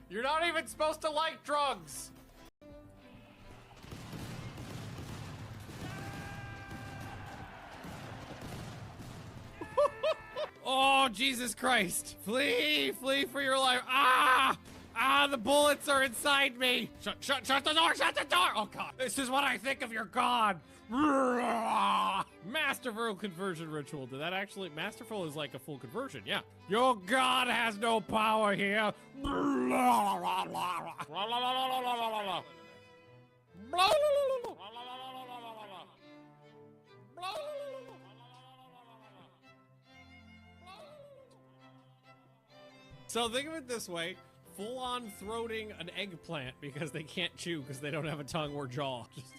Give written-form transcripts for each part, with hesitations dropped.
You're not even supposed to like drugs! Oh, Jesus Christ! Flee! Flee for your life! Ah! Ah, the bullets are inside me! Shut the door! Shut the door! Oh, God. This is what I think of your God! Masterful conversion ritual. Did that actually... Masterful is like a full conversion, yeah. Your God has no power here! So think of it this way. Full-on throating an eggplant because they can't chew because they don't have a tongue or jaw. Just...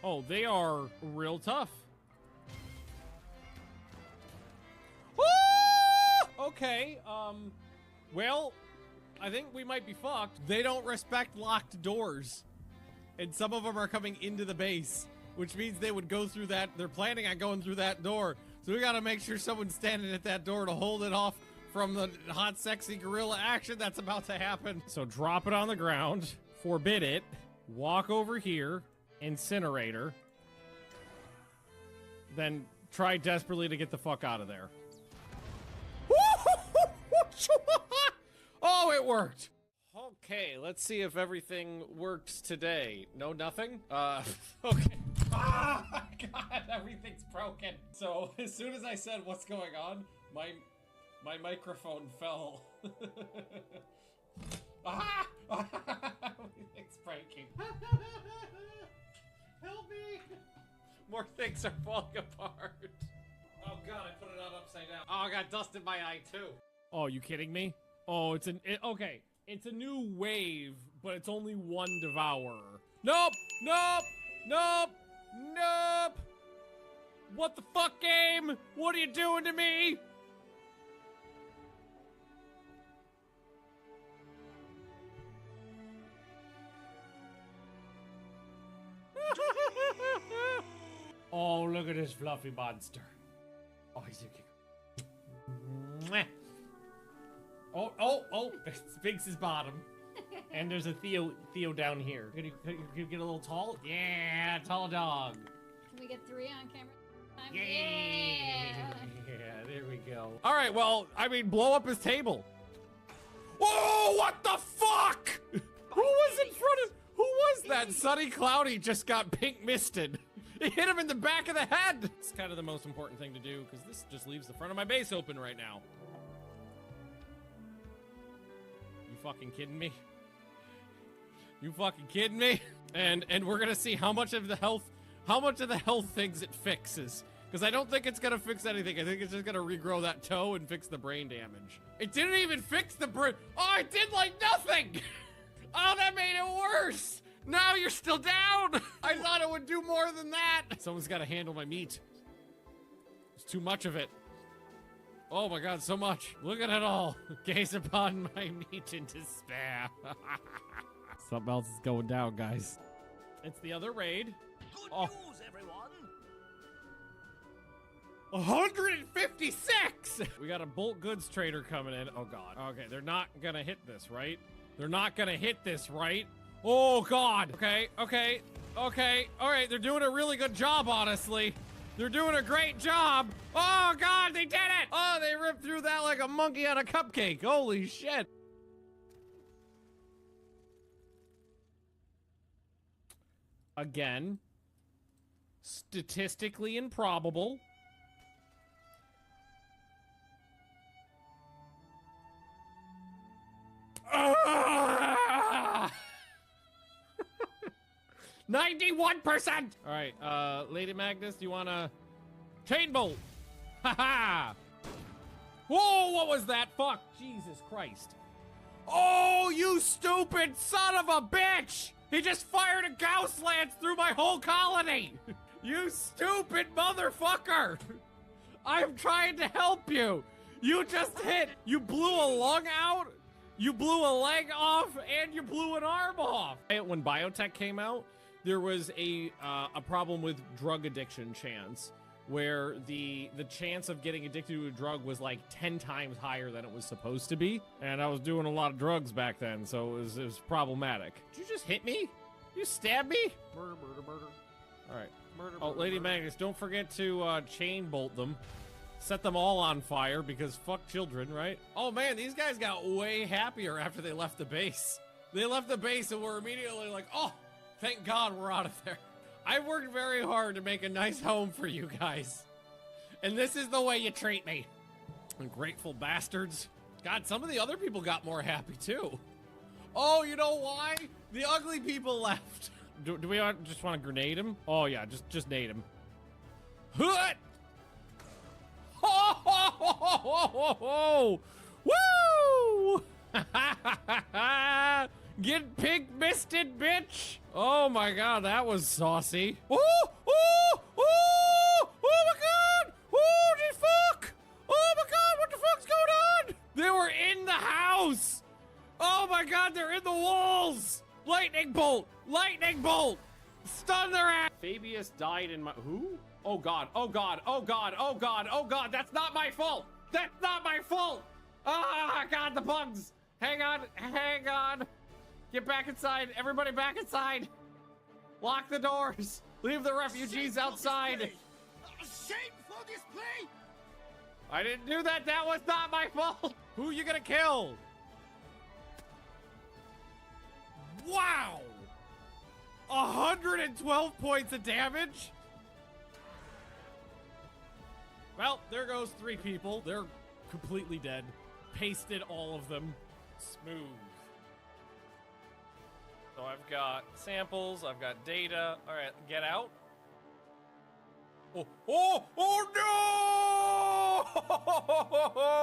Oh, they are real tough. Okay, well, I think we might be fucked. They don't respect locked doors. And some of them are coming into the base, which means they would go through that. They're planning on going through that door. So we gotta make sure someone's standing at that door to hold it off from the hot, sexy gorilla action that's about to happen. So drop it on the ground, forbid it, walk over here, incinerator, then try desperately to get the fuck out of there. Oh, it worked! Okay, let's see if everything works today. No, nothing? Okay. Ah, my God, everything's broken. So, as soon as I said what's going on, my microphone fell. Ah! Everything's breaking. Help me! More things are falling apart. Oh God, I put it on upside down. Oh, I got dust in my eye too. Oh, you kidding me? Oh, okay. It's a new wave, but it's only one devourer. Nope! Nope! Nope! Nope! What the fuck, game? What are you doing to me? Oh, look at this fluffy monster. Oh, he's okay. Oh, Sphinx is bottom. And there's a Theo down here. Can you get a little tall? Yeah, tall dog. Can we get 3 on camera? Yeah, there we go. All right, well, I mean, blow up his table. Whoa, what the fuck? Who was in front of, who was that? Sunny Cloudy just got pink misted. It hit him in the back of the head. It's kind of the most important thing to do because this just leaves the front of my base open right now. You fucking kidding me? You fucking kidding me? And we're gonna see how much of the health things it fixes. Because I don't think it's gonna fix anything. I think it's just gonna regrow that toe and fix the brain damage. It didn't even fix the brain. Oh, it did like nothing! Oh, that made it worse! Now you're still down! I thought it would do more than that! Someone's gotta handle my meat. There's too much of it. Oh my God, so much. Look at it all. Gaze upon my meat in despair. Something else is going down, guys. It's the other raid. Good news, everyone! 156! We got a bulk goods trader coming in. Oh God. Okay, they're not gonna hit this, right? They're not gonna hit this, right? Oh God. Okay. All right, they're doing a really good job, honestly. They're doing a great job. Oh God, they did it! Oh, they ripped through that like a monkey on a cupcake. Holy shit. Again, statistically improbable. Ah! 91%! All right, Lady Magnus, do you want a chain bolt? Haha! Whoa, what was that? Fuck, Jesus Christ. Oh, you stupid son of a bitch! He just fired a Gauss lance through my whole colony! You stupid motherfucker! I'm trying to help you! You just hit! You blew a lung out, you blew a leg off, and you blew an arm off! When biotech came out, there was a problem with drug addiction chance, where the chance of getting addicted to a drug was like 10 times higher than it was supposed to be. And I was doing a lot of drugs back then, so it was problematic. Did you just hit me? You stabbed me? Murder, murder, murder. All right. Murder, Oh, murder, Lady murder. Magnus, don't forget to chain bolt them. Set them all on fire because fuck children, right? Oh man, these guys got way happier after they left the base. They left the base and were immediately like, oh, thank God we're out of there. I worked very hard to make a nice home for you guys. And this is the way you treat me. Ungrateful bastards. God, some of the other people got more happy too. Oh, you know why? The ugly people left. Do we just want to grenade him? Oh yeah, just nade him. Hut! Ho, ho, ho, ho, ho, ho. Woo! Get pig-misted, bitch! Oh my God, that was saucy. Oh, oh, oh, oh my God! Holy fuck! Oh my God, what the fuck's going on? They were in the house! Oh my God, they're in the walls! Lightning bolt! Lightning bolt! Stun their ass! Fabius died in my... Who? Oh God, oh God, oh God, oh God, oh God, that's not my fault! That's not my fault! Ah, God, the bugs! Hang on, hang on! Get back inside, everybody back inside! Lock the doors! Leave the refugees outside! Shameful display! I didn't do that, that was not my fault! Who you gonna kill? Wow! 112 points of damage? Well, there goes 3 people. They're completely dead. Pasted all of them. Smooth. So I've got samples, I've got data. All right, get out. Oh, oh, oh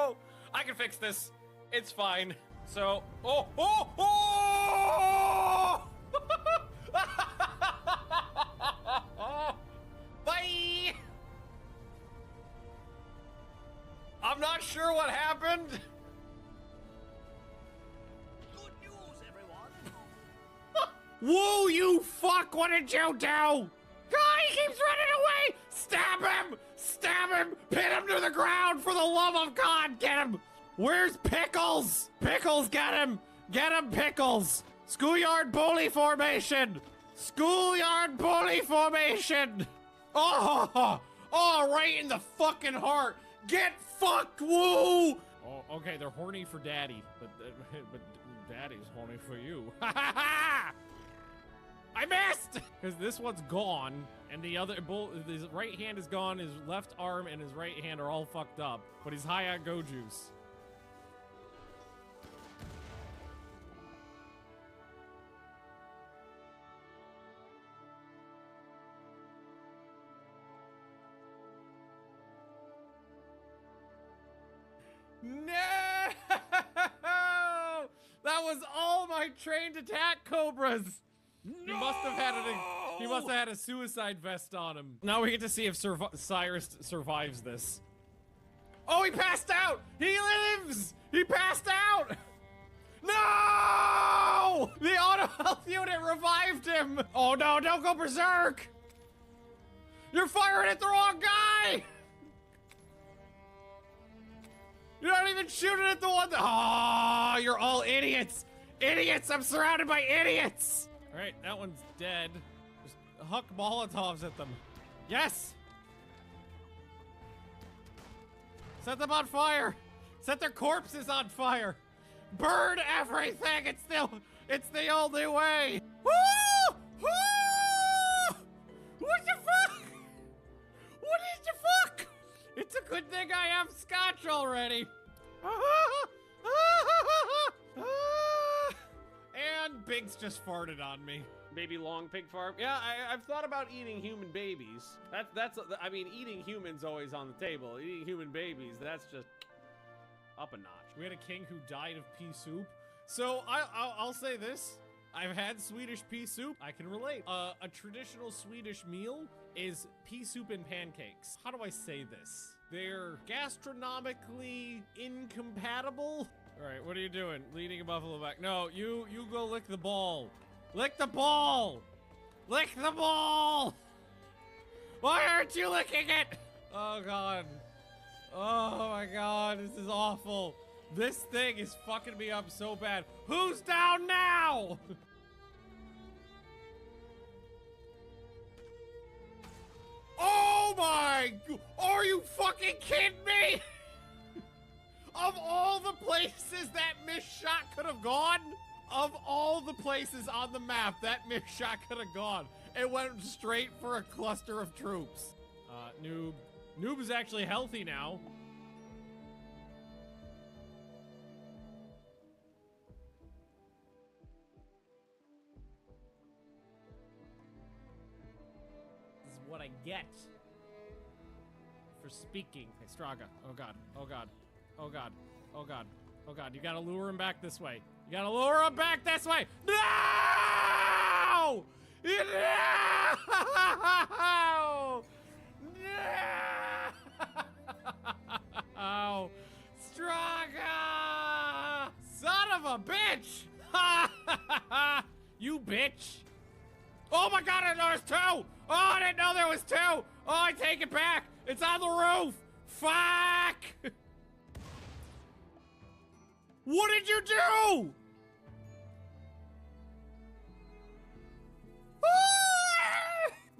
no! I can fix this. It's fine. So, oh, oh, oh! Bye! I'm not sure what happened. Good news, everyone! Woo, you fuck! What did you do? God, he keeps running away! Stab him! Stab him! Pin him to the ground for the love of God! Get him! Where's Pickles? Pickles, get him! Get him, Pickles! Schoolyard bully formation! Schoolyard bully formation! Oh! Oh, right in the fucking heart! Get fucked, woo! Oh, okay, they're horny for daddy, but daddy's horny for you. Ha ha ha! I missed! Because this one's gone, and the other, his right hand is gone, his left arm and his right hand are all fucked up, but he's high on go juice. No! That was all my trained attack cobras. He must have had a suicide vest on him. Now we get to see if Cyrus survives this. Oh, he passed out! He lives! He passed out! No! The auto health unit revived him! Oh no, don't go berserk! You're firing at the wrong guy! You're not even shooting at the one that... Oh, you're all idiots! Idiots! I'm surrounded by idiots! Alright, that one's dead. Just huck Molotovs at them. Yes! Set them on fire! Set their corpses on fire! Burn everything! It's the only way! Woo! Woo! What the fuck? What is the fuck? It's a good thing I have scotch already. And Biggs just farted on me. Baby long pig fart. Yeah, I've thought about eating human babies. I mean, eating humans always on the table. Eating human babies, that's just up a notch. We had a king who died of pea soup. So I'll say this. I've had Swedish pea soup. I can relate. A traditional Swedish meal is pea soup and pancakes. How do I say this? They're gastronomically incompatible. All right, what are you doing? Leading a buffalo back. No, you go lick the ball. Lick the ball! Lick the ball! Why aren't you licking it? Oh god. Oh my god, this is awful. This thing is fucking me up so bad. Who's down now? Oh my, are you fucking kidding me? Of all the places that missed shot could have gone, of all the places on the map that missed shot could have gone, it went straight for a cluster of troops. Noob. Noob is actually healthy now. This is what I get for speaking. Hey, Straga. Oh god. Oh god. Oh god. Oh god. Oh god. You gotta lure him back this way. You gotta lure him back this way. No! No! No! Straga! Son of a bitch! You bitch! Oh my god, I know there's two! Oh, I didn't know there was two! Oh, I take it back! It's on the roof! Fuck! What did you do?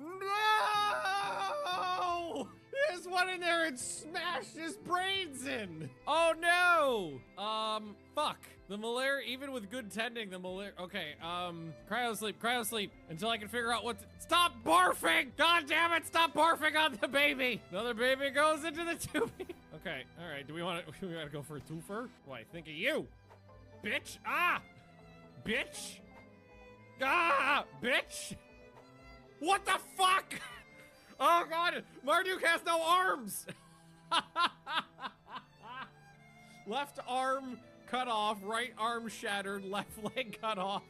No! This went in there and smashed his brains in. Oh no! Fuck. The malaria, even with good tending, the malaria. Okay, cryo sleep until I can figure out what to. Stop barfing! God damn it! Stop barfing on the baby. Another baby goes into the tubing. Okay, all right. Do we want to go for a twofer? Why? Think of you, bitch! Ah, bitch! Ah, bitch! What the fuck? Oh god, Marduk has no arms. Left arm cut off, right arm shattered, left leg cut off.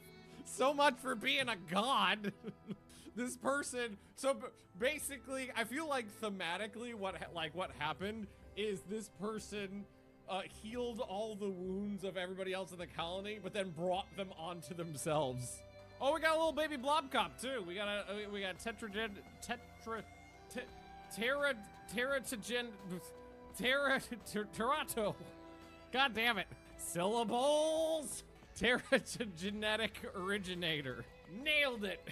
So much for being a god. This person, so basically, I feel like thematically what happened is this person healed all the wounds of everybody else in the colony, but then brought them onto themselves. Oh, we got a little baby blob cop too. We got Teratogen. God damn it. Syllables. Teratogenetic originator. Nailed it.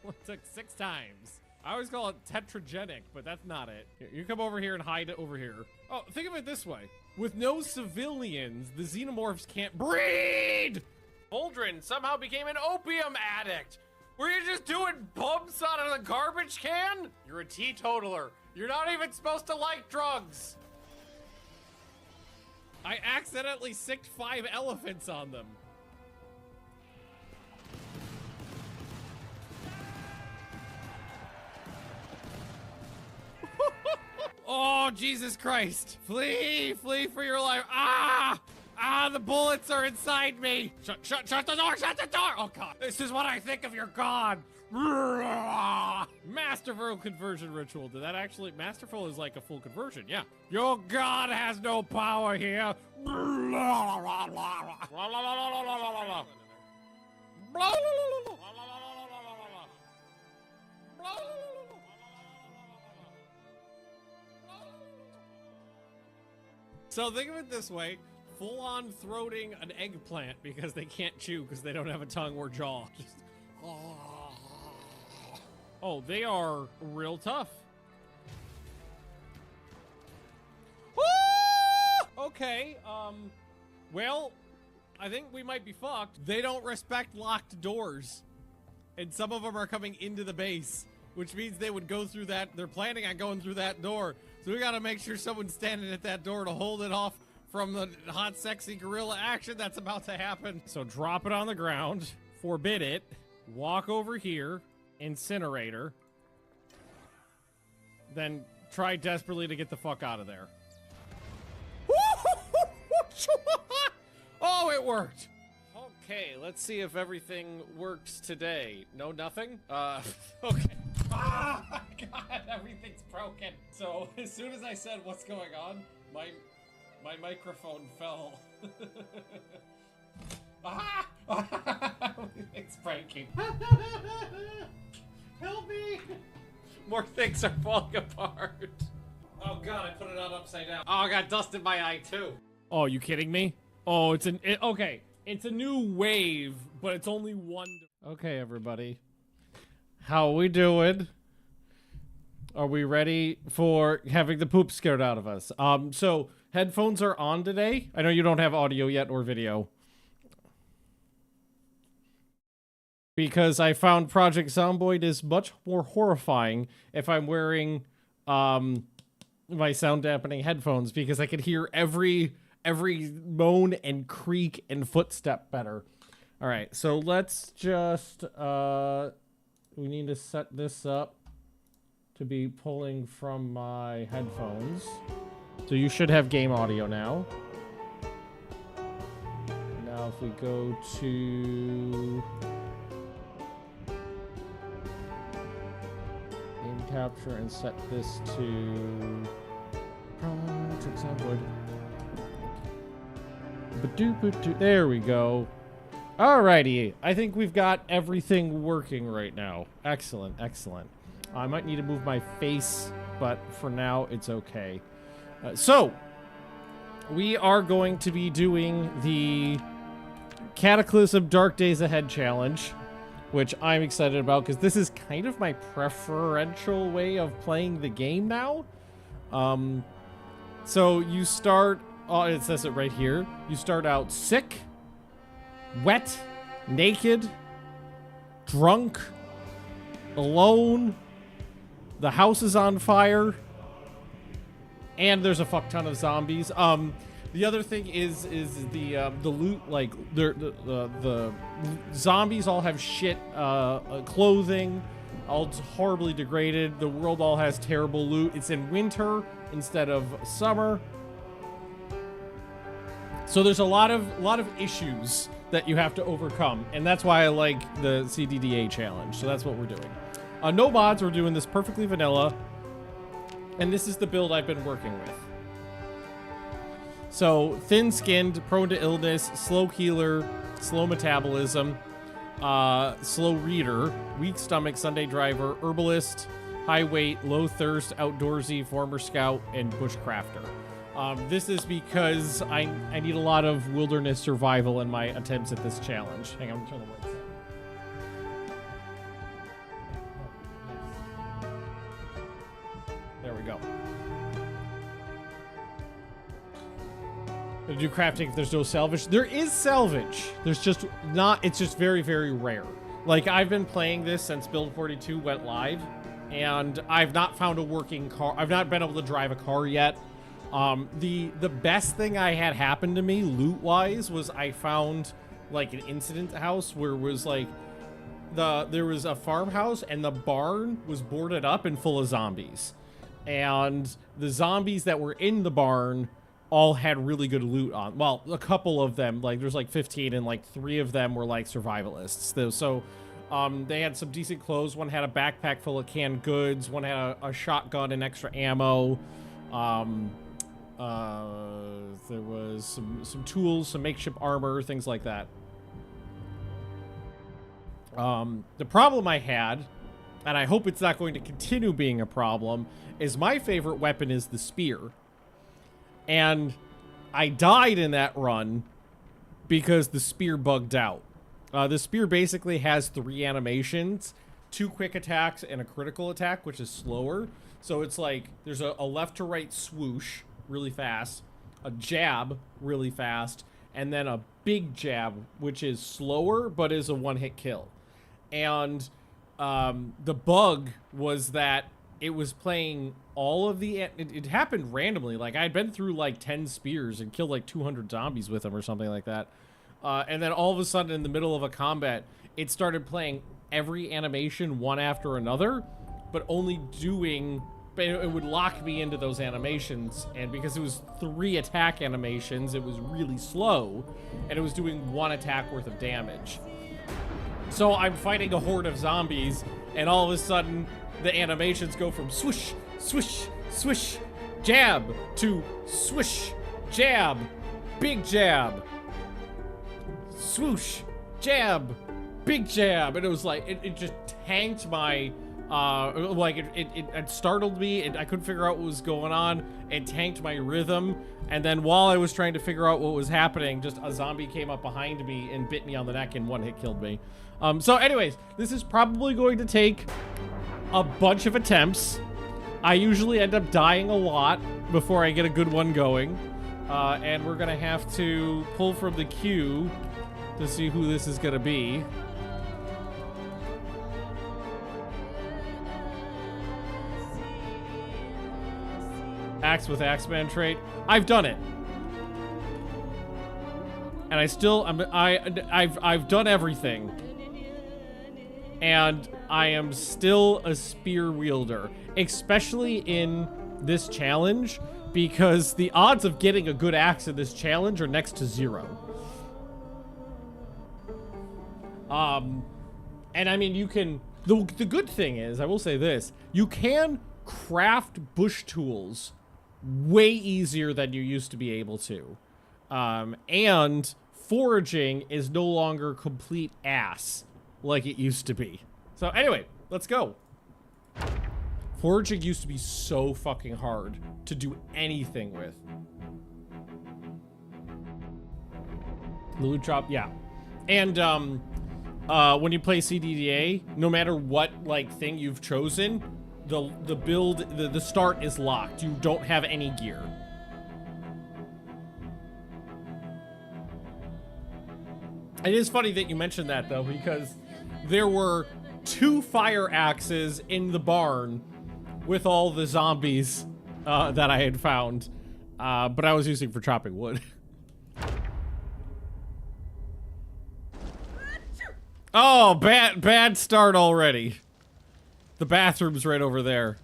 Well, it took 6 times. I always call it tetragenic, but that's not it. Here, you come over here and hide it over here. Oh, think of it this way. With no civilians, the xenomorphs can't breed! Aldrin somehow became an opium addict. Were you just doing bumps out of the garbage can? You're a teetotaler. You're not even supposed to like drugs. I accidentally sicked 5 elephants on them. Oh, Jesus Christ. Flee, flee for your life. Ah! Ah, the bullets are inside me. Shut the door, shut the door. Oh God, this is what I think of your God. Masterful conversion ritual. Did that actually, masterful is like a full conversion, yeah. Your God has no power here. So think of it this way. Full-on throating an eggplant because they can't chew because they don't have a tongue or jaw. Just, oh, they are real tough. Okay, well, I think we might be fucked. They don't respect locked doors. And some of them are coming into the base, which means they would go through that. They're planning on going through that door. So we gotta make sure someone's standing at that door to hold it off from the hot, sexy gorilla action that's about to happen. So drop it on the ground, forbid it, walk over here, incinerator, then try desperately to get the fuck out of there. Oh, it worked. Okay, let's see if everything works today. No, nothing? Okay. Ah, God, everything's broken. So as soon as I said what's going on, my microphone fell. Ah! It's breaking. Help me! More things are falling apart. god, I put it on upside down. Oh, I got dust in my eye too. Oh, you kidding me? Oh, okay. It's a new wave, but it's only one. Okay, everybody. How we doing? Are we ready for having the poop scared out of us? So headphones are on today. I know you don't have audio yet or video. Because I found Project Zomboid is much more horrifying if I'm wearing my sound dampening headphones, because I could hear every moan and creak and footstep better. All right, so let's just we need to set this up to be pulling from my headphones. So you should have game audio now. Now if we go to game capture and set this to Project Zomboid. There we go. Alrighty, I think we've got everything working right now. Excellent, excellent. I might need to move my face, but for now it's okay. So, we are going to be doing the Cataclysm Dark Days Ahead challenge, which I'm excited about because this is kind of my preferential way of playing the game now. So you start, it says it right here, you start out sick, wet, naked, drunk, alone, the house is on fire, and there's a fuck ton of zombies. The other thing is the loot, like the zombies all have shit clothing, all horribly degraded. The world all has terrible loot. It's in winter instead of summer. So there's a lot of issues that you have to overcome, and that's why I like the CDDA challenge. So that's what we're doing. No mods, we're doing this perfectly vanilla, and this is the build I've been working with. So thin-skinned, prone to illness, slow healer, slow metabolism, slow reader, weak stomach, Sunday driver, herbalist, high weight, low thirst, outdoorsy, former scout, and bushcrafter. This is because I need a lot of wilderness survival in my attempts at this challenge. Hang on, I'm gonna turn the lights on. There we go. Gonna do crafting if there's no salvage. There is salvage. There's just not, it's just very, very rare. Like, I've been playing this since Build 42 went live, and I've not found a working car. I've not been able to drive a car yet. The best thing I had happen to me loot-wise was I found, like, an incident house where it was, like, there was a farmhouse and the barn was boarded up and full of zombies. And the zombies that were in the barn all had really good loot on. Well, a couple of them, like, there's like 15, and like 3 of them were like survivalists. So they had some decent clothes. One had a backpack full of canned goods. One had a shotgun and extra ammo. There was some tools, some makeshift armor, things like that. The problem I had, and I hope it's not going to continue being a problem, is my favorite weapon is the spear. And I died in that run because the spear bugged out. The spear basically has 3 animations, 2 quick attacks and a critical attack, which is slower. So it's like there's a left to right swoosh really fast, a jab really fast, and then a big jab, which is slower but is a one-hit kill. And the bug was that it was playing all of the... It happened randomly. Like, I'd been through, like, 10 spears and killed, like, 200 zombies with them or something like that. And then all of a sudden, in the middle of a combat, it started playing every animation one after another, but only doing... It would lock me into those animations, and because it was 3 attack animations, it was really slow, and it was doing 1 attack worth of damage. So I'm fighting a horde of zombies, and all of a sudden, the animations go from swoosh, swish, swish, jab, to swish, jab, big jab, swoosh, jab, big jab, and it was like, it just tanked my Like, it startled me, and I couldn't figure out what was going on. It tanked my rhythm, and then while I was trying to figure out what was happening, just a zombie came up behind me and bit me on the neck and one hit killed me. So anyways, this is probably going to take a bunch of attempts. I usually end up dying a lot before I get a good one going. And we're gonna have to pull from the queue to see who this is gonna be. Axe with Axeman trait. I've done it. And I still, I've done everything. And I am still a spear wielder, especially in this challenge, because the odds of getting a good axe in this challenge are next to 0. And I mean, you can, the good thing is, I will say this, you can craft bush tools way easier than you used to be able to. And foraging is no longer complete ass like it used to be. So anyway, let's go. Foraging used to be so fucking hard to do anything with. Loot drop, yeah. And when you play CDDA, no matter what like thing you've chosen, the build, the start is locked. You don't have any gear. It is funny that you mentioned that though, because there were 2 fire axes in the barn with all the zombies that I had found, but I was using for chopping wood. Oh, bad start already. The bathroom's right over there.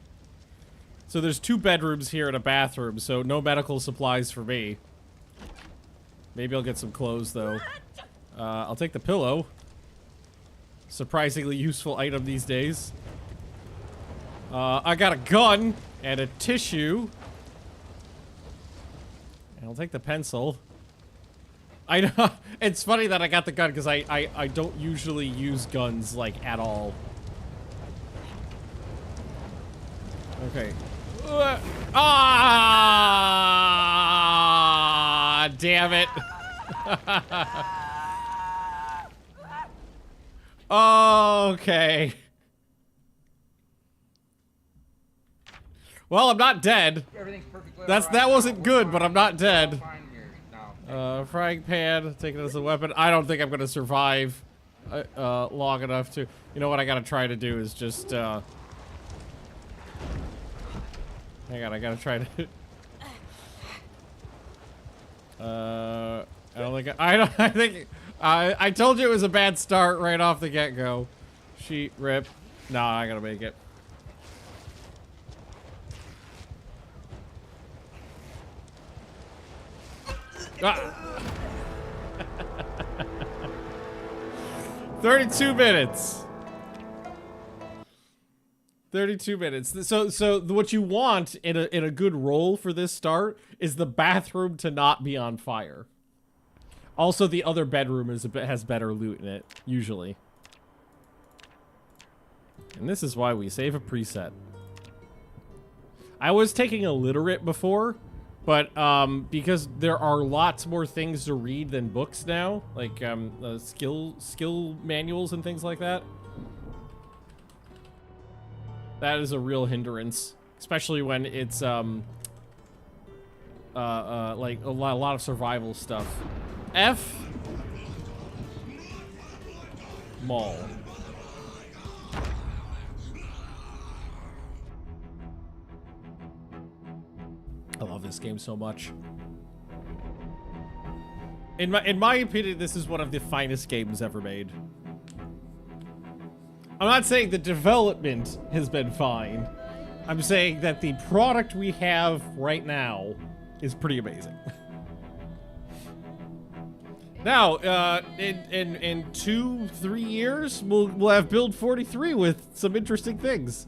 So there's 2 bedrooms here and a bathroom, so no medical supplies for me. Maybe I'll get some clothes though. I'll take the pillow. Surprisingly useful item these days. I got a gun and a tissue. And I'll take the pencil. I know, it's funny that I got the gun because I don't usually use guns like at all. Okay. Ah! Damn it. Okay. Well, I'm not dead. That wasn't good, but I'm not dead. Frying pan, taking it as a weapon. I don't think I'm gonna survive long enough to. You know what I gotta try to do is just. Hang on, I gotta try to. I don't think I think I told you it was a bad start right off the get-go. Sheet rip. No, I gotta make it. Ah. 32 minutes. 32 minutes. So what you want in a good roll for this start is the bathroom to not be on fire. Also, the other bedroom has better loot in it, usually. And this is why we save a preset. I was taking illiterate before, but because there are lots more things to read than books now, like skill manuals and things like that. That is a real hindrance, especially when it's like a lot of survival stuff. F Mall. I love this game so much. In my opinion, this is one of the finest games ever made. I'm not saying the development has been fine. I'm saying that the product we have right now is pretty amazing. Now, in 2-3 years, we'll have Build 43 with some interesting things.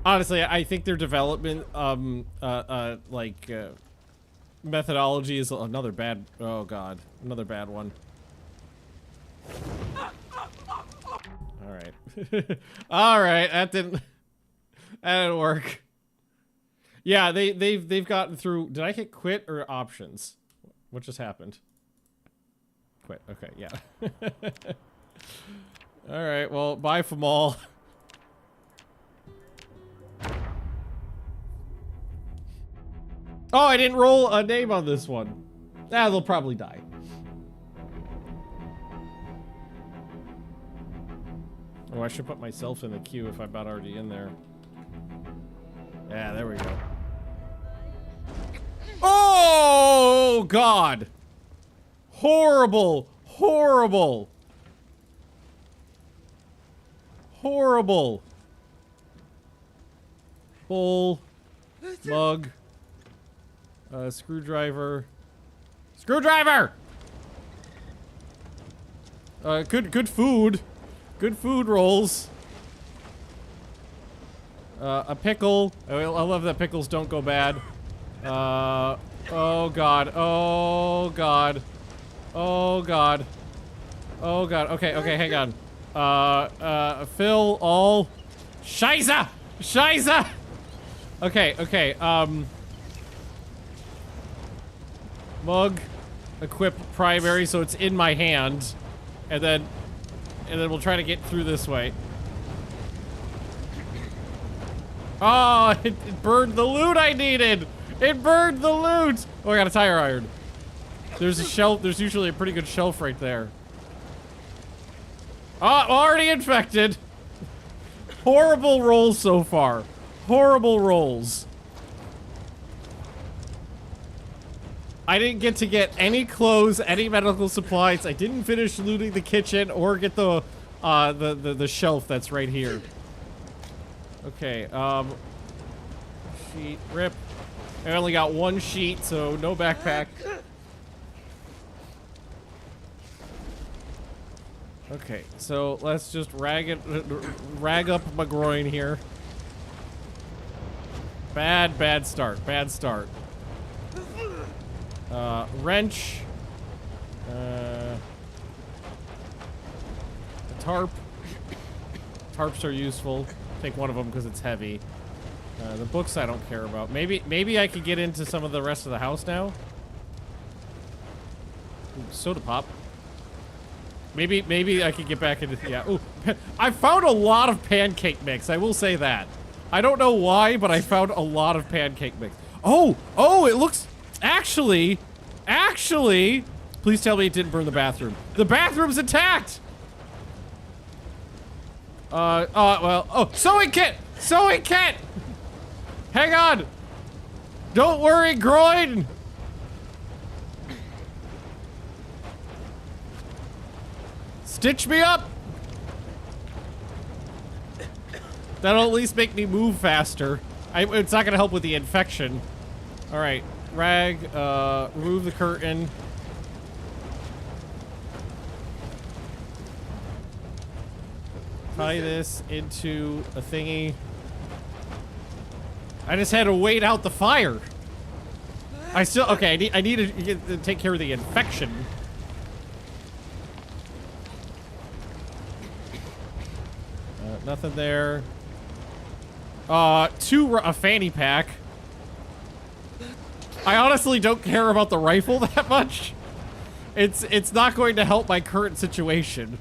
Honestly, I think their development, methodology is another bad. Oh God, another bad one. All right. All right, that didn't work. Yeah, they've gotten through. Did I hit quit or options? What just happened? Quit. Okay, yeah. All right, well, bye from all. Oh, I didn't roll a name on this one. Ah, they'll probably die. Oh, I should put myself in the queue if I'm not already in there. Yeah, there we go. Oh, God. Horrible. Horrible. Horrible. Bowl. Mug. Screwdriver. Screwdriver! Good food. Good food rolls. A pickle. I love that pickles don't go bad. Oh god. Oh god. Oh god. Oh god. Okay, hang on. Fill all. Scheiße! Scheiße! Okay, mug. Equip primary so it's in my hand. And then we'll try to get through this way. Oh, it burned the loot I needed! It burned the loot! Oh, I got a tire iron. There's a shelf. There's usually a pretty good shelf right there. Oh, already infected. Horrible rolls so far. Horrible rolls. I didn't get to get any clothes, any medical supplies. I didn't finish looting the kitchen or get the shelf that's right here. Okay, sheet, rip. I only got one sheet, so no backpack. Okay, so let's just rag up my groin here. Bad start, bad start. Wrench. A tarp. Tarps are useful. Take one of them because it's heavy. The books I don't care about. Maybe I could get into some of the rest of the house now. Ooh, soda pop. Maybe I could get back into, yeah. Ooh, I found a lot of pancake mix. I will say that. I don't know why, but I found a lot of pancake mix. Oh, it looks, actually, please tell me it didn't burn the bathroom. The bathroom's intact. Sewing kit. Hang on. Don't worry, groin. Stitch me up. That'll at least make me move faster. It's not gonna help with the infection. All right, rag. Remove the curtain. Tie this into a thingy. I just had to wait out the fire. Okay, I need to take care of the infection. Nothing there. A fanny pack. I honestly don't care about the rifle that much. It's not going to help my current situation.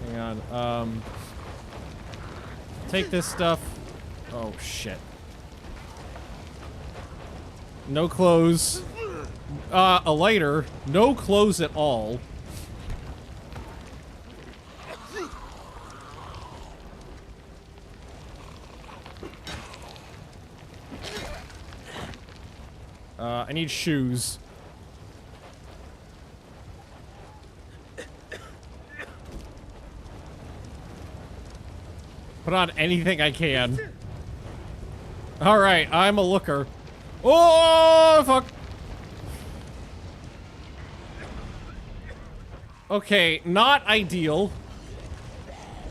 Hang on. Take this stuff. Oh shit. No clothes. A lighter. No clothes at all. I need shoes. Put on anything I can. Alright, I'm a looker. Oh, fuck. Okay, not ideal.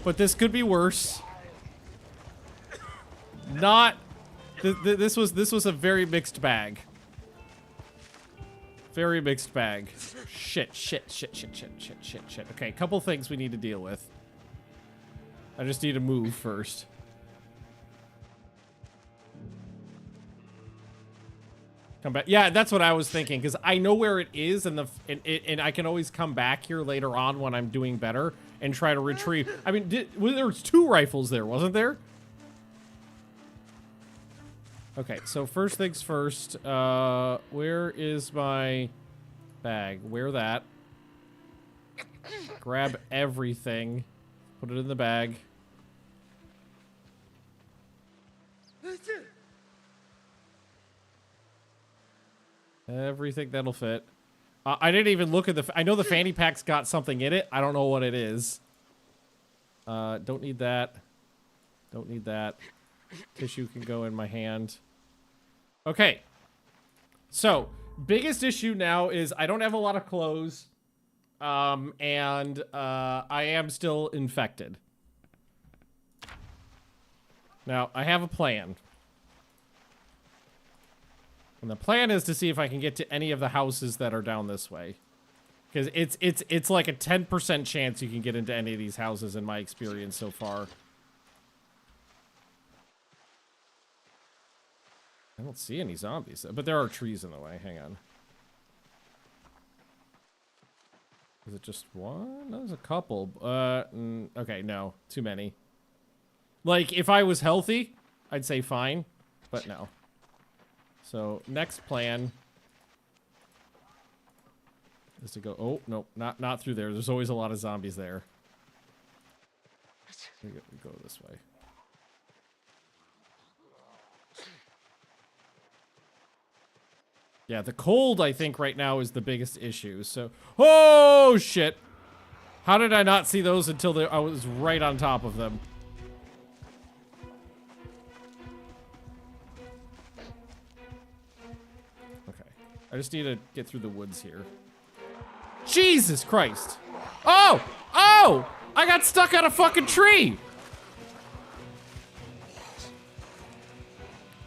But this could be worse. Not... This was a very mixed bag. Very mixed bag. Shit. Okay, couple things we need to deal with. I just need to move first. Come back. Yeah, that's what I was thinking, because I know where it is, and I can always come back here later on when I'm doing better and try to retrieve. I mean, there was 2 rifles there, wasn't there? Okay, so first things first. Where is my bag? Wear that. Grab everything. Put it in the bag. Everything that'll fit. I didn't even look at the... I know the fanny pack's got something in it. I don't know what it is. Don't need that. Don't need that. Tissue can go in my hand. Okay. So, biggest issue now is I don't have a lot of clothes. And I am still infected. Now, I have a plan. And the plan is to see if I can get to any of the houses that are down this way. Because it's like a 10% chance you can get into any of these houses in my experience so far. I don't see any zombies, but there are trees in the way. Hang on. Is it just one? No, there's a couple. Okay, no. Too many. Like, if I was healthy, I'd say fine, but no. So, next plan is to go... Oh, no, not through there. There's always a lot of zombies there. We go this way. Yeah, the cold, I think, right now is the biggest issue, so... Oh, shit! How did I not see those until I was right on top of them? Okay. I just need to get through the woods here. Jesus Christ! Oh! Oh! I got stuck on a fucking tree!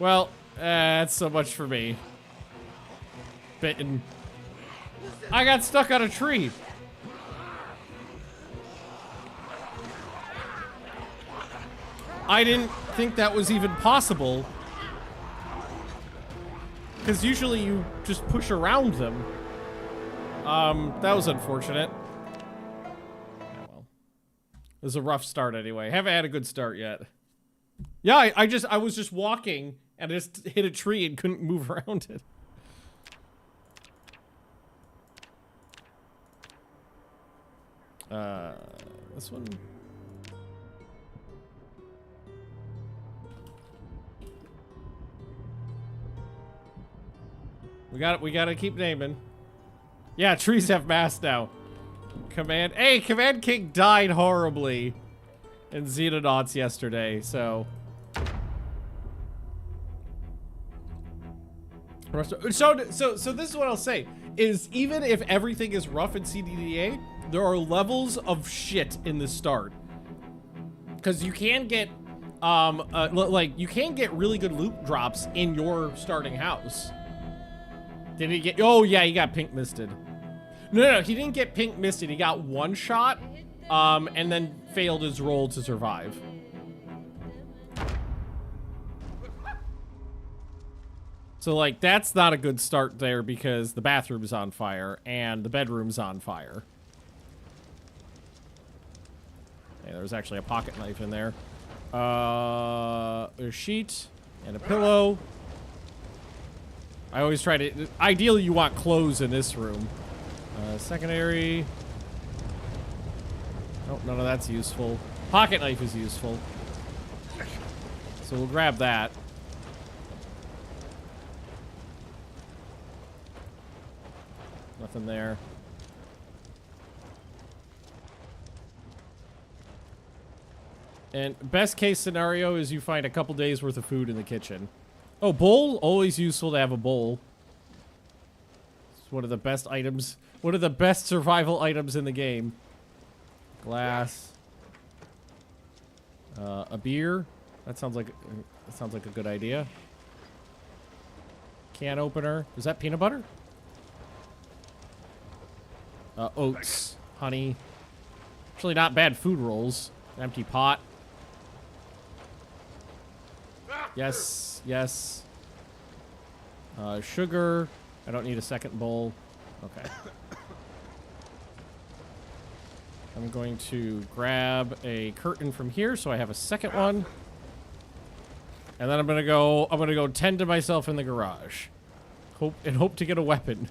Well, that's so much for me. Bitten. I got stuck on a tree. I didn't think that was even possible. Because usually you just push around them. That was unfortunate. Yeah, well. It was a rough start anyway. Haven't had a good start yet. Yeah, I was just walking and I just hit a tree and couldn't move around it. This one. We gotta keep naming. Yeah, trees have mass now. Command King died horribly in Xenonauts yesterday, so. So this is what I'll say, is even if everything is rough in CDDA, there are levels of shit in the start. Because you can get, you can get really good loot drops in your starting house. Did he get, oh yeah, he got pink misted. No, he didn't get pink misted, he got one shot, and then failed his roll to survive. So, like, that's not a good start there because the bathroom's on fire and the bedroom's on fire. Okay, there was actually a pocket knife in there. A sheet and a pillow. I always try to... Ideally, you want clothes in this room. Secondary. Nope, none of that's useful. Pocket knife is useful. So we'll grab that. Nothing there. And best case scenario is you find a couple days worth of food in the kitchen. Oh, bowl? Always useful to have a bowl. It's one of the best items. One of the best survival items in the game. Glass. A beer. That sounds like a good idea. Can opener. Is that peanut butter? Oats, honey. Actually, not bad food rolls. Empty pot. Yes, yes. Sugar. I don't need a second bowl. Okay. I'm going to grab a curtain from here so I have a second one. And then I'm gonna go tend to myself in the garage. Hope to get a weapon.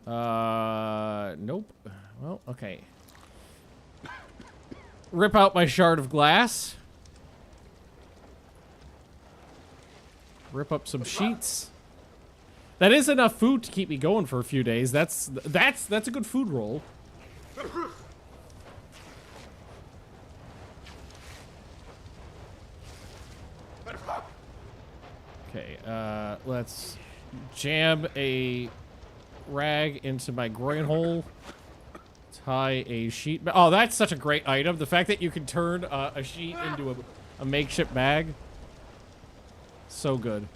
Nope. Well, okay. Rip out my shard of glass. Rip up some sheets. That is enough food to keep me going for a few days. That's a good food roll. Okay, let's jam a rag into my groin hole. Tie a sheet. Oh, that's such a great item. The fact that you can turn a sheet into a makeshift bag. So good.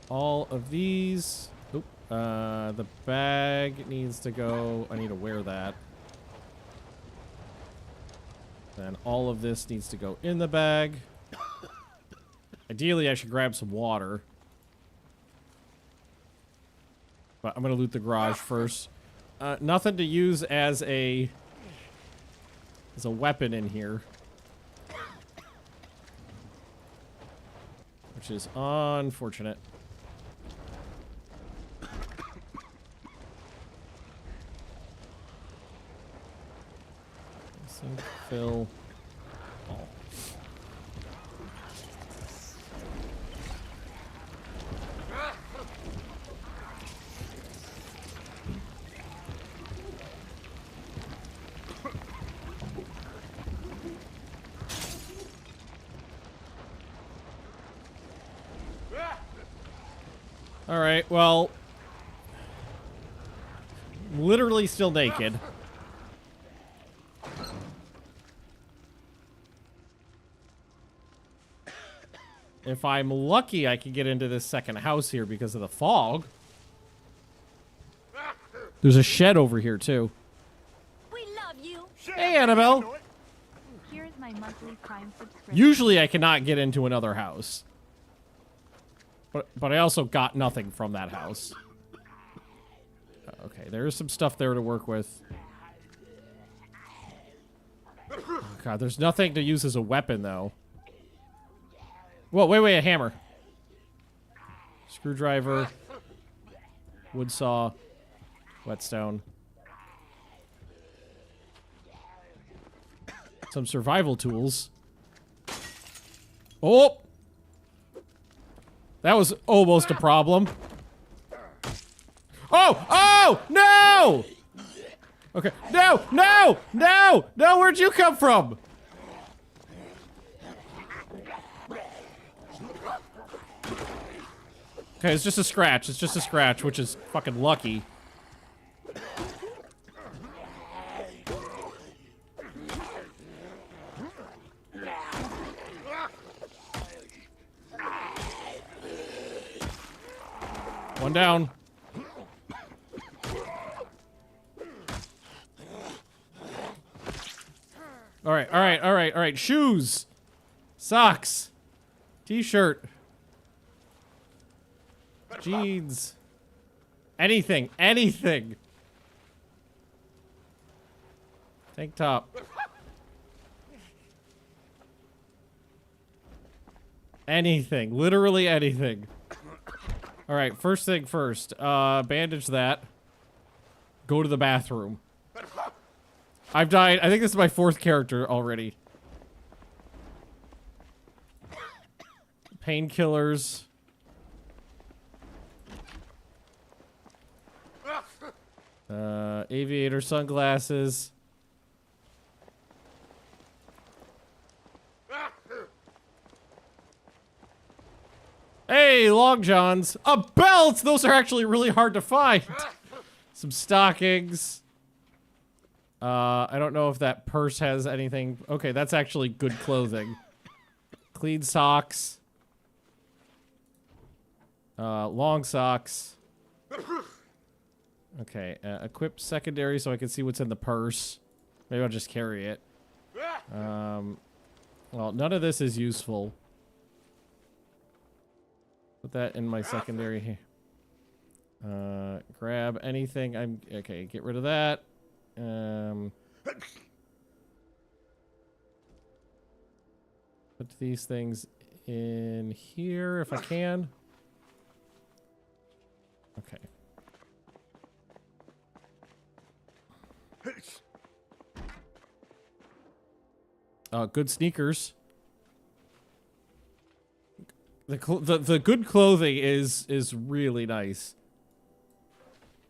All of these. Oop. The bag needs to go. I need to wear that. Then all of this needs to go in the bag. Ideally, I should grab some water. But I'm gonna loot the garage first. Nothing to use as a weapon in here. Which is unfortunate. Sink, fill. All. All right, well, literally still naked. If I'm lucky, I can get into this second house here because of the fog. There's a shed over here, too. We love you. Hey, Annabelle. Here is my monthly Prime subscription. Usually I cannot get into another house. But I also got nothing from that house. Okay, there's some stuff there to work with. Oh, God, there's nothing to use as a weapon, though. Whoa, wait, a hammer. Screwdriver. Wood saw. Whetstone. Some survival tools. Oh! That was almost a problem. Oh! Oh! No! Okay. No! No! No! No! Where'd you come from? Okay, it's just a scratch. It's just a scratch, which is fucking lucky. One down. All right. Shoes. Socks. T-shirt. Jeans. Anything. Tank top. Anything. Literally anything. All right, first thing first. Bandage that. Go to the bathroom. I've died. I think this is my 4th character already. Painkillers. Aviator sunglasses. Hey, long johns. A belt! Those are actually really hard to find. Some stockings. I don't know if that purse has anything. Okay, that's actually good clothing. Clean socks. Long socks. Okay, equip secondary so I can see what's in the purse. Maybe I'll just carry it. Well, none of this is useful. Put that in my secondary here. Grab anything. Okay, get rid of that. Put these things in here if I can. Okay. Good sneakers. The good clothing is really nice.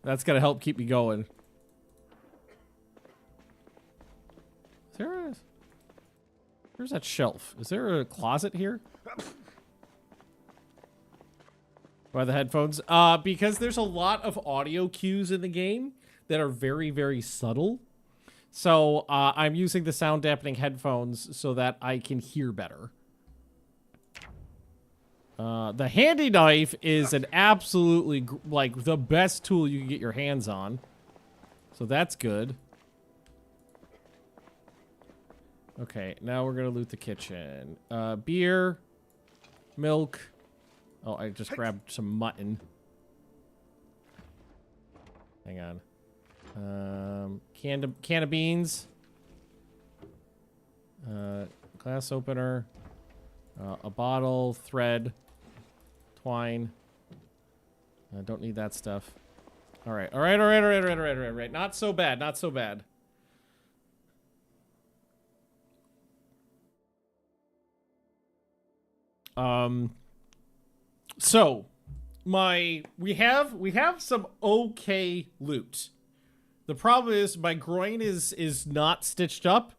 That's gonna help keep me going. Where's that shelf? Is there a closet here? By the headphones? Because there's a lot of audio cues in the game that are very, very subtle. So, I'm using the sound dampening headphones so that I can hear better. The handy knife is an absolutely, like, the best tool you can get your hands on. So that's good. Okay, now we're gonna loot the kitchen. Beer, milk. Oh, I just grabbed some mutton. Hang on. Can of beans. Glass opener. A bottle, thread, twine. I don't need that stuff. All right. Not so bad. Not so bad. So we have some okay loot. The problem is my groin is not stitched up,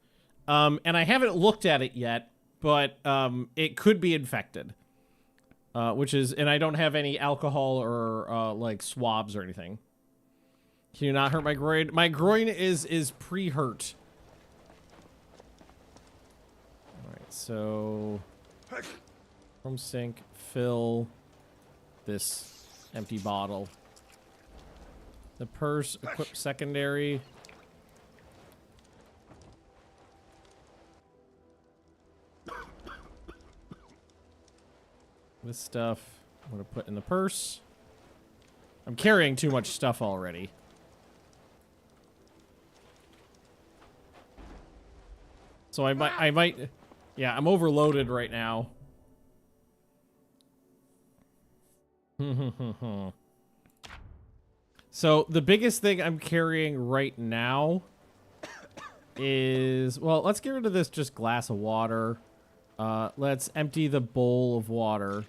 and I haven't looked at it yet, but it could be infected, and I don't have any alcohol or like swabs or anything. Can you not hurt my groin? My groin is pre-hurt. All right, so from sink, fill this empty bottle. The purse, equip secondary. This stuff I'm gonna put in the purse. I'm carrying too much stuff already. So I might, yeah, I'm overloaded right now. So the biggest thing I'm carrying right now is, well, let's get rid of this just glass of water. Let's empty the bowl of water.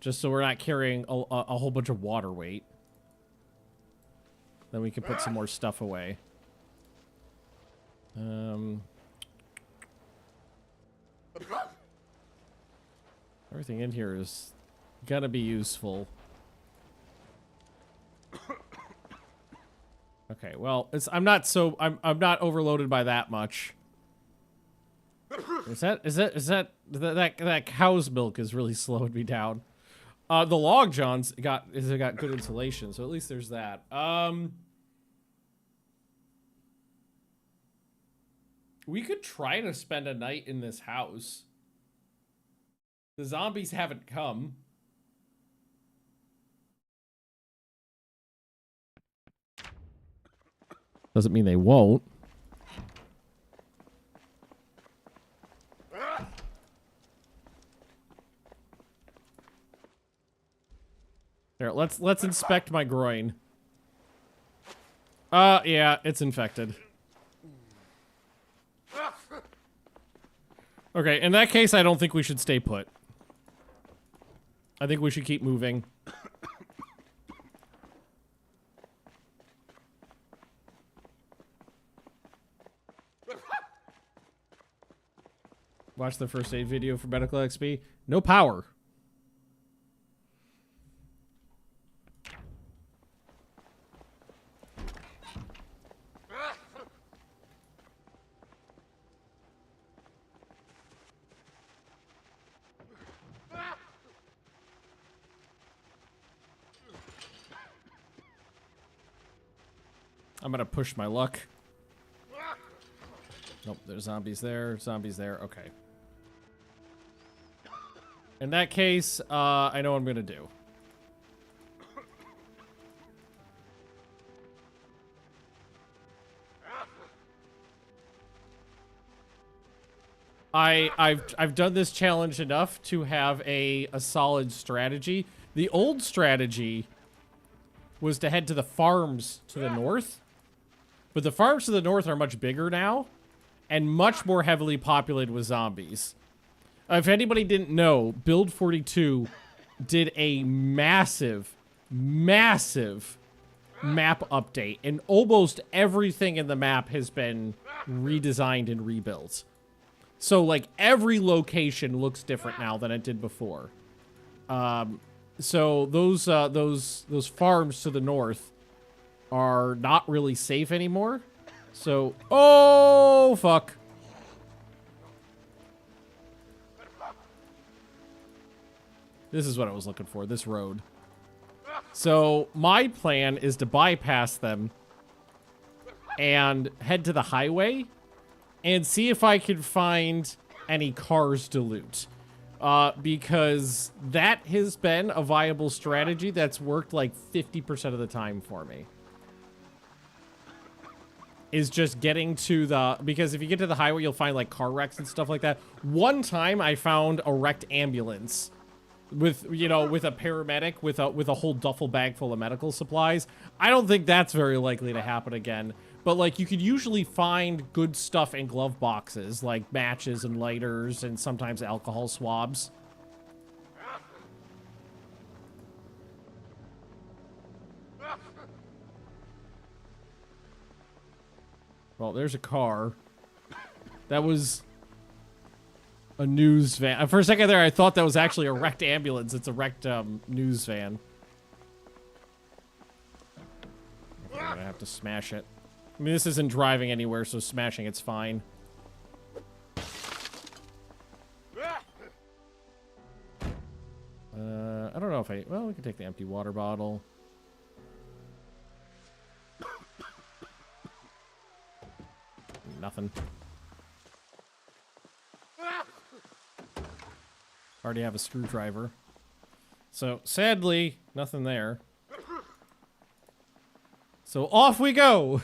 Just so we're not carrying a whole bunch of water weight. Then we can put some more stuff away. Everything in here is gonna be useful. Okay, well, I'm not overloaded by that much. That cow's milk is really slowing me down. The log johns got good insulation, so at least there's that. We could try to spend a night in this house. The zombies haven't come. Doesn't mean they won't. There, let's inspect my groin. Yeah, it's infected. Okay, in that case, I don't think we should stay put. I think we should keep moving. Watch the first aid video for medical XP. No power. I'm gonna push my luck. Nope, there's zombies there, okay. In that case, I know what I'm gonna do. I've done this challenge enough to have a solid strategy. The old strategy was to head to the farms to the north, but the farms to the north are much bigger now and much more heavily populated with zombies. If anybody didn't know, Build 42 did a massive map update, and almost everything in the map has been redesigned and rebuilt. So, like, every location looks different now than it did before. So those farms to the north are not really safe anymore. So, oh, fuck. This is what I was looking for, this road. So, my plan is to bypass them and head to the highway and see if I can find any cars to loot. Because that has been a viable strategy that's worked like 50% of the time for me. Is just getting to the... Because if you get to the highway, you'll find like car wrecks and stuff like that. One time I found a wrecked ambulance with, you know, with a paramedic with a whole duffel bag full of medical supplies. I don't think that's very likely to happen again. But, like, you could usually find good stuff in glove boxes, like matches and lighters and sometimes alcohol swabs. Well, there's a car. That was a news van. For a second there, I thought that was actually a wrecked ambulance. It's a wrecked news van. I'm gonna have to smash it. I mean, this isn't driving anywhere, so smashing it's fine. I don't know if I... Well, we can take the empty water bottle. Nothing. Already have a screwdriver. So, sadly, nothing there. So, off we go!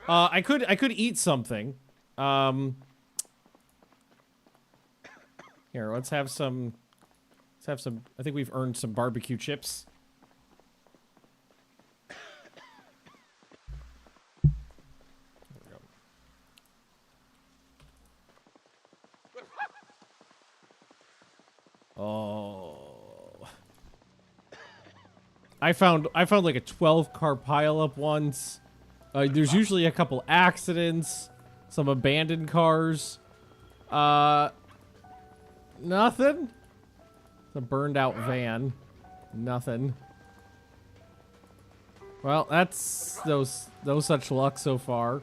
I could eat something. Here, let's have some... I think we've earned some barbecue chips. Oh. I found like a 12-car pileup once. There's usually a couple accidents, some abandoned cars. Nothing. It's a burned out van. Nothing. Well, that's no such luck so far.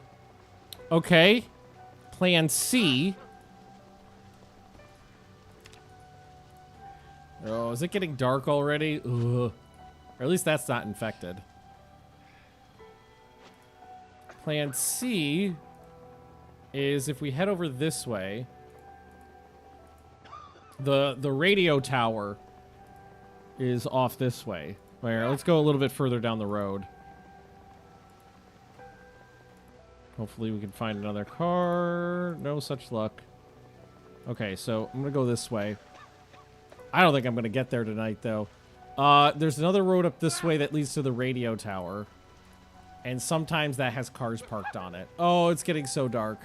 Okay. Plan C. Oh, is it getting dark already? Ugh. Or at least that's not infected. Plan C is if we head over this way, the radio tower is off this way. Where let's go a little bit further down the road. Hopefully we can find another car. No such luck. Okay, so I'm gonna go this way. I don't think I'm gonna get there tonight though. There's another road up this way that leads to the radio tower. And sometimes that has cars parked on it. Oh, it's getting so dark.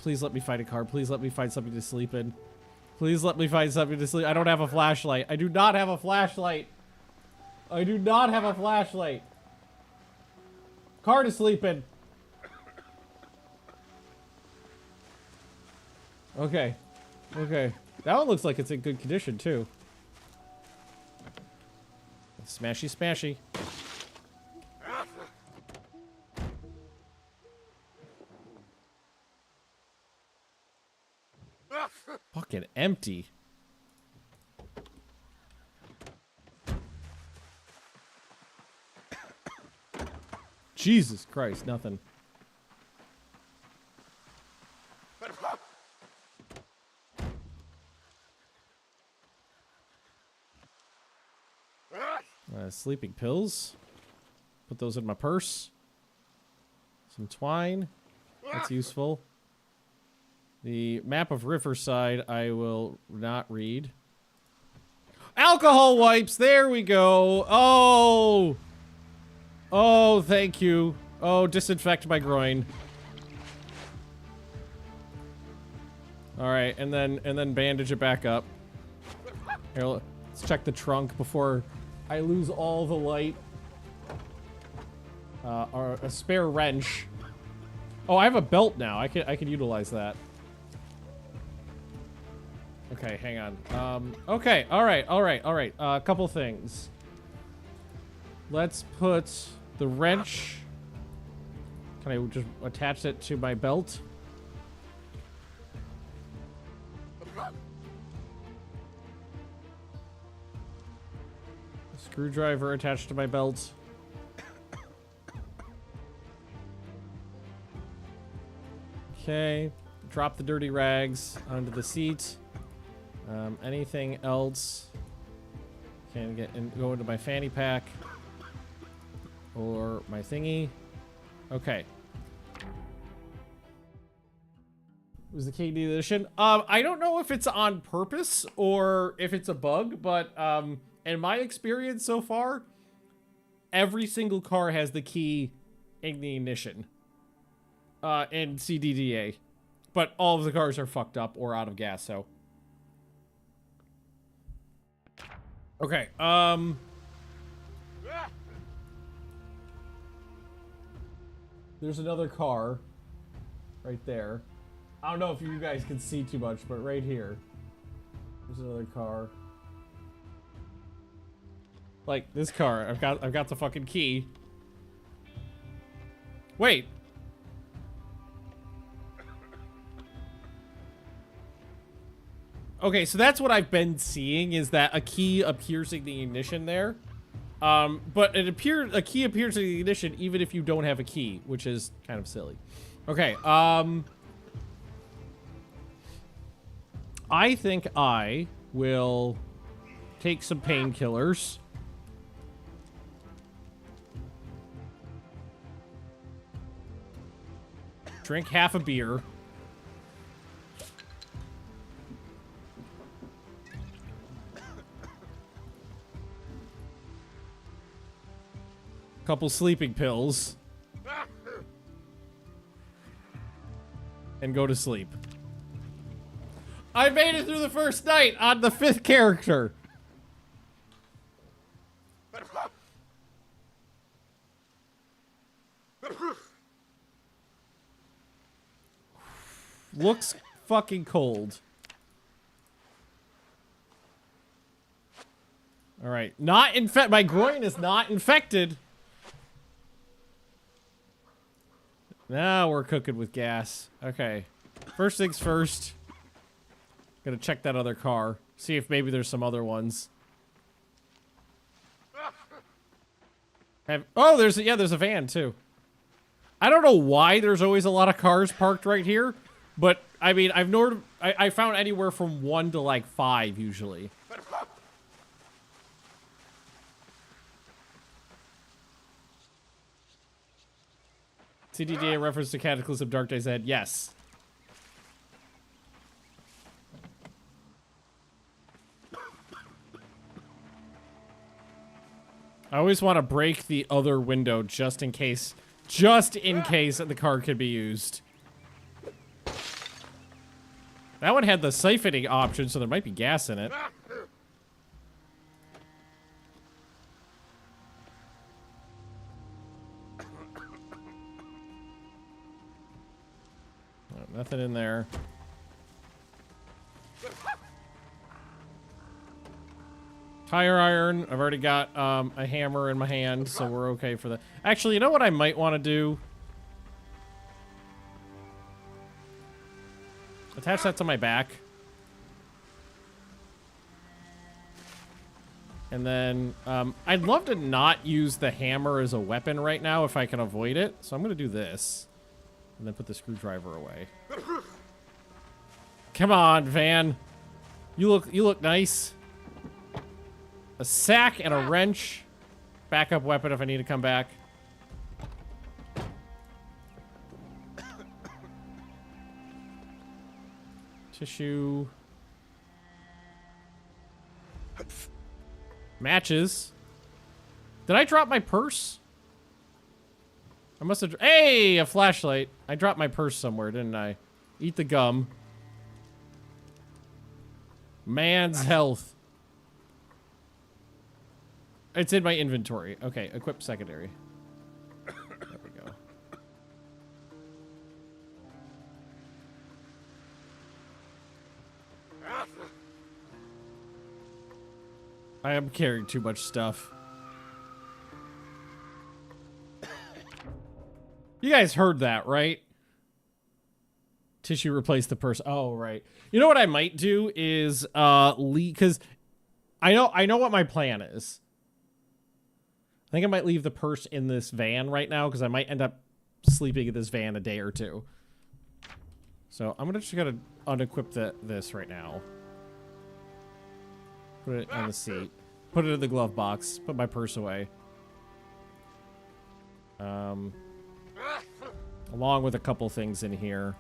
Please let me find a car. Please let me find something to sleep in. Please let me find something to sleep. I don't have a flashlight. I do not have a flashlight. I do not have a flashlight. Car to sleep in. Okay. Okay. That one looks like it's in good condition, too. Smashy, smashy. Fucking empty. Jesus Christ, nothing. Sleeping pills. Put those in my purse. Some twine. That's useful. The map of Riverside I will not read. Alcohol wipes! There we go! Oh! Oh, thank you. Oh, disinfect my groin. Alright, and then bandage it back up. Here, let's check the trunk before I lose all the light. Or a spare wrench. Oh, I have a belt now. I can utilize that. Okay, hang on. Okay, alright. A couple things. Let's put the wrench. Can I just attach it to my belt? Screwdriver attached to my belt. Okay. Drop the dirty rags onto the seat. Anything else? Can go into my fanny pack or my thingy. Okay. It was the KD edition. I don't know if it's on purpose or if it's a bug, but in my experience so far, every single car has the key in the ignition in CDDA, but all of the cars are fucked up or out of gas. So. Okay, there's another car right there. I don't know if you guys can see too much, but right here, there's another car. Like this car, I've got the fucking key. Wait. Okay, so that's what I've been seeing, is that a key appears in the ignition there. But a key appears in the ignition even if you don't have a key, which is kind of silly. Okay, I think I will take some painkillers. Drink half a beer. Couple sleeping pills. And go to sleep. I made it through the first night on the 5th character. Looks fucking cold. All right, not infect. My groin is not infected. Now we're cooking with gas. Okay. First things first. Gotta check that other car. See if maybe there's some other ones. Oh, there's a van too. I don't know why there's always a lot of cars parked right here, but I mean, I found anywhere from 1 to like 5 usually. CDDA reference to Cataclysm Dark Days Ahead. Yes. I always want to break the other window just in case the car could be used. That one had the siphoning option, so there might be gas in it. Nothing in there. Tire iron. I've already got a hammer in my hand, so we're okay for that. Actually, you know what I might want to do? Attach that to my back. And then, I'd love to not use the hammer as a weapon right now if I can avoid it. So I'm gonna do this. And then put the screwdriver away. Come on, Van. You look nice. A sack and a wrench. Backup weapon if I need to come back. Tissue. Matches. Did I drop my purse? I must have... Hey, a flashlight. I dropped my purse somewhere, didn't I? Eat the gum. Man's health. It's in my inventory. Okay, equip secondary. There we go. I am carrying too much stuff. You guys heard that, right? Tissue replace the purse. Oh, right. You know what I might do is leave, because I know what my plan is. I think I might leave the purse in this van right now because I might end up sleeping in this van a day or two. So I'm just gonna unequip this right now. Put it on the seat. Put it in the glove box. Put my purse away. Along with a couple things in here.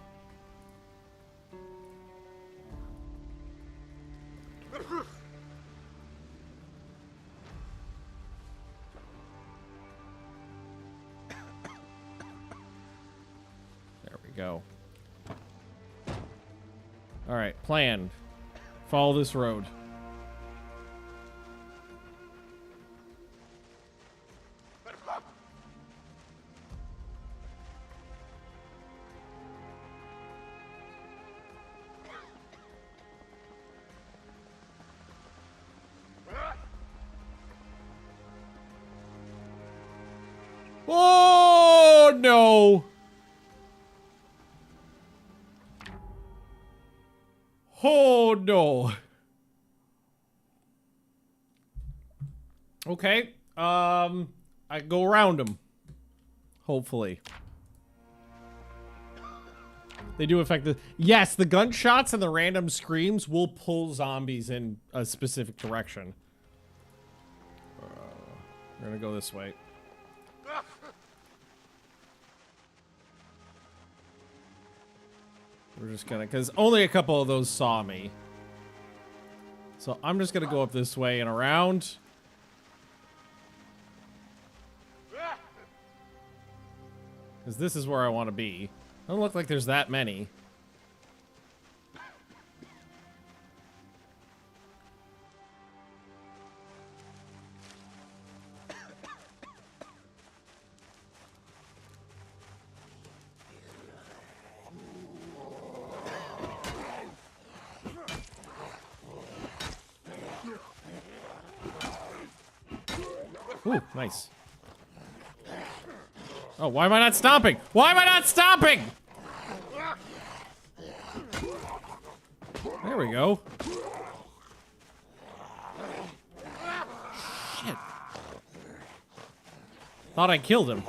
There we go. All right, plan. Follow this road. Oh, no. Oh, no. Okay. I go around them. Hopefully. They do affect the... Yes, the gunshots and the random screams will pull zombies in a specific direction. We're gonna go this way. We're just gonna, because only a couple of those saw me. So I'm just gonna go up this way and around. Because this is where I want to be. Doesn't look like there's that many. Ooh, nice. Oh, why am I not stomping? Why am I not stomping? There we go. Shit. Thought I killed him.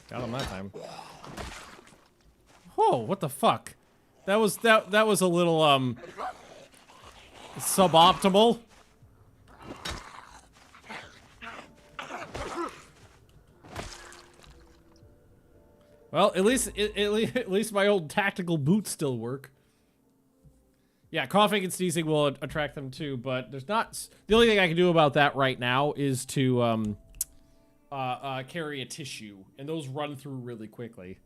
Got him that time. Oh, what the fuck? That was a little suboptimal. Well, at least my old tactical boots still work. Yeah, coughing and sneezing will attract them too, but there's not... The only thing I can do about that right now is to carry a tissue, and those run through really quickly.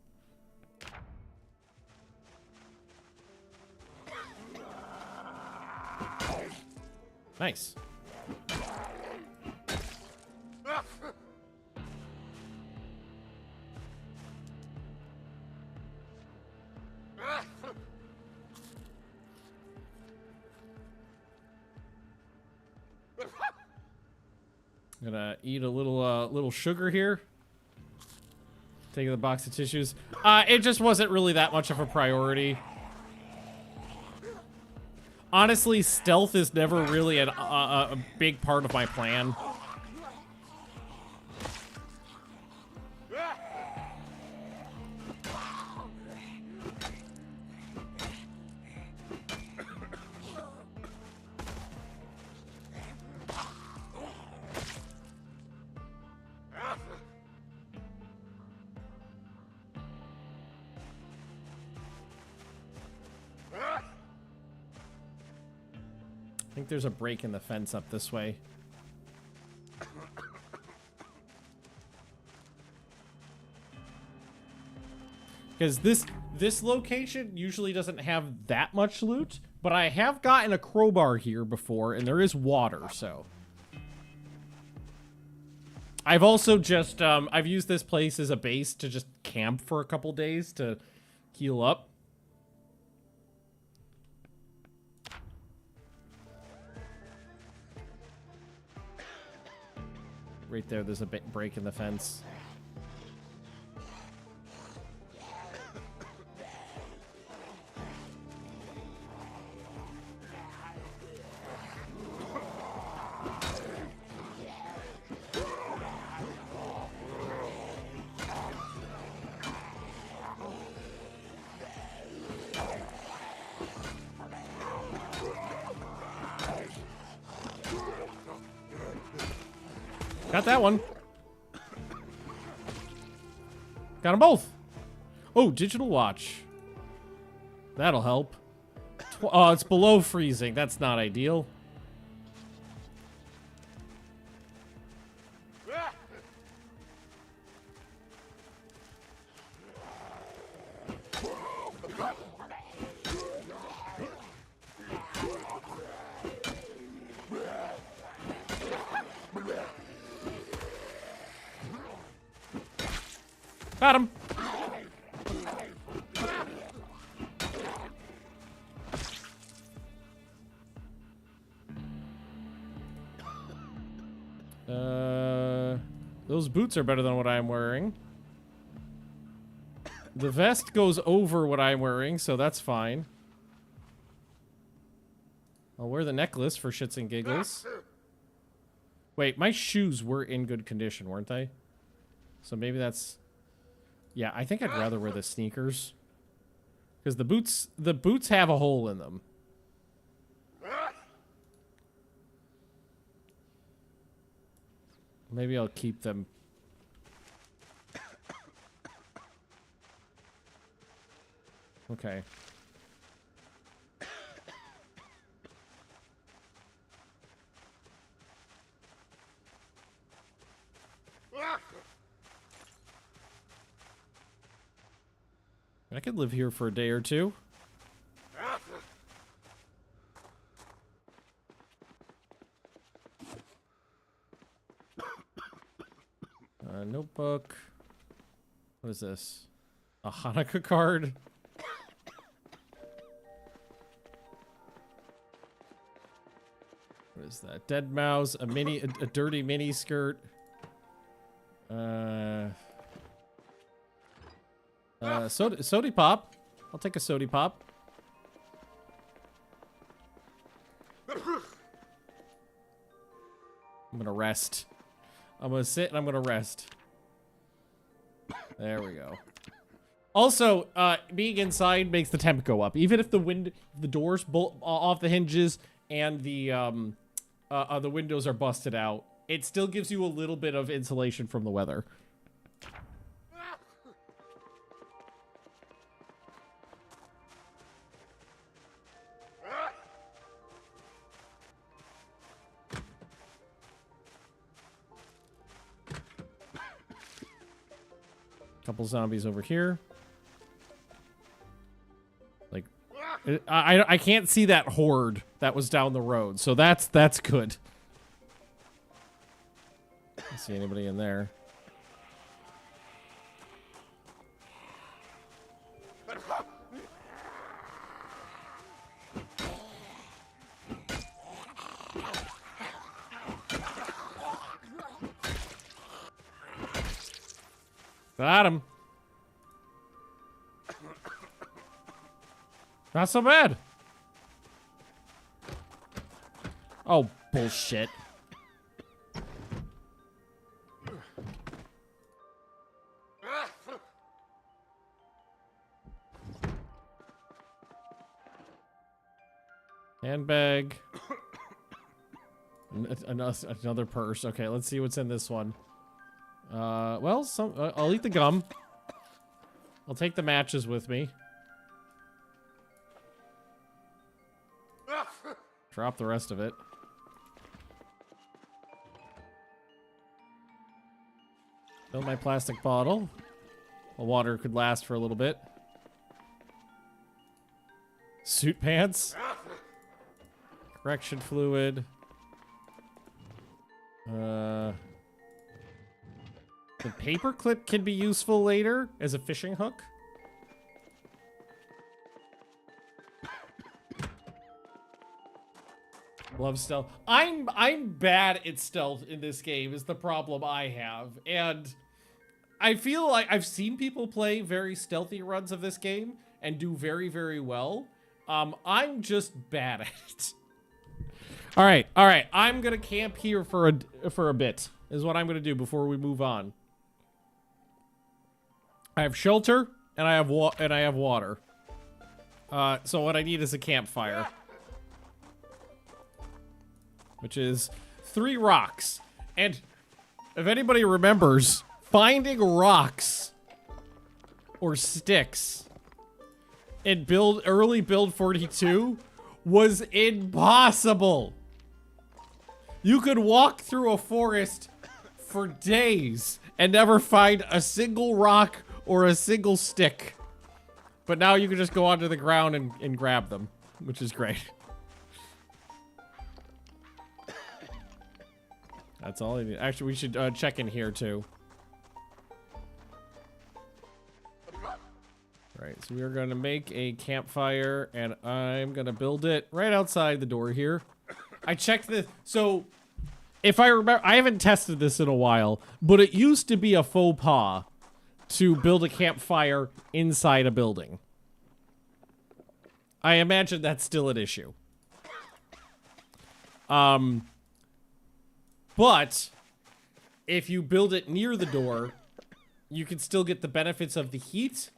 Nice. Gonna eat a little sugar here. Taking the box of tissues. It just wasn't really that much of a priority. Honestly, stealth is never really a big part of my plan. I think there's a break in the fence up this way. Because this location usually doesn't have that much loot, but I have gotten a crowbar here before, and there is water, so. I've also just, I've used this place as a base to just camp for a couple days to heal up. Right there, there's a break in the fence. Got that one. Got them both. Oh, digital watch. That'll help. Oh, it's below freezing. That's not ideal. Got him. Those boots are better than what I'm wearing. The vest goes over what I'm wearing, so that's fine. I'll wear the necklace for shits and giggles. Wait, my shoes were in good condition, weren't they? So maybe that's... Yeah, I think I'd rather wear the sneakers. Because the boots have a hole in them. Maybe I'll keep them. Okay. I could live here for a day or two. Notebook. What is this? A Hanukkah card? What is that? Dead mouse, a dirty mini skirt. Sody pop. I'll take a sody pop. I'm gonna rest. I'm gonna sit and I'm gonna rest. There we go. Also, being inside makes the temp go up. Even if the doors bolt off the hinges and the windows are busted out, it still gives you a little bit of insulation from the weather. Couple zombies over here. Like, I can't see that horde that was down the road, so that's good. Don't see anybody in there. Got him. Not so bad. Oh, bullshit. Handbag. Another purse. Okay, let's see what's in this one. Well, I'll eat the gum. I'll take the matches with me. Drop the rest of it. Fill my plastic bottle. The water could last for a little bit. Suit pants. Correction fluid. The paper clip can be useful later as a fishing hook. Love stealth. I'm bad at stealth in this game is the problem I have. And I feel like I've seen people play very stealthy runs of this game and do very, very well. I'm just bad at it. All right. I'm gonna camp here for a bit. Is what I'm gonna do before we move on. I have shelter and I have water. So what I need is a campfire, which is 3 rocks. And if anybody remembers, finding rocks or sticks in early build 42 was impossible. You could walk through a forest for days and never find a single rock or a single stick. But now you can just go onto the ground and grab them, which is great. That's all I need. Actually, we should check in here too. Right, so we are gonna make a campfire and I'm gonna build it right outside the door here. I checked this, so if I remember, I haven't tested this in a while, but it used to be a faux pas to build a campfire inside a building. I imagine that's still an issue. But if you build it near the door, you can still get the benefits of the heat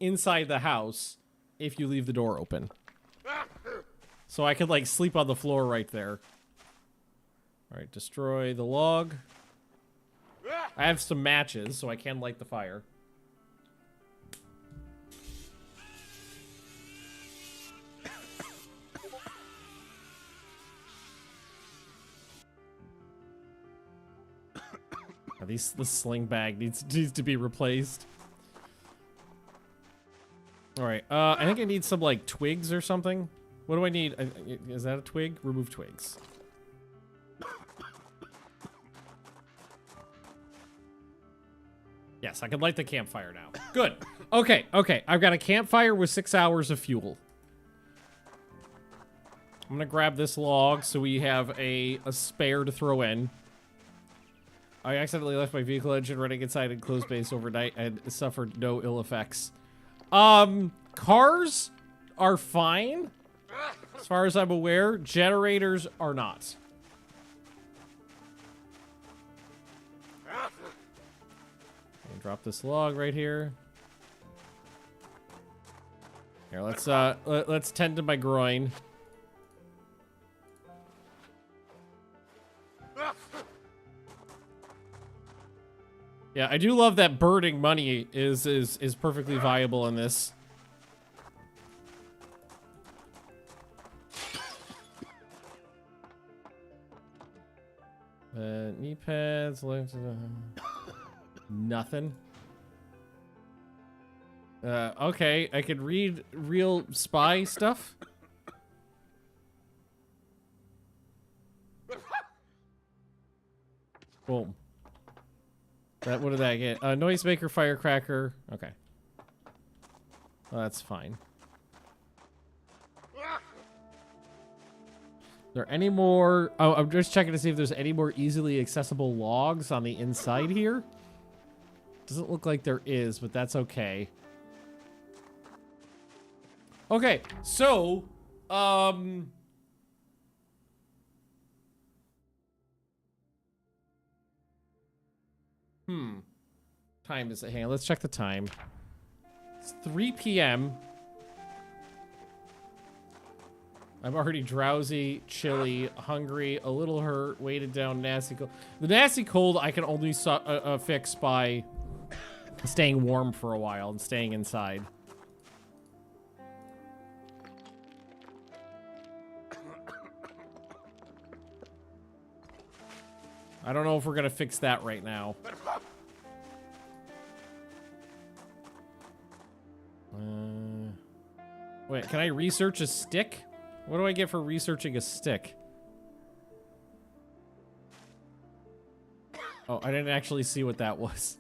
inside the house if you leave the door open. So I could like sleep on the floor right there. All right, destroy the log. I have some matches, so I can light the fire. This sling bag needs to be replaced. All right, I think I need some like twigs or something. What do I need? Is that a twig? Remove twigs. Yes, I can light the campfire now. Good. Okay. I've got a campfire with 6 hours of fuel. I'm gonna grab this log so we have a spare to throw in. I accidentally left my vehicle engine running inside enclosed space overnight and suffered no ill effects. Cars are fine. As far as I'm aware, generators are not. Drop this log right here. Here, let's tend to my groin. Yeah, I do love that burning money is perfectly viable in this. Knee pads, nothing. Okay, I can read real spy stuff. Boom. What did that get? Noisemaker, firecracker. Okay. Well, that's fine. Are there any more? Oh, I'm just checking to see if there's any more easily accessible logs on the inside here. Doesn't look like there is, but that's okay. Okay, so, Time is it? Hang on, let's check the time. It's 3 p.m. I'm already drowsy, chilly, hungry, a little hurt, weighted down, nasty cold. The nasty cold I can only fix by staying warm for a while and staying inside. I don't know if we're gonna fix that right now. Wait, can I research a stick? What do I get for researching a stick? Oh, I didn't actually see what that was.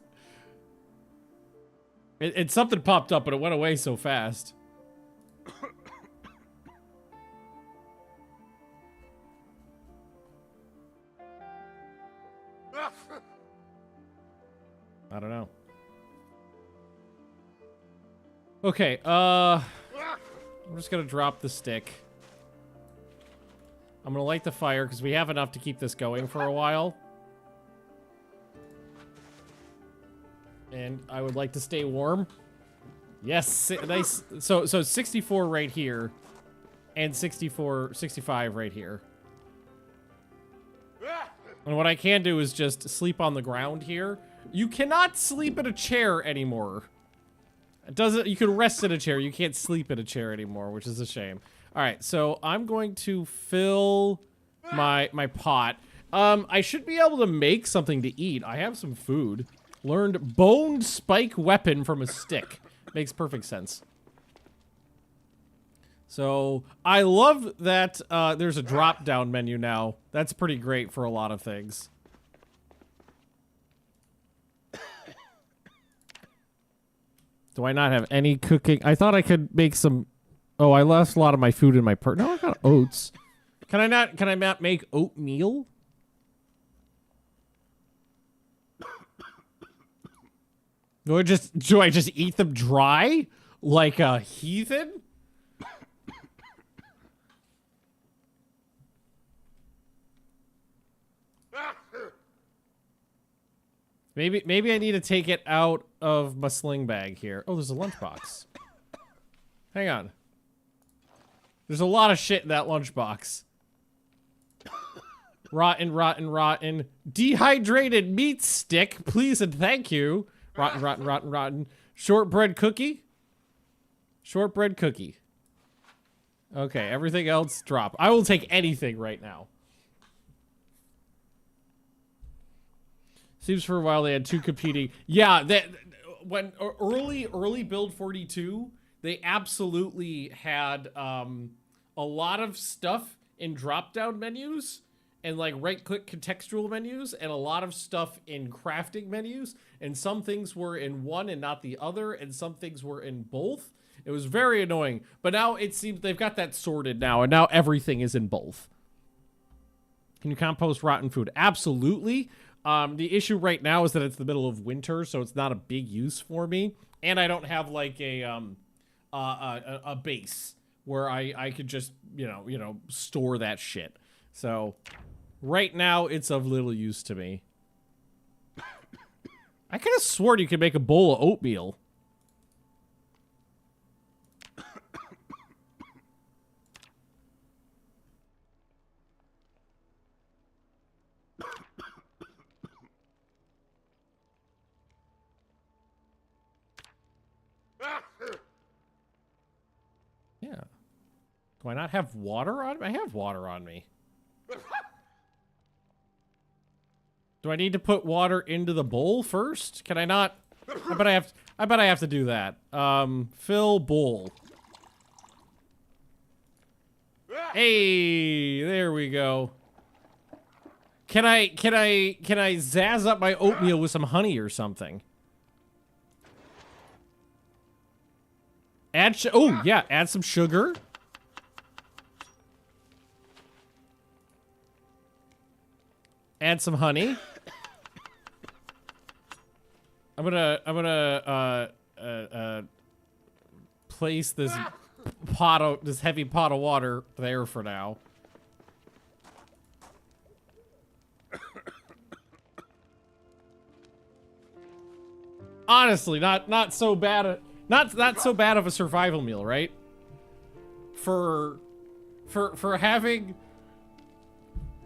Something popped up, but it went away so fast. I don't know. Okay, I'm just gonna drop the stick. I'm gonna light the fire because we have enough to keep this going for a while. And I would like to stay warm. Yes, nice. So 64 right here. And 65 right here. And what I can do is just sleep on the ground here. You cannot sleep in a chair anymore. It doesn't, you can rest in a chair. You can't sleep in a chair anymore, which is a shame. All right, so I'm going to fill my pot. I should be able to make something to eat. I have some food. Learned boned spike weapon from a stick. Makes perfect sense. So I love that there's a drop-down menu now. That's pretty great for a lot of things. Do I not have any cooking? I thought I could make some... Oh, I lost a lot of my food in my purse. No, I got oats. Can I not make oatmeal? Do I just eat them dry? Like a heathen? Maybe I need to take it out of my sling bag here. Oh, there's a lunchbox. Hang on. There's a lot of shit in that lunchbox. Rotten, rotten, rotten. Dehydrated meat stick, please and thank you. Rotten, rotten, rotten, rotten. Shortbread cookie? Shortbread cookie. Okay, everything else drop. I will take anything right now. Seems for a while they had two competing. Yeah, when early build 42, they absolutely had a lot of stuff in drop-down menus and like right-click contextual menus and a lot of stuff in crafting menus. And some things were in one and not the other, and some things were in both. It was very annoying. But now it seems they've got that sorted now, and now everything is in both. Can you compost rotten food? Absolutely. The issue right now is that it's the middle of winter, so it's not a big use for me. And I don't have like a base where I could just, you know, store that shit. So right now it's of little use to me. I could have sworn you could make a bowl of oatmeal. Yeah. Do I not have water on me? I have water on me. Do I need to put water into the bowl first? Can I not? I bet I have to do that. Fill bowl. Hey, there we go. Can I zazz up my oatmeal with some honey or something? Oh yeah, add some sugar. Add some honey. I'm gonna place this this heavy pot of water there for now. Honestly, not so bad. Not so bad of a survival meal, right? For having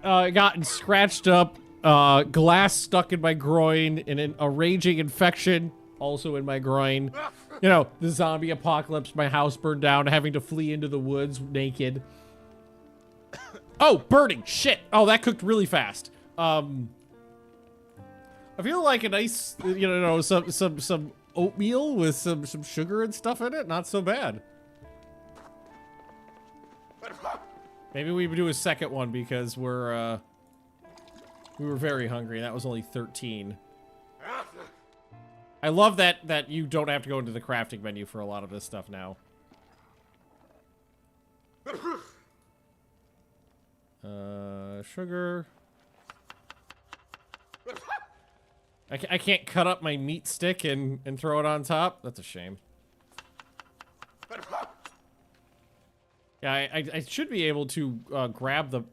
gotten scratched up, glass stuck in my groin, and a raging infection also in my groin. You know, the zombie apocalypse, my house burned down, having to flee into the woods naked. Oh, burning! Shit! Oh, that cooked really fast. I feel like a nice, you know, some oatmeal with some sugar and stuff in it. Not so bad. Maybe we do a second one because we were very hungry and that was only 13. I love that you don't have to go into the crafting menu for a lot of this stuff now. Sugar. I can't cut up my meat stick and throw it on top. That's a shame. Yeah, I should be able to grab the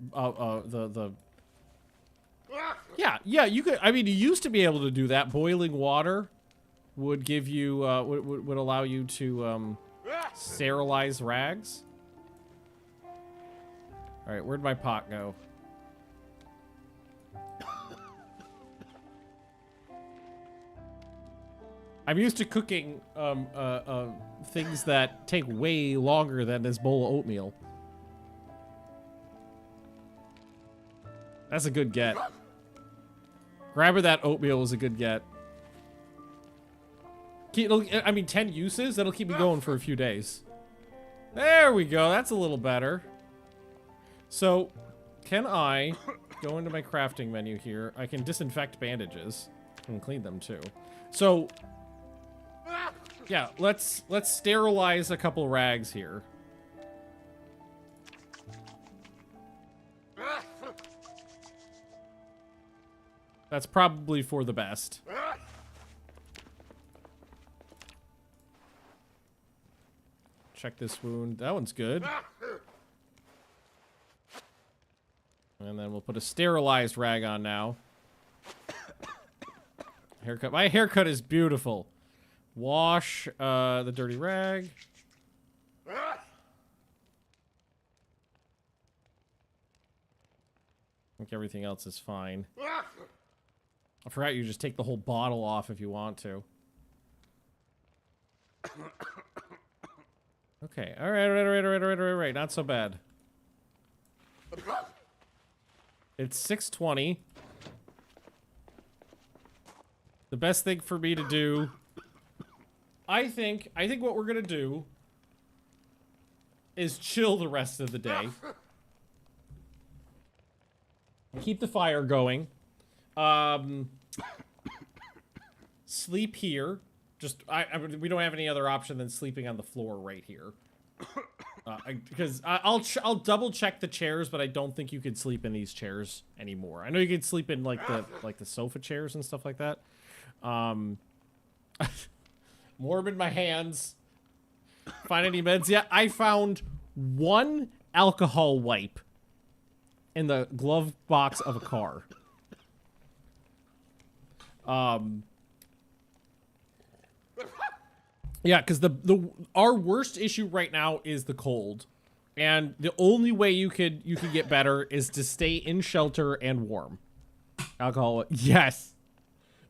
yeah, you could. I mean, you used to be able to do that. Boiling water would give you would allow you to sterilize rags. All right, where'd my pot go? I'm used to cooking things that take way longer than this bowl of oatmeal. That's a good get. Grabbing that oatmeal was a good get. I mean, 10 uses? That'll keep me going for a few days. There we go. That's a little better. So, can I go into my crafting menu here? I can disinfect bandages and clean them too. So, yeah, let's sterilize a couple rags here. That's probably for the best. Check this wound. That one's good. And then we'll put a sterilized rag on now. Haircut. My haircut is beautiful. Wash the dirty rag. I think everything else is fine. I forgot you just take the whole bottle off if you want to. Okay, all right. Not so bad. It's 6:20. The best thing for me to do, I think what we're gonna do is chill the rest of the day. Keep the fire going. Sleep here. Just we don't have any other option than sleeping on the floor right here. Because I'll double check the chairs, but I don't think you could sleep in these chairs anymore. I know you could sleep in like the sofa chairs and stuff like that. Morbid my hands. Find any meds? Yeah, I found one alcohol wipe in the glove box of a car. Yeah, because our worst issue right now is the cold, and the only way you could get better is to stay in shelter and warm. Alcohol, yes,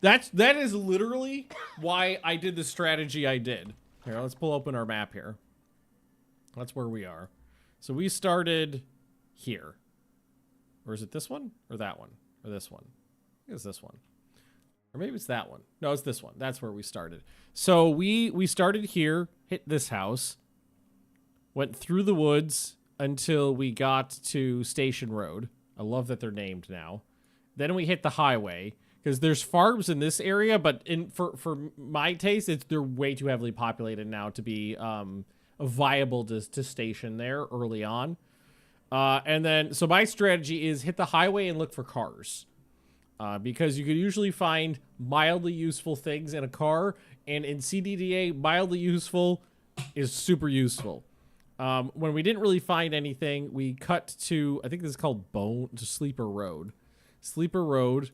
that is literally why I did the strategy I did. Here, let's pull open our map here. That's where we are. So we started here, or is it this one, or that one, or this one? I think it's this one. Or maybe it's that one. No, it's this one. That's where we started. So we started here, hit this house, went through the woods until we got to Station Road. I love that they're named now. Then we hit the highway because there's farms in this area, but for my taste, they're way too heavily populated now to be viable to station there early on. And then so my strategy is hit the highway and look for cars. Because you could usually find mildly useful things in a car, and in CDDA, mildly useful is super useful. When we didn't really find anything, we cut to, I think this is called Sleeper Road. Sleeper Road,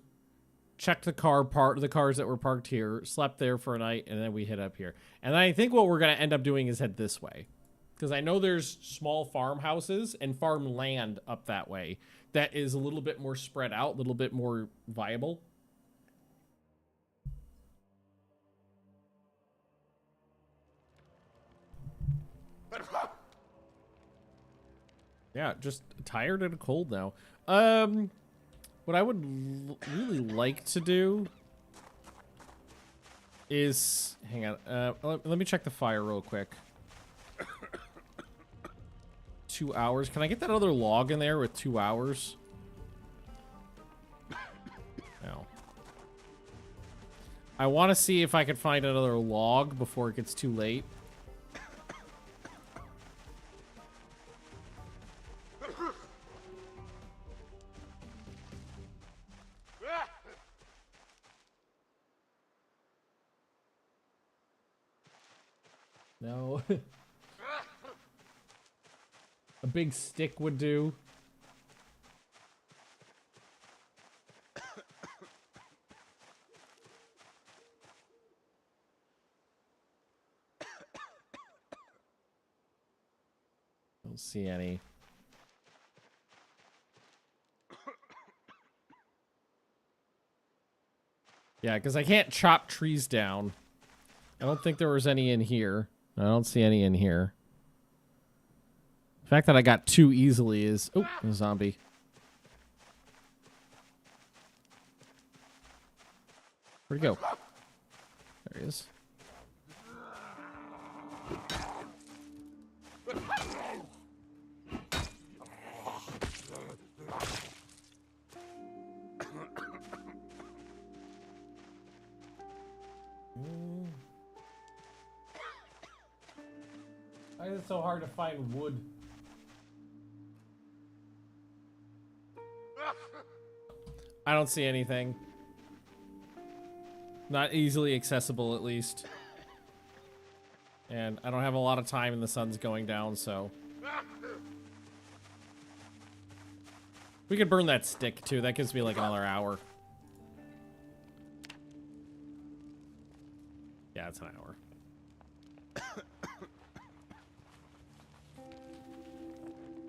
checked the cars that were parked here, slept there for a night, and then we hit up here. And I think what we're gonna end up doing is head this way, because I know there's small farmhouses and farmland up that way that is a little bit more spread out, a little bit more viable. Yeah, just tired and cold now. What I would really like to do is, hang on, let me check the fire real quick. 2 hours. Can I get that other log in there with 2 hours? No. I want to see if I can find another log before it gets too late. No. A big stick would do. Don't see any. Yeah, because I can't chop trees down. I don't think there was any in here. I don't see any in here. The fact that I got 2 easily is... Oh, a zombie. Where'd he go? There he is. Why is it so hard to find wood? I don't see anything. Not easily accessible, at least. And I don't have a lot of time and the sun's going down, so... We could burn that stick, too. That gives me, like, another hour. Yeah, it's an hour.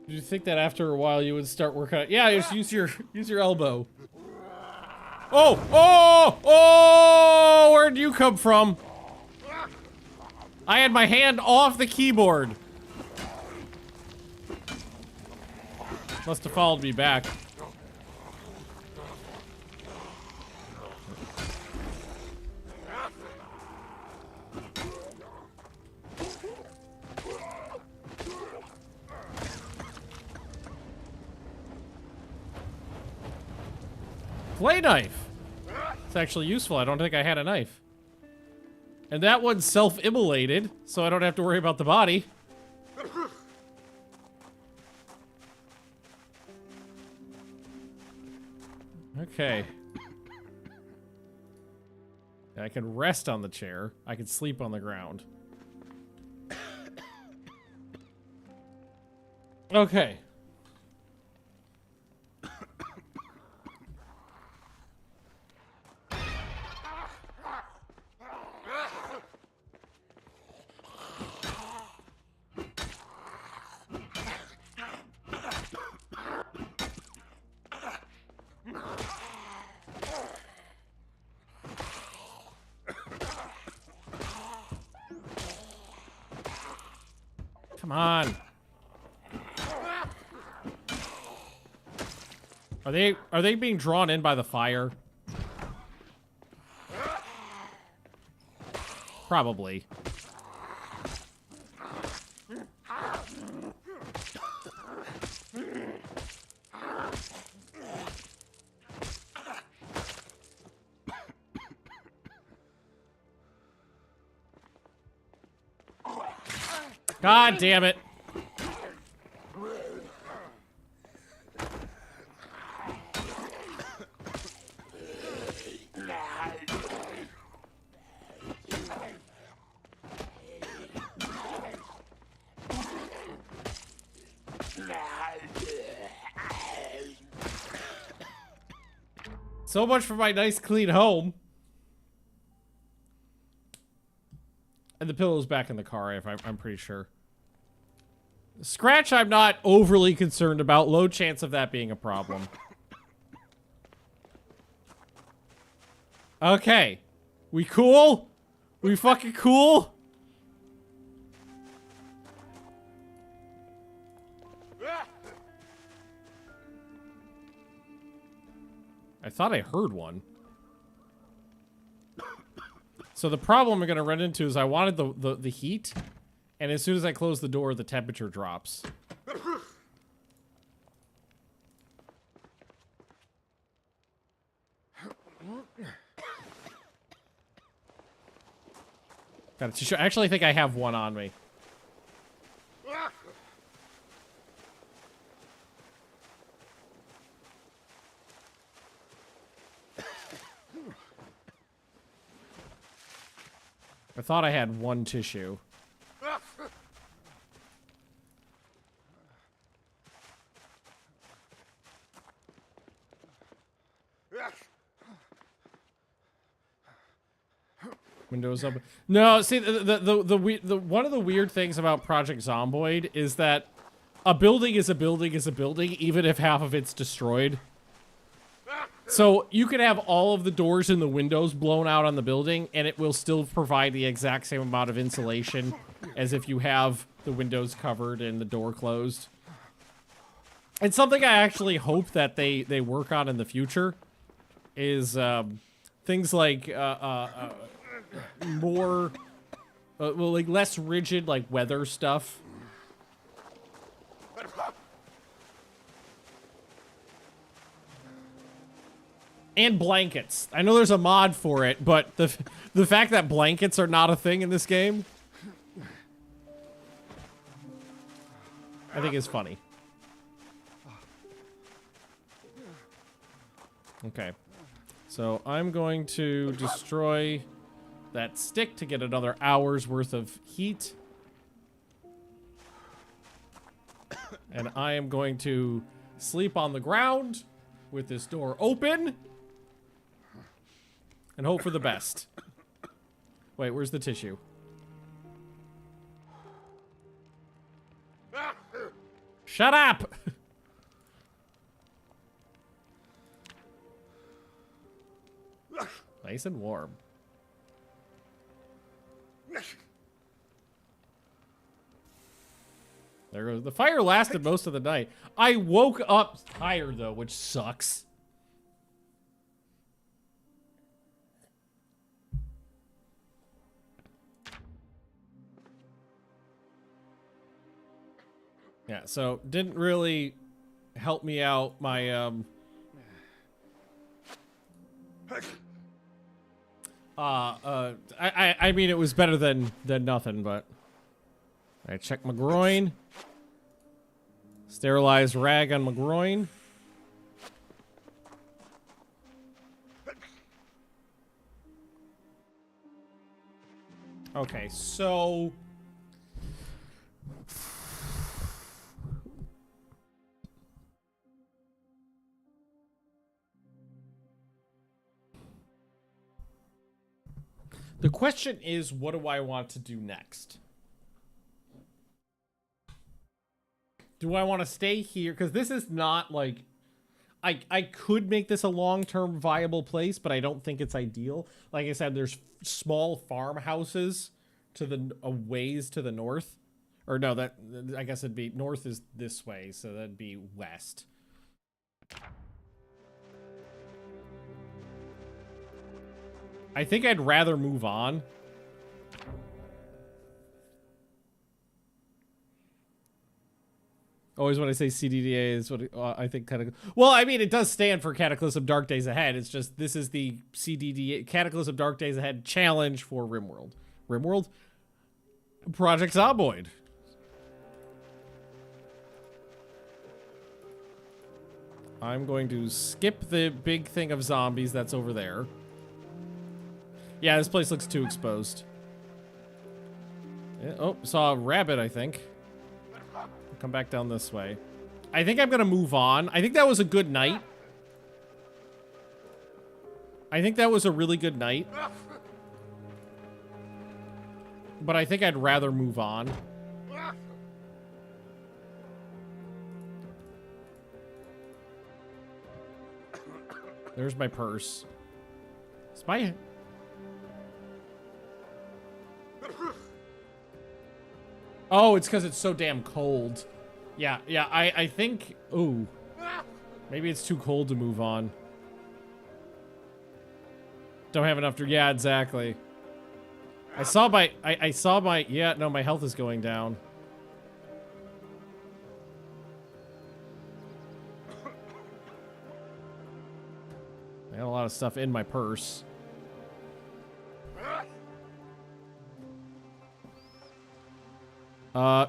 Did you think that after a while you would start working out? Yeah, just use your elbow. Oh! Oh! Oh! Where'd you come from? I had my hand off the keyboard. Must have followed me back. Play knife. It's actually useful. I don't think I had a knife. And that one's self-immolated, so I don't have to worry about the body. Okay. I can rest on the chair. I can sleep on the ground. Okay. Come on. Are they being drawn in by the fire? Probably. God damn it. So much for my nice clean home. And the pillow's back in the car, I'm pretty sure. Scratch I'm not overly concerned about. Low chance of that being a problem. Okay. We cool? We fucking cool? I thought I heard one. So the problem I'm gonna run into is I wanted the heat, and as soon as I close the door, the temperature drops. Got a tissue. I actually think I have one on me. I thought I had one tissue. Windows open. No, see, the one of the weird things about Project Zomboid is that a building is a building is a building, even if half of it's destroyed. So you can have all of the doors and the windows blown out on the building, and it will still provide the exact same amount of insulation as if you have the windows covered and the door closed. It's something I actually hope that they work on in the future. Is things like more, well, like less rigid, like weather stuff. And blankets. I know there's a mod for it, but the fact that blankets are not a thing in this game, I think is funny. Okay. So I'm going to destroy that stick to get another hour's worth of heat. And I am going to sleep on the ground with this door open. And hope for the best. Wait, where's the tissue? Shut up! Nice and warm. There goes. The fire lasted most of the night. I woke up tired, though, which sucks. Yeah, so didn't really help me out. My I mean it was better than nothing, but I checked my groin. Sterilized rag on my groin. Okay, so the question is, what do I want to do next? Do I want to stay here? Because this is not like... I could make this a long-term viable place, but I don't think it's ideal. Like I said, there's small farmhouses to the ways to the north. Or no, that I guess it'd be... North is this way, so that'd be west. I think I'd rather move on. Always when I say CDDA is what I think kind of... Well, I mean, it does stand for Cataclysm Dark Days Ahead. It's just, this is the CDDA, Cataclysm Dark Days Ahead challenge for RimWorld. RimWorld? Project Zomboid. I'm going to skip the big thing of zombies that's over there. Yeah, this place looks too exposed. Yeah, oh, saw a rabbit, I think. Come back down this way. I think I'm gonna move on. I think that was a good night. I think that was a really good night. But I think I'd rather move on. There's my purse. Spy. Oh, it's because it's so damn cold. Yeah, I think... Ooh. Maybe it's too cold to move on. Don't have enough to... Yeah, exactly. I saw my... Yeah, no, my health is going down. I got a lot of stuff in my purse.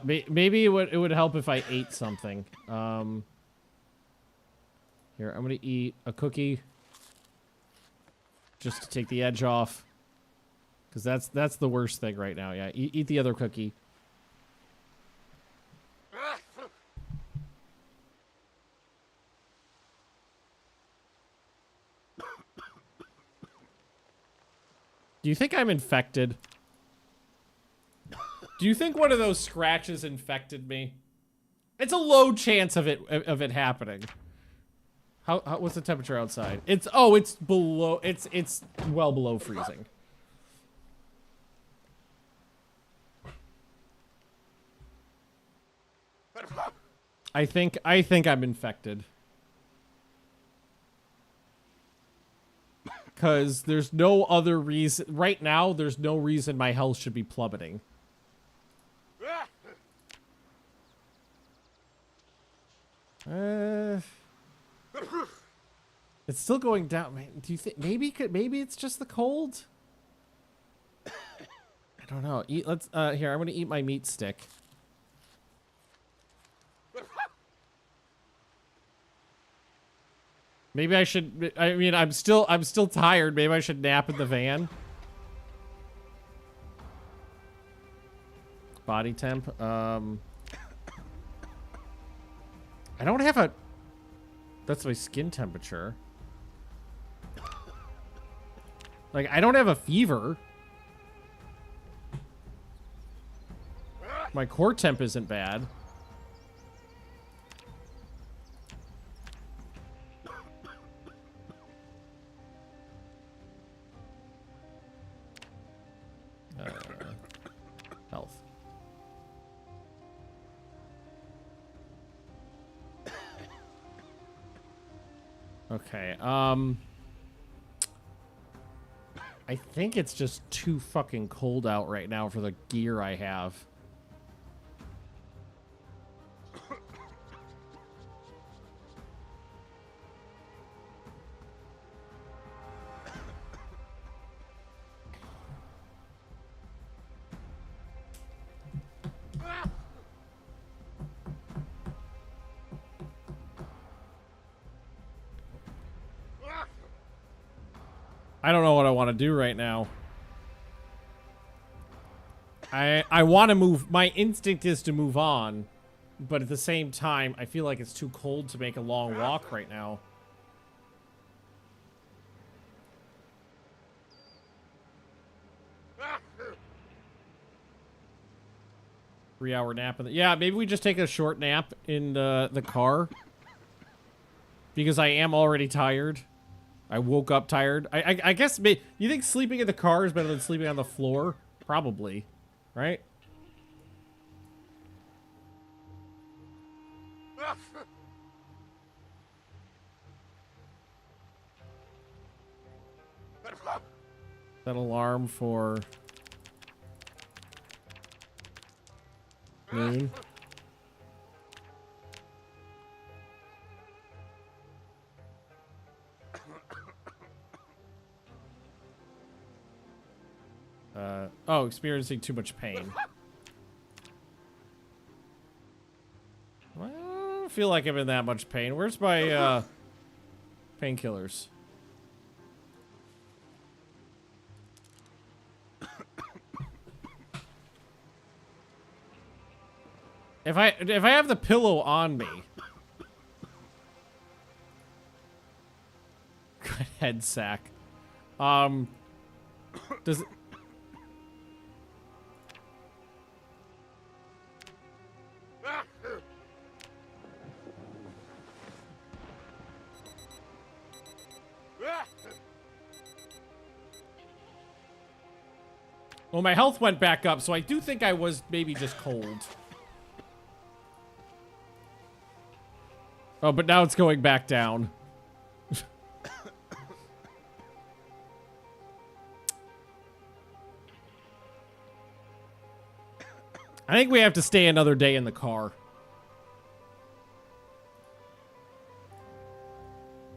Maybe it would help if I ate something. Here, I'm gonna eat a cookie. Just to take the edge off. Because that's the worst thing right now. Yeah, eat the other cookie. Do you think I'm infected? Do you think one of those scratches infected me? It's a low chance of it happening. What's the temperature outside? It's below. It's well below freezing. I think I'm infected. Because there's no other reason. Right now, there's no reason my health should be plummeting. It's still going down. Man, do you think maybe it's just the cold? I don't know. Let's here, I'm gonna eat my meat stick. Maybe I should. I mean, I'm still tired. Maybe I should nap in the van. Body temp. I don't have a. That's my skin temperature. Like, I don't have a fever. My core temp isn't bad. Health. Okay, I think it's just too fucking cold out right now for the gear I have. I don't know what I want to do right now. I want to move. My instinct is to move on. But at the same time, I feel like it's too cold to make a long walk right now. Three-hour nap. Yeah, maybe we just take a short nap in the car. Because I am already tired. I woke up tired. I guess, you think sleeping in the car is better than sleeping on the floor? Probably. Right? That alarm for noon. Oh, experiencing too much pain. Well, I don't feel like I'm in that much pain. Where's my painkillers? If I have the pillow on me. Good head sack. Does it... Well, my health went back up, so I do think I was maybe just cold. Oh, but now it's going back down. I think we have to stay another day in the car.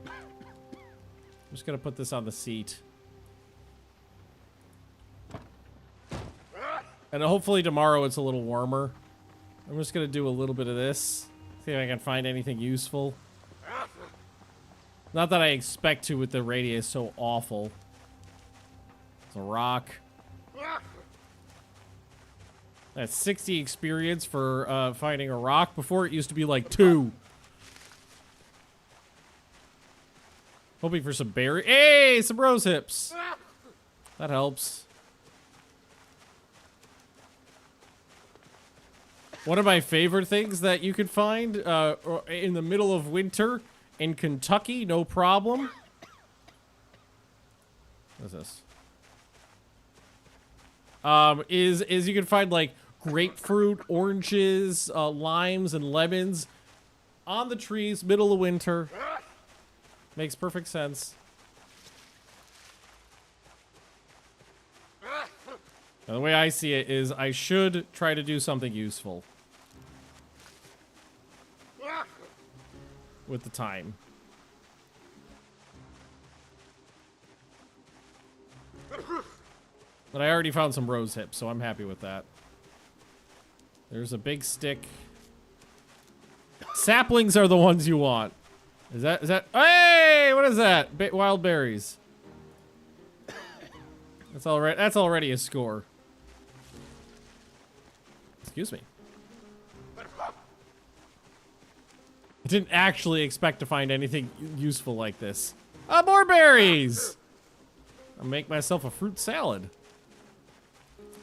I'm just gonna put this on the seat. And hopefully tomorrow it's a little warmer. I'm just gonna do a little bit of this. See if I can find anything useful. Not that I expect to with the radius so awful. It's a rock. That's 60 experience for finding a rock. Before it used to be like 2. Hoping for some berry. Hey, some rose hips. That helps. One of my favorite things that you could find in the middle of winter in Kentucky, no problem. What is this? Is you can find like grapefruit, oranges, limes, and lemons on the trees, middle of winter. Makes perfect sense. Now, the way I see it is I should try to do something useful with the time. But I already found some rose hips, so I'm happy with that. There's a big stick. Saplings are the ones you want. Is that? Hey, what is that? Wild berries. That's all right. That's already a score. Excuse me. I didn't actually expect to find anything useful like this. More berries! I'll make myself a fruit salad.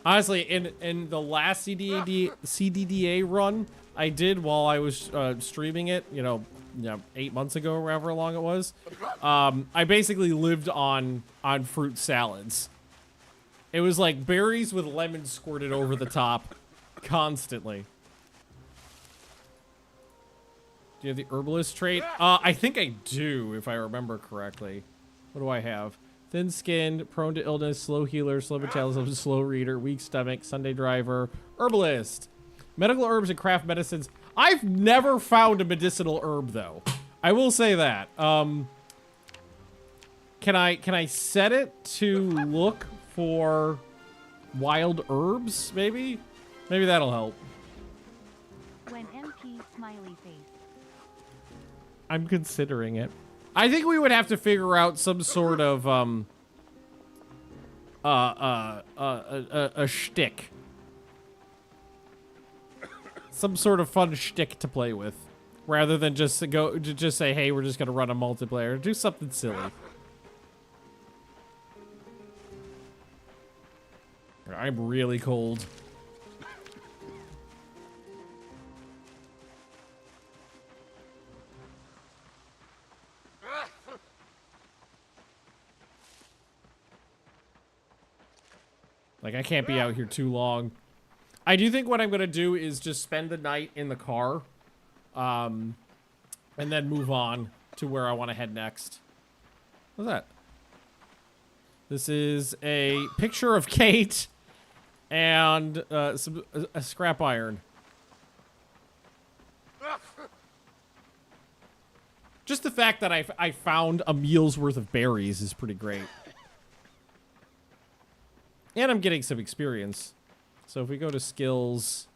Honestly, in the last CDDA run I did while I was streaming it, you know, 8 months ago or however long it was, I basically lived on fruit salads. It was like berries with lemons squirted over the top constantly. Do you have the herbalist trait? I think I do, if I remember correctly. What do I have? Thin-skinned, prone to illness, slow healer, slow metabolism, slow reader, weak stomach, Sunday driver, herbalist. Medical herbs and craft medicines. I've never found a medicinal herb, though. I will say that. Can I set it to look for wild herbs, maybe? Maybe that'll help. When MP smiley face. I'm considering it. I think we would have to figure out some sort of a shtick. Some sort of fun shtick to play with, rather than just say, hey, we're just gonna run a multiplayer. Do something silly. I'm really cold. Like, I can't be out here too long. I do think what I'm going to do is just spend the night in the car. And then move on to where I want to head next. What's that? This is a picture of Kate and a scrap iron. Just the fact that I found a meal's worth of berries is pretty great. And I'm getting some experience. So if we go to skills...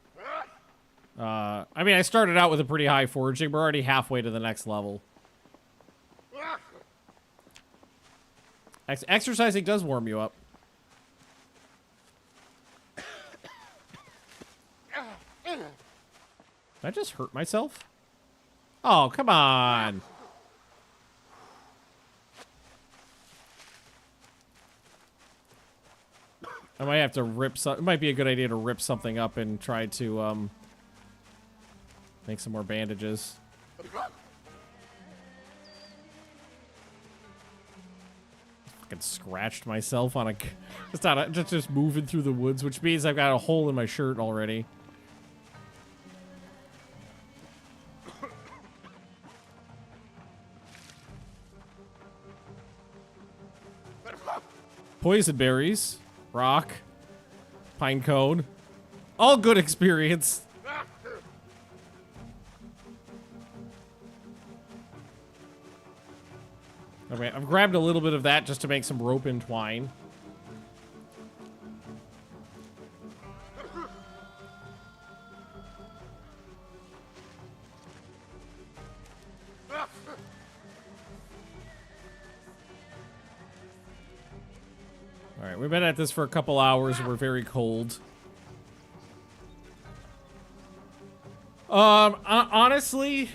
I mean, I started out with a pretty high foraging. We're already halfway to the next level. Exercising does warm you up. Did I just hurt myself? Oh, come on. I might have to rip some. It might be a good idea to rip something up and try to make some more bandages. Fucking scratched myself on a just moving through the woods, which means I've got a hole in my shirt already. Poison berries, rock, pine cone, all good experience. Okay, I've grabbed a little bit of that just to make some rope and twine. All right, we've been at this for a couple hours. We're very cold. Honestly,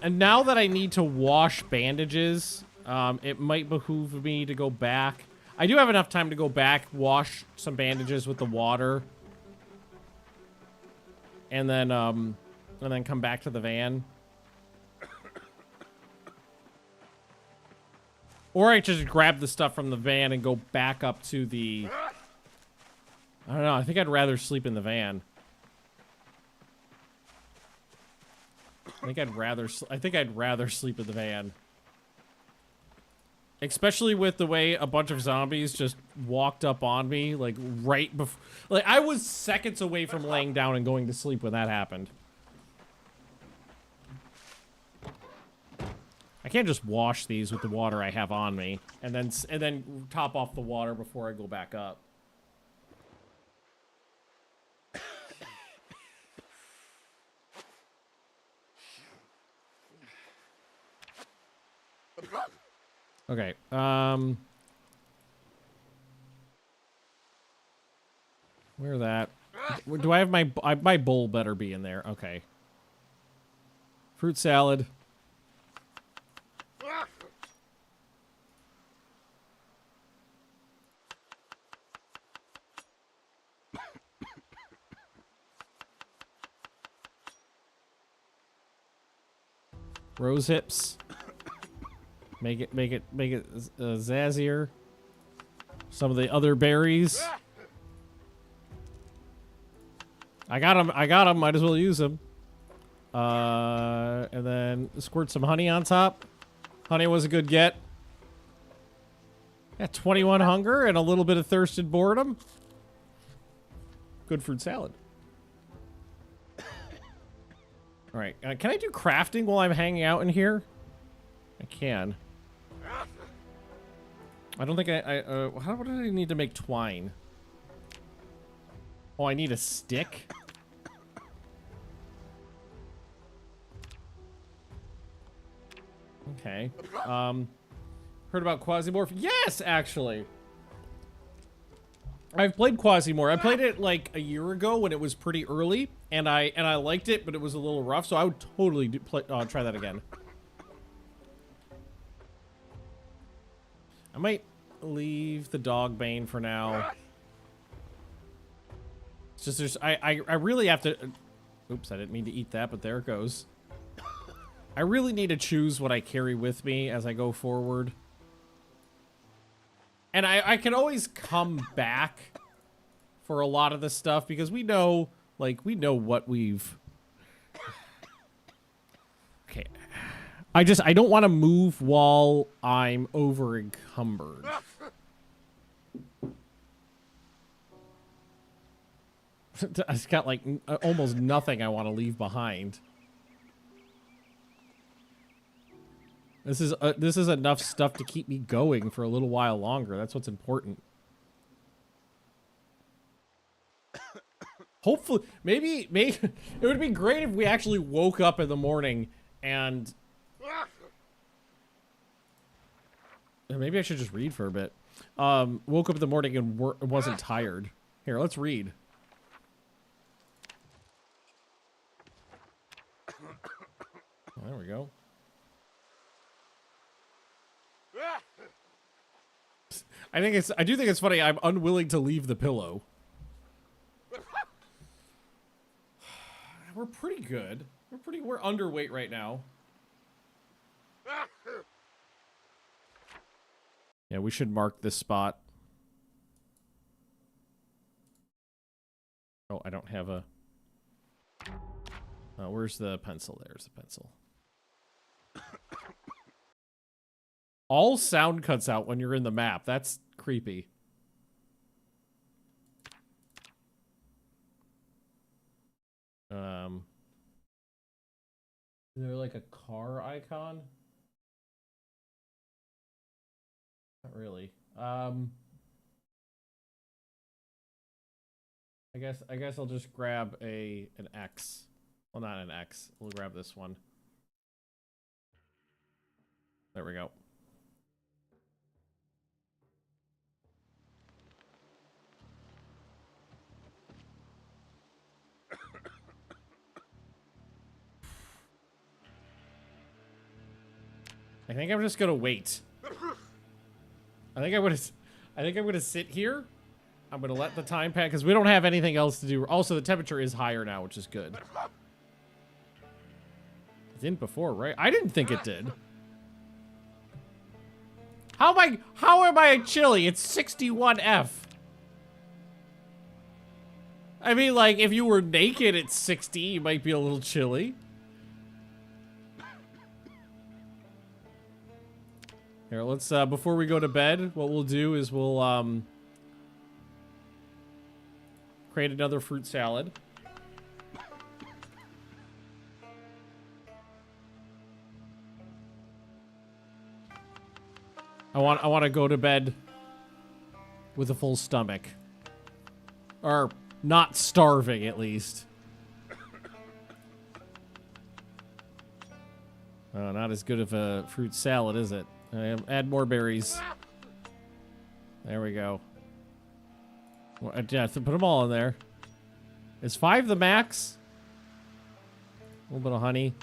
now that I need to wash bandages, it might behoove me to go back. I do have enough time to go back, wash some bandages with the water, and then come back to the van. Or I just grab the stuff from the van and go back up to the... I don't know. I think I'd rather sleep in the van. I think I'd rather sleep in the van. Especially with the way a bunch of zombies just walked up on me, like, right before... Like, I was seconds away from laying down and going to sleep when that happened. I can't just wash these with the water I have on me and then top off the water before I go back up. Okay, where that? Do I have my bowl better be in there? Okay. Fruit salad. Rose hips. Make it zazzier. Some of the other berries. I got them. Might as well use them. And then squirt some honey on top. Honey was a good get. Yeah, 21 hunger and a little bit of thirst and boredom. Good fruit salad. All right, can I do crafting while I'm hanging out in here? I can. I don't think what do I need to make twine? Oh, I need a stick? Okay. Heard about Quasimorph? Yes, actually. I've played Quasimorph. I played it like a year ago when it was pretty early, and I liked it, but it was a little rough, so I would totally try that again. I might leave the dog bane for now. It's just I really have to. Oops, I didn't mean to eat that, but there it goes. I really need to choose what I carry with me as I go forward. And I can always come back for a lot of this stuff because we know, like, we know what we've... Okay. I don't want to move while I'm over encumbered. I've got, like, almost nothing I want to leave behind. This is enough stuff to keep me going for a little while longer. That's what's important. Hopefully, maybe it would be great if we actually woke up in the morning and maybe I should just read for a bit. Woke up in the morning and wasn't tired. Here, let's read. Oh, there we go. I do think it's funny. I'm unwilling to leave the pillow. We're pretty good. We're underweight right now. Yeah, we should mark this spot. Oh, I don't have a... where's the pencil? There's the pencil. All sound cuts out when you're in the map. That's creepy. Is there like a car icon? Not really. I guess I'll just grab an X. Well, not an X. We'll grab this one. There we go. I think I'm just gonna wait. I think I'm gonna sit here. I'm gonna let the time pass because we don't have anything else to do. Also, the temperature is higher now, which is good. It didn't before, right? I didn't think it did. How am I chilly? It's 61F. I mean, like, if you were naked at 60, you might be a little chilly. Here, let's, before we go to bed, what we'll do is we'll, create another fruit salad. I want to go to bed with a full stomach. Or not starving, at least. Oh, not as good of a fruit salad, is it? Add more berries. There we go. Well, yeah, put them all in there. Is 5 the max? A little bit of honey.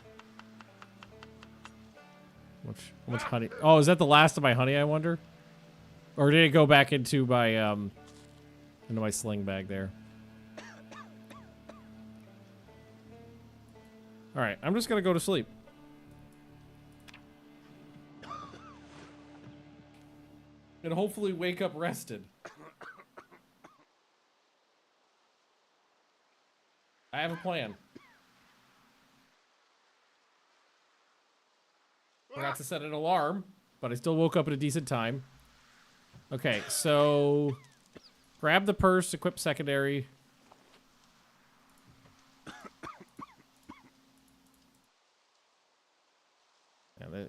How much honey? Oh, is that the last of my honey, I wonder? Or did it go back into my sling bag there? Alright, I'm just gonna go to sleep. And hopefully wake up rested. I have a plan. Forgot to set an alarm, but I still woke up at a decent time. Okay, so grab the purse, equip secondary.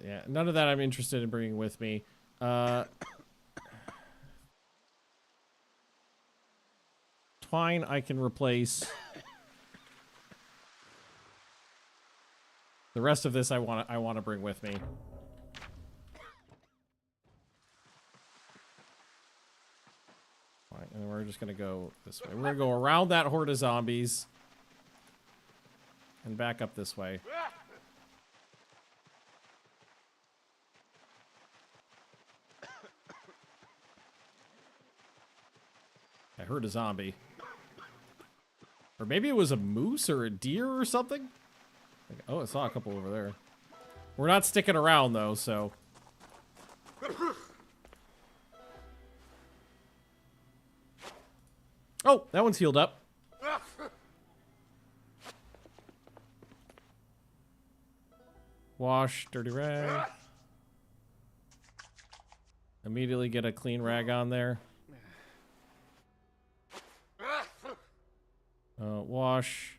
Yeah, none of that I'm interested in bringing with me. Twine I can replace. The rest of this I want to bring with me. Right, and we're just gonna go this way. We're gonna go around that horde of zombies and back up this way. I heard a zombie. Or maybe it was a moose or a deer or something. Oh, I saw a couple over there. We're not sticking around, though, so... Oh, that one's healed up. Wash, dirty rag. Immediately get a clean rag on there. Wash.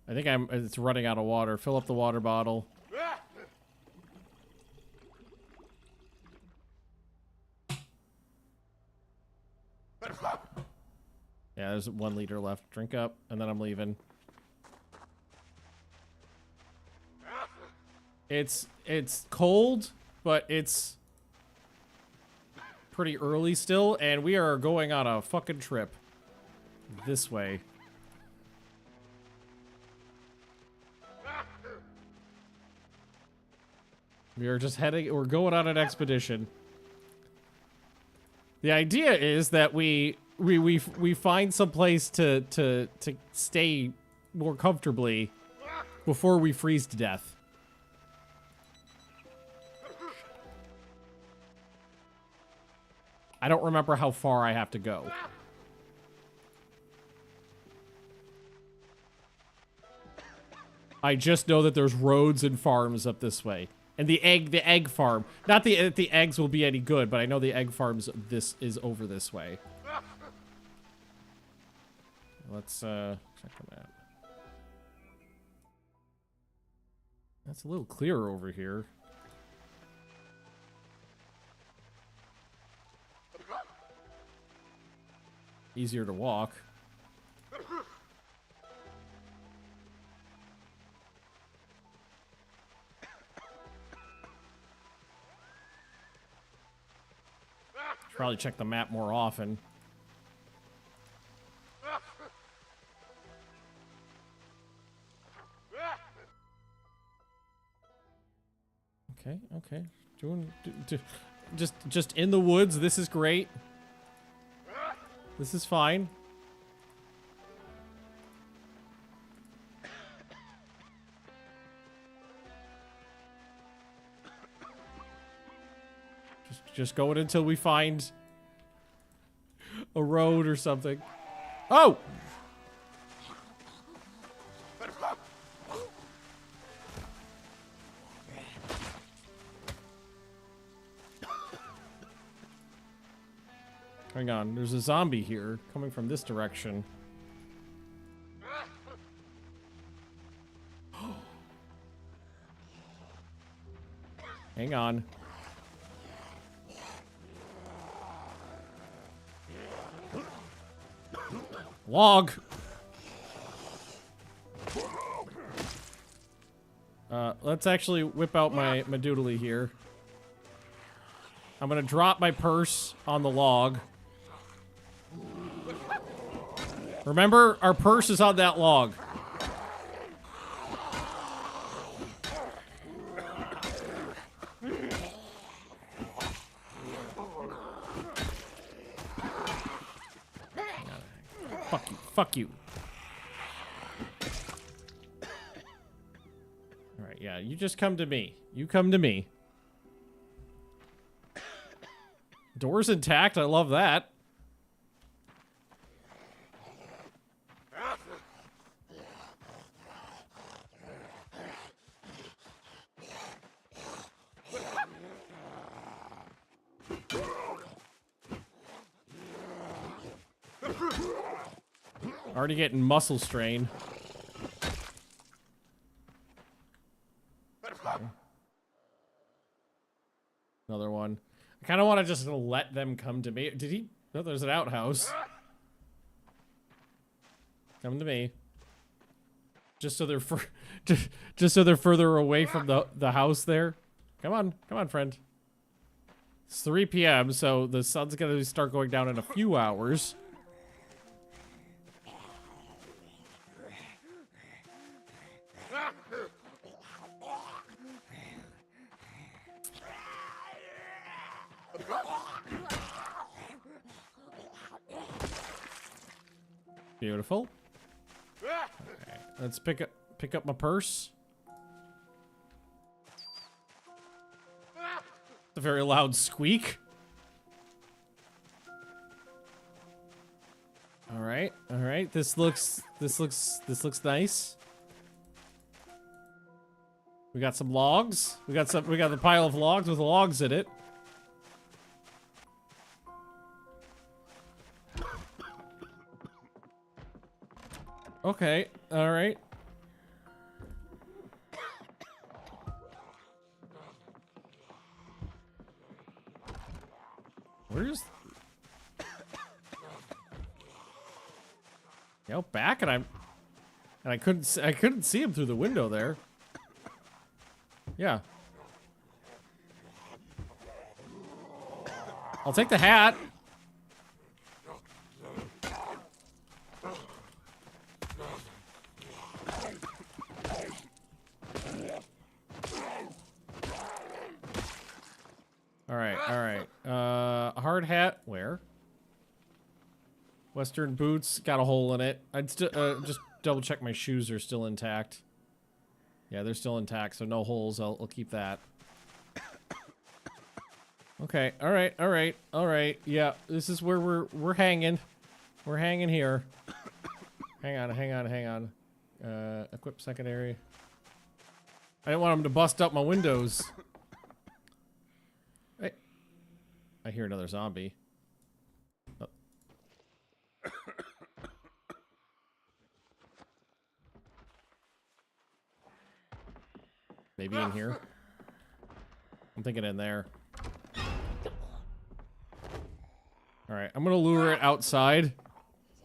I think it's running out of water. Fill up the water bottle. Yeah, there's 1 liter left. Drink up, and then I'm leaving. It's cold, but it's pretty early still, and we are going on a fucking trip. This way. We are just we're going on an expedition. The idea is that we find some place to stay more comfortably before we freeze to death. I don't remember how far I have to go. I just know that there's roads and farms up this way. And the egg farm. Not the eggs will be any good, but I know the egg farms this is over this way. Let's check the map. That's a little clearer over here. Easier to walk. Should probably check the map more often. Okay, okay. Just in the woods. This is great. This is fine. Just going until we find a road or something. Oh! Hang on, there's a zombie here coming from this direction. Hang on. Log! Let's actually whip out my doodly here. I'm gonna drop my purse on the log. Remember, our purse is on that log. Fuck you. Fuck you. Alright, yeah, you just come to me. You come to me. Door's intact, I love that. Already getting muscle strain. Okay. Another one. I kind of want to just let them come to me. Did he? No, there's an outhouse. Come to me. Just so they're just so they're further away from the house there. Come on, friend. It's 3 p.m., so the sun's gonna start going down in a few hours. Beautiful. Okay, let's pick up my purse. It's a very loud squeak. All right. This looks nice. We got some logs. We got the pile of logs with logs in it. Okay, all right. Where's... Go back, and I couldn't see him through the window there. Yeah. I'll take the hat. All right. Hard hat, where? Western boots got a hole in it. I'd just double check my shoes are still intact. Yeah, they're still intact, so no holes. I'll keep that. Okay, all right. Yeah, this is where we're hanging. We're hanging here. Hang on. Equip secondary. I didn't want them to bust up my windows. Hey. I hear another zombie. Oh. Maybe in here. I'm thinking in there. Alright, I'm gonna lure it outside.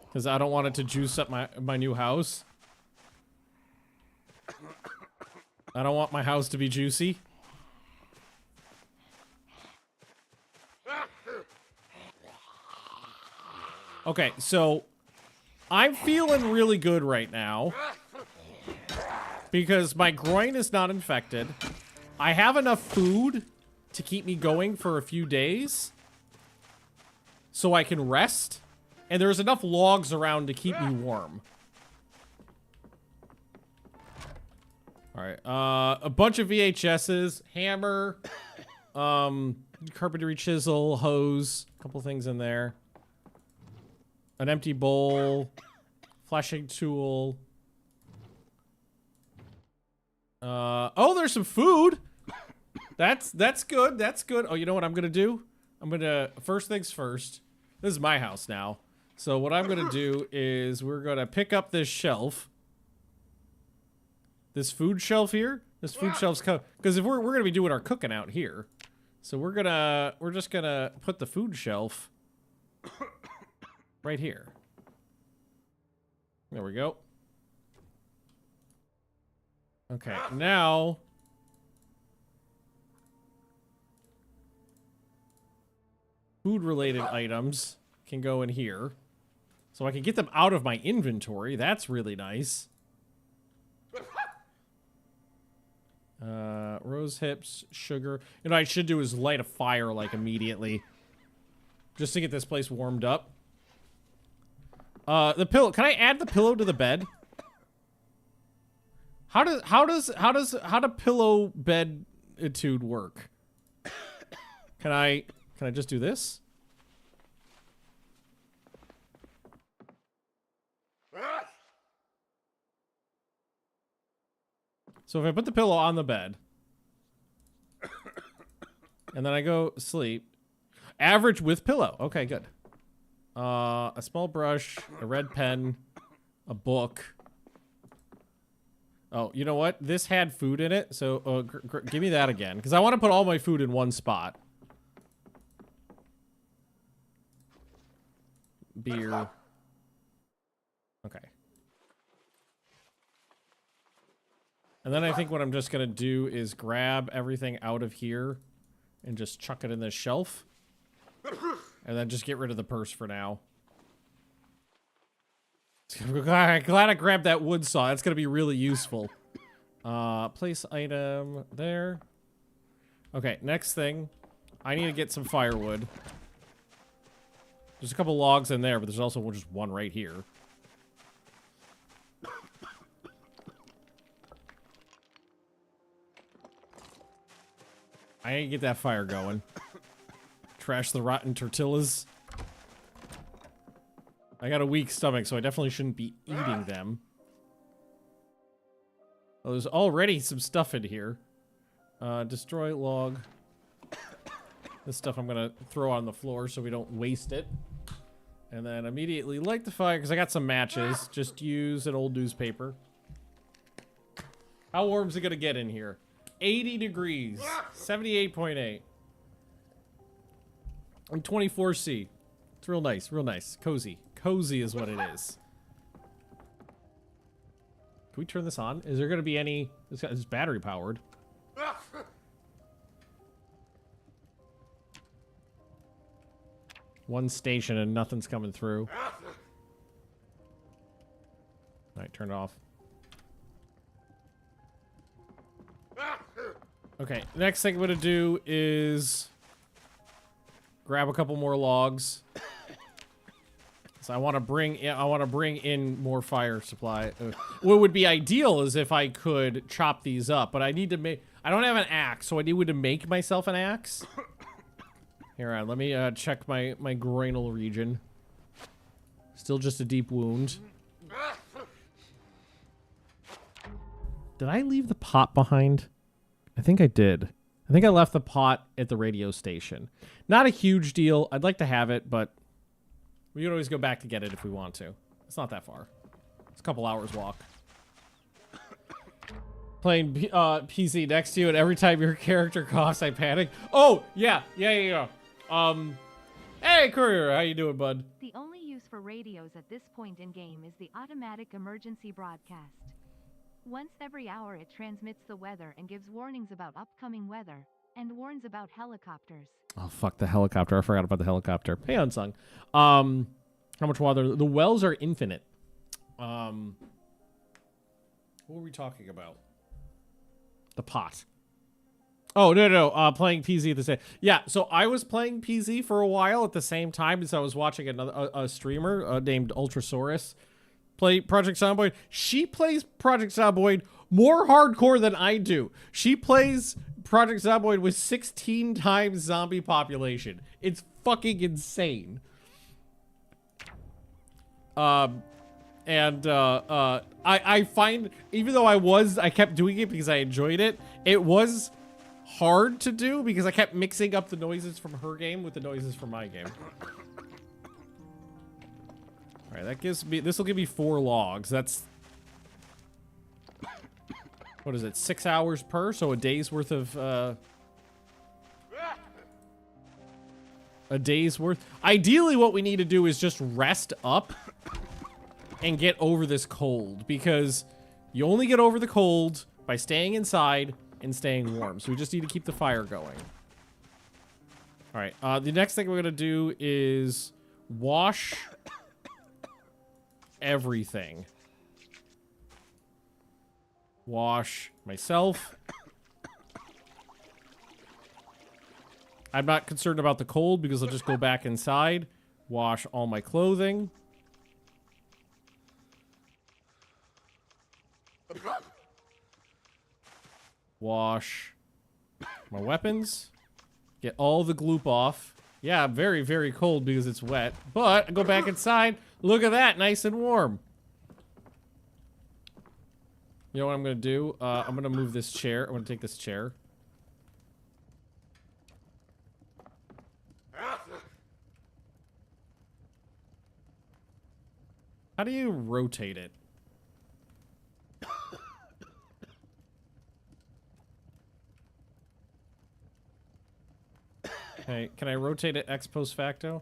Because I don't want it to juice up my new house. I don't want my house to be juicy. Okay, so I'm feeling really good right now. Because my groin is not infected. I have enough food to keep me going for a few days. So I can rest. And there's enough logs around to keep me warm. Alright, a bunch of VHSs, hammer, carpentry chisel, hose, a couple things in there. An empty bowl, flashing tool. Oh, there's some food! That's good, that's good. Oh, you know what I'm gonna do? I'm gonna, first things first, this is my house now. So what I'm gonna do is we're gonna pick up this shelf. This food shelf here. This food shelf's because if we're gonna be doing our cooking out here. So we're just gonna put the food shelf right here. There we go. Okay, now food related items can go in here. So I can get them out of my inventory. That's really nice. Rose hips, sugar. You know what I should do is light a fire, like, immediately. Just to get this place warmed up. The pillow. Can I add the pillow to the bed? How do pillow bed etude work? Can I just do this? So if I put the pillow on the bed, and then I go sleep, average with pillow. Okay, good. A small brush, a red pen, a book. Oh, you know what? This had food in it, so give me that again, because I want to put all my food in one spot. Beer. Okay. And then I think what I'm just gonna do is grab everything out of here and just chuck it in this shelf. And then just get rid of the purse for now. Glad I grabbed that wood saw. That's gonna be really useful. Place item there. Okay, next thing. I need to get some firewood. There's a couple logs in there, but there's also just one right here. I need to get that fire going. Trash the rotten tortillas. I got a weak stomach, so I definitely shouldn't be eating them. Well, there's already some stuff in here. Destroy log. This stuff I'm gonna throw on the floor so we don't waste it. And then immediately light the fire, because I got some matches. Just use an old newspaper. How warm is it gonna get in here? 80 degrees. 78.8. I'm 24C. It's real nice, real nice. Cozy. Cozy is what it is. Can we turn this on? Is there gonna be any... This is battery powered. One station and nothing's coming through. Alright, turn it off. Okay, next thing I'm gonna do is grab a couple more logs. So I want to bring in more fire supply. What would be ideal is if I could chop these up, but I need to make. I don't have an axe, so I need to make myself an axe. Here, let me check my groinal region. Still just a deep wound. Did I leave the pot behind? I think I did. I think I left the pot at the radio station. Not a huge deal. I'd like to have it, but we can always go back to get it if we want to. It's not that far. It's a couple hours walk. Playing PC next to you, and every time your character coughs, I panic. Oh, yeah. Hey, Courier, how you doing, bud? The only use for radios at this point in game is the automatic emergency broadcast. Once every hour it transmits the weather and gives warnings about upcoming weather, and warns about helicopters. Oh, fuck the helicopter. I forgot about the helicopter. Hey, Unsung. How much water? The wells are infinite. What were we talking about? The pot. Oh, no. Playing PZ at the same... Yeah, so I was playing PZ for a while at the same time as I was watching a streamer named Ultrasaurus play Project Zomboid. She plays Project Zomboid more hardcore than I do. She plays Project Zomboid with 16 times zombie population. It's fucking insane. I find, even though I kept doing it because I enjoyed it, it was hard to do because I kept mixing up the noises from her game with the noises from my game. All right, that gives me, this will give me 4 logs. That's, what is it, 6 hours per? So a day's worth of, a day's worth. Ideally, what we need to do is just rest up and get over this cold, because you only get over the cold by staying inside and staying warm. So we just need to keep the fire going. All right, the next thing we're gonna do is wash everything. Wash myself. I'm not concerned about the cold because I'll just go back inside, wash all my clothing. Wash my weapons. Get all the gloop off. Yeah, I'm very, very cold because it's wet. But I go back inside. Look at that, nice and warm. You know what I'm gonna do? I'm gonna move this chair. I'm gonna take this chair. How do you rotate it? Okay, can I rotate it ex post facto?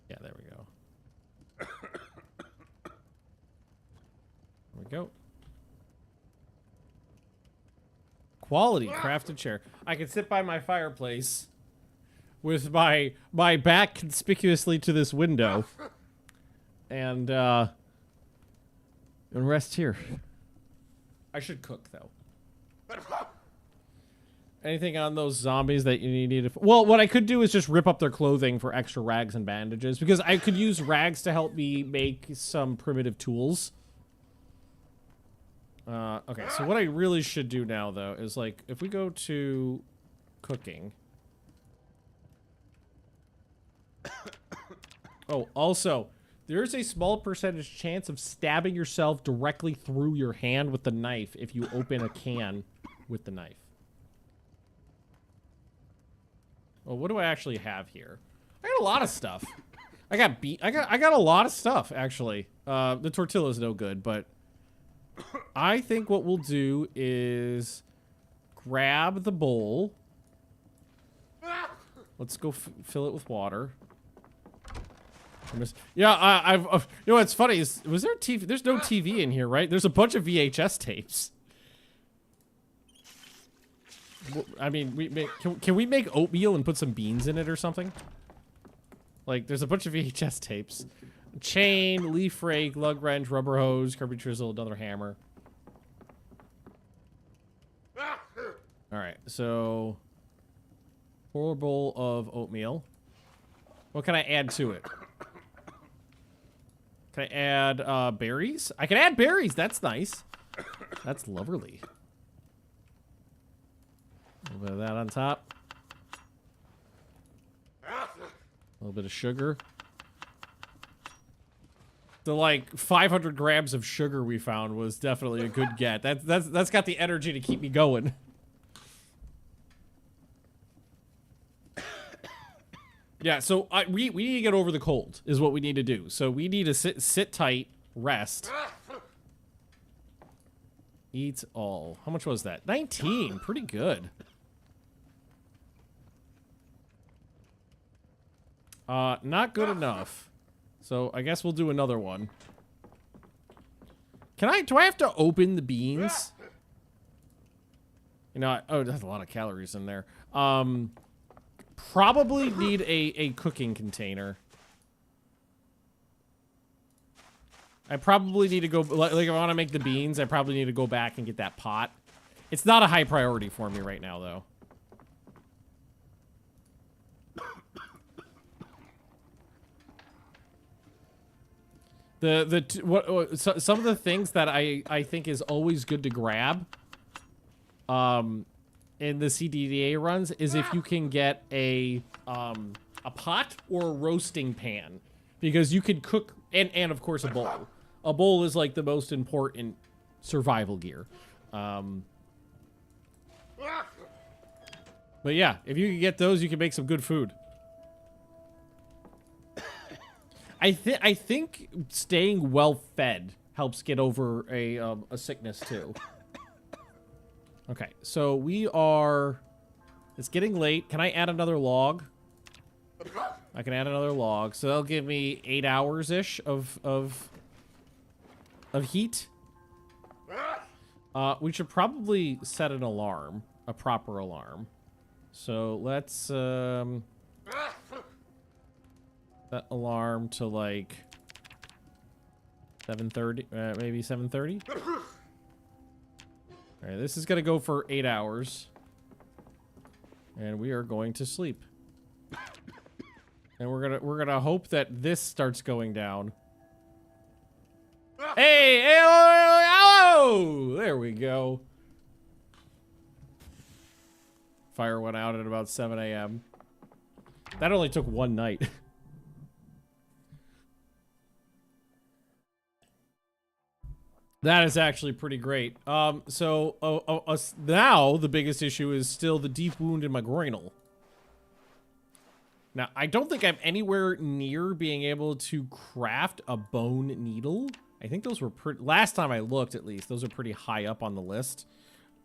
Yeah, there we go. There we go. Quality crafted chair. I can sit by my fireplace with my back conspicuously to this window and rest here. I should cook though. Anything on those zombies that you need to... Well, what I could do is just rip up their clothing for extra rags and bandages, because I could use rags to help me make some primitive tools. Okay, so what I really should do now, though, is, like, if we go to cooking... Oh, also, there's a small percentage chance of stabbing yourself directly through your hand with the knife if you open a can with the knife. Well, what do I actually have here? I got a lot of stuff. I got a lot of stuff, actually. The tortilla's no good, but I think what we'll do is grab the bowl. Let's go fill it with water. Yeah, you know what's funny is, was there TV? There's no TV in here, right? There's a bunch of VHS tapes. I mean, can we make oatmeal and put some beans in it or something? Like, there's a bunch of VHS tapes. Chain, leaf rake, lug wrench, rubber hose, kirby chisel, another hammer. Alright, so... 4 bowl of oatmeal. What can I add to it? Can I add berries? I can add berries. That's nice. That's lovely. A little bit of that on top. A little bit of sugar. The like 500 grams of sugar we found was definitely a good get. That's got the energy to keep me going. Yeah, so we need to get over the cold is what we need to do. So we need to sit tight, rest. Eat all. How much was that? 19. Pretty good. Not good enough. So I guess we'll do another one. Do I have to open the beans? You know, oh, there's a lot of calories in there. Probably need a cooking container. I probably need to go, like if I want to make the beans, I probably need to go back and get that pot. It's not a high priority for me right now, though. Some of the things that I think is always good to grab in the CDDA runs is if you can get a pot or a roasting pan, because you can cook, and of course a bowl. A bowl is like the most important survival gear. But yeah, if you can get those, you can make some good food. I think staying well fed helps get over a sickness too. Okay, so it's getting late. Can I add another log? I can add another log, so that'll give me 8 hours-ish of heat. We should probably set an alarm, a proper alarm. So let's set alarm to like 7:30, maybe 7:30. All right, this is gonna go for 8 hours, and we are going to sleep. And we're gonna hope that this starts going down. Hey, hey, oh, there we go. Fire went out at about 7 a.m. That only took one night. That is actually pretty great. So now the biggest issue is still the deep wound in my groinal. Now, I don't think I'm anywhere near being able to craft a bone needle. I think those were pretty, last time I looked at least, those are pretty high up on the list.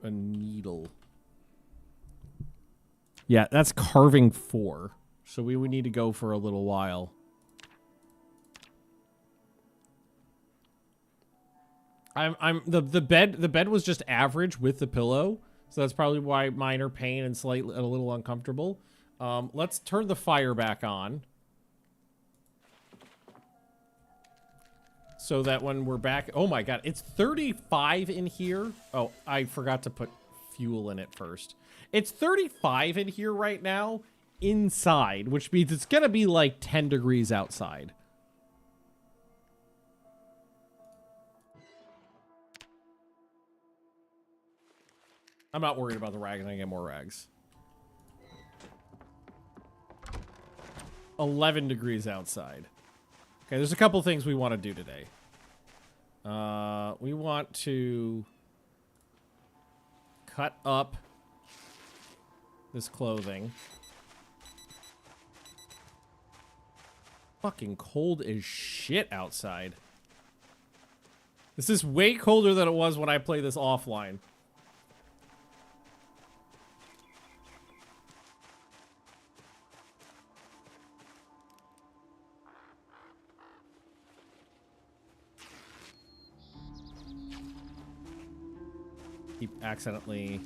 A needle. Yeah, that's carving 4. So we would need to go for a little while. The bed was just average with the pillow, so that's probably why minor pain and a little uncomfortable. Let's turn the fire back on, so that when we're back, oh my god, it's 35 in here. Oh, I forgot to put fuel in it first. It's 35 in here right now inside, which means it's gonna be like 10 degrees outside. I'm not worried about the rags. I get more rags. 11 degrees outside. Okay, there's a couple things we want to do today. We want to cut up this clothing. Fucking cold as shit outside. This is way colder than it was when I played this offline. Keep accidentally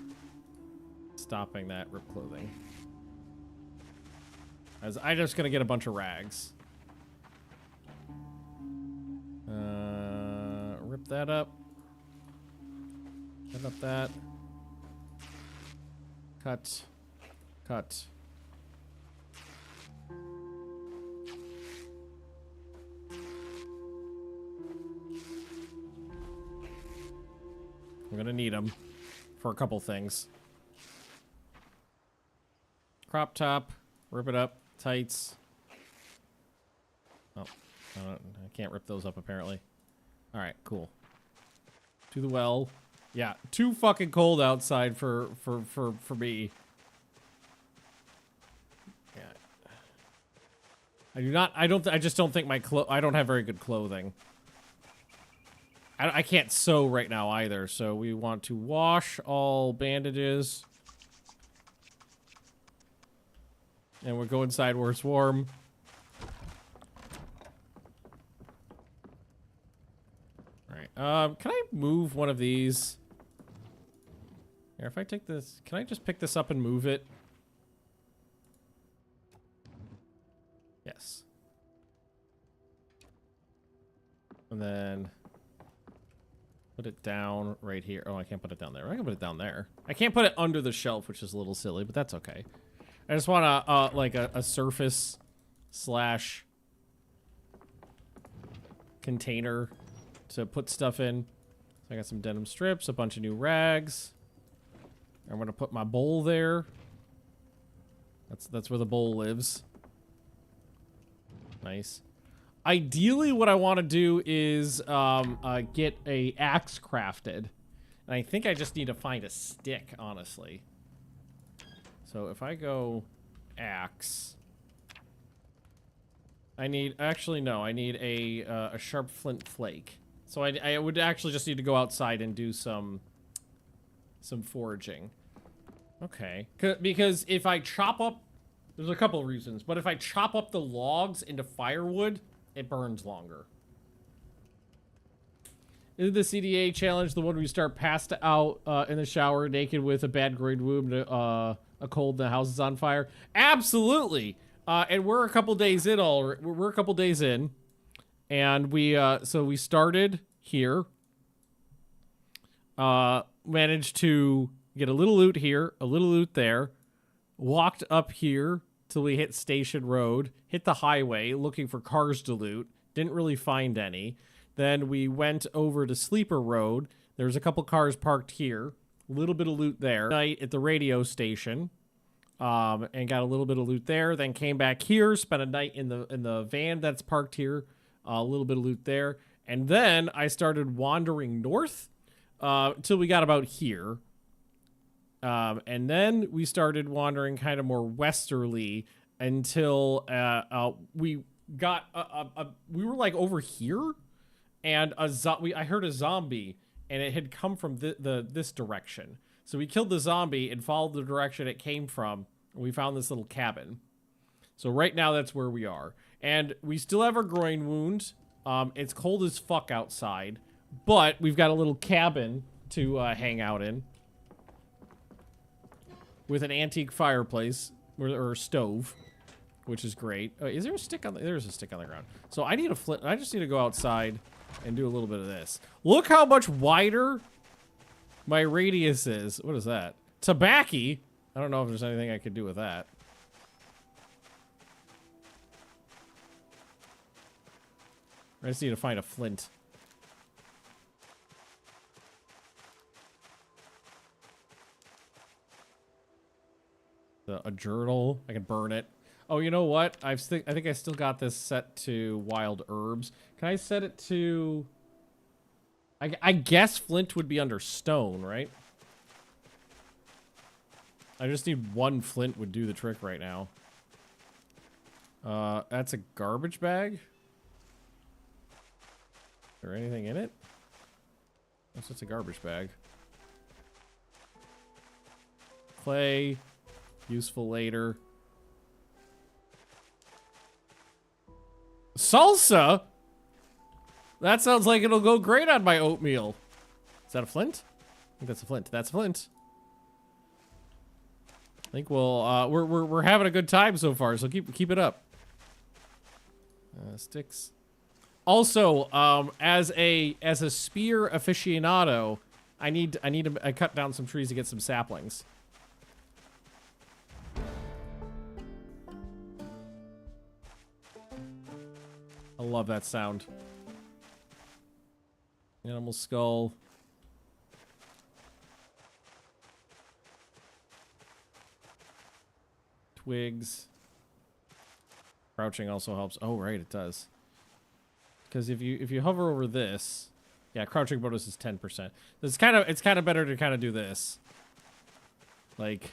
stopping that rip clothing. As I'm just gonna get a bunch of rags. Rip that up. Cut up that. Cut. Cut. I'm gonna need them for a couple things. Crop top, rip it up, tights. Oh, I can't rip those up apparently. All right, cool. To the well. Yeah, too fucking cold outside for me. Yeah. I just don't think I don't have very good clothing. I can't sew right now either, so we want to wash all bandages. And we'll go inside where it's warm. Alright, can I move one of these? Here, if I take this, can I just pick this up and move it? Yes. And then put it down right here. Oh, I can't put it down there. I can put it down there. I can't put it under the shelf, which is a little silly, but that's okay. I just want like a surface slash container to put stuff in. So I got some denim strips, a bunch of new rags. I'm gonna put my bowl there. That's where the bowl lives. Nice. Ideally, what I want to do is get a axe crafted. And I think I just need to find a stick, honestly. So if I go axe, I need, actually no, I need a sharp flint flake. So I would actually just need to go outside and do some foraging. Okay, because if I chop up, there's a couple of reasons, but if I chop up the logs into firewood, it burns longer. Is the CDDA challenge the one where you start passed out in the shower naked with a bad groin wound, a cold, and the house is on fire? Absolutely. And we're a couple days in we're a couple days in, and so we started here. Managed to get a little loot here, a little loot there. Walked up here till we hit Station Road, hit the highway looking for cars to loot. Didn't really find any. Then we went over to Sleeper Road. There's a couple cars parked here. A little bit of loot there. Night at the radio station. And got a little bit of loot there. Then came back here, spent a night in the van that's parked here. A little bit of loot there. And then I started wandering north till we got about here. And then we started wandering kind of more westerly until we got we were like over here, and I heard a zombie, and it had come from this direction. So we killed the zombie and followed the direction it came from, and we found this little cabin. So right now that's where we are, and we still have our groin wound. It's cold as fuck outside, but we've got a little cabin to hang out in. With an antique fireplace or stove, which is great. Is there a stick on there's a stick on the ground. So I need a flint. I just need to go outside and do a little bit of this. Look how much wider my radius is. What is that? Tobacco? I don't know if there's anything I could do with that. I just need to find a flint. A journal. I can burn it. Oh, you know what? I think I still got this set to wild herbs. Can I set it to... I guess flint would be under stone, right? I just need one flint would do the trick right now. That's a garbage bag? Is there anything in it? That's just a garbage bag. Clay. Useful later. Salsa? That sounds like it'll go great on my oatmeal. Is that a flint? I think that's a flint. That's a flint. I think we'll we're having a good time so far, so keep it up. Sticks. Also, as a spear aficionado, I need to cut down some trees to get some saplings. I love that sound. Animal skull. twigs. Crouching also helps. Oh, right, it does. Because if you hover over this, yeah, crouching bonus is 10%. It's kind of better to kind of do this. Like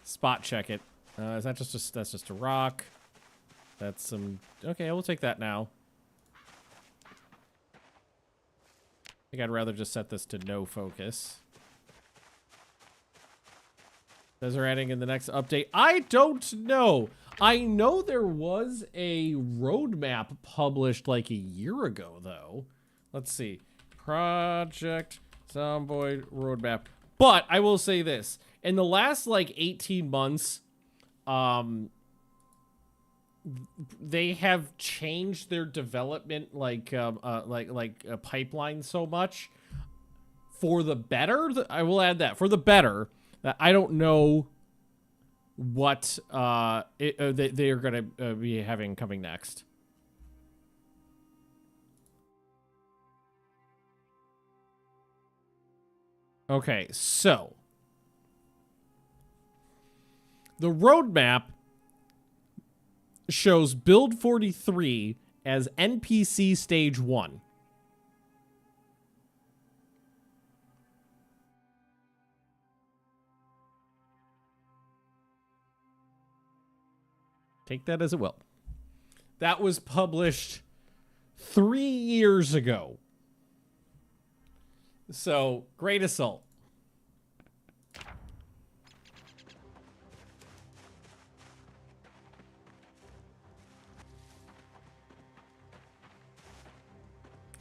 spot check it. Is that that's just a rock? That's some. Okay, we'll take that now. I think I'd rather just set this to no focus. Those are adding in the next update. I don't know. I know there was a roadmap published like a year ago, though. Let's see. Project Zomboid roadmap. But I will say this. In the last, like, 18 months, they have changed their development, pipeline so much for the better. I will add that. For the better. I don't know what they are going to be having coming next. Okay, so the roadmap shows Build 43 as NPC Stage 1. Take that as it will. That was published 3 years ago. So, Great Assault.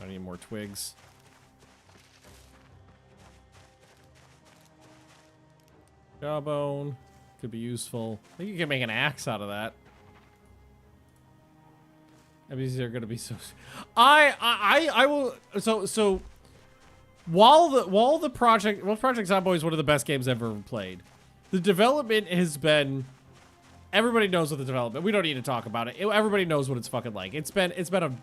I need more twigs. Jawbone. Could be useful. I think you can make an axe out of that. These are gonna be so. I will. So. While Project Zomboid is one of the best games I've ever played, the development has been. Everybody knows what the development. We don't need to talk about it. Everybody knows what it's fucking like. It's been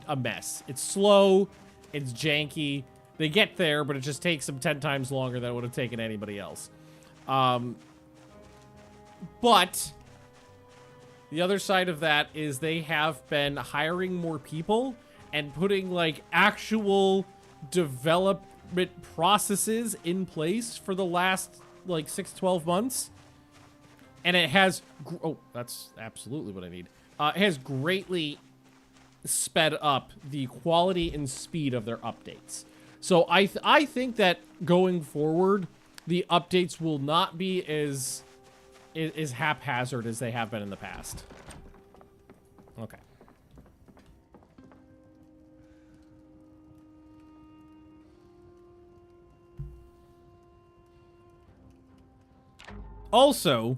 a mess. It's slow. It's janky. They get there, but it just takes them 10 times longer than it would have taken anybody else. But the other side of that is they have been hiring more people and putting like actual development processes in place for the last like 6-12 months. And it has, oh, that's absolutely what I need. It has greatly sped up the quality and speed of their updates. So I think that going forward, the updates will not be as haphazard as they have been in the past. Okay. Also,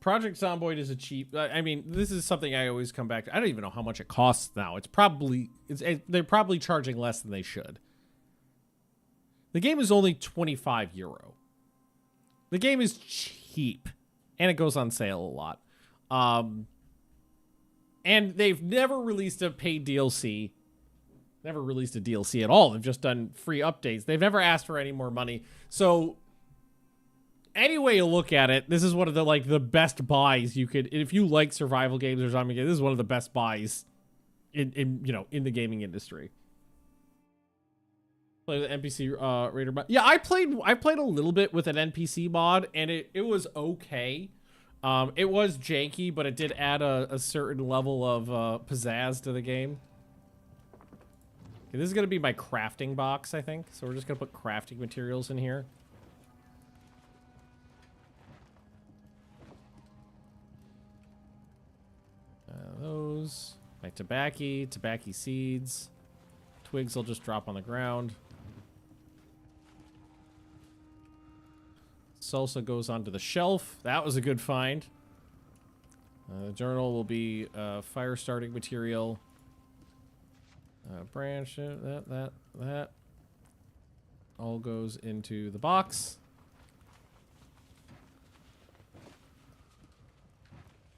Project Zomboid is a cheap. I mean, this is something I always come back to. I don't even know how much it costs now. They're probably charging less than they should. The game is only €25. The game is cheap, and it goes on sale a lot. And they've never released a paid DLC. Never released a DLC at all. They've just done free updates. They've never asked for any more money. So any way you look at it, this is one of the best buys you could. If you like survival games or zombie games, this is one of the best buys in the gaming industry. Play the NPC Raider mod. Yeah, I played a little bit with an NPC mod, and it was okay. It was janky, but it did add a certain level of pizzazz to the game. Okay, this is gonna be my crafting box, I think. So we're just gonna put crafting materials in here. Those. My tobacco seeds. Twigs will just drop on the ground. Salsa goes onto the shelf. That was a good find. The journal will be fire starting material. Branch, that. All goes into the box.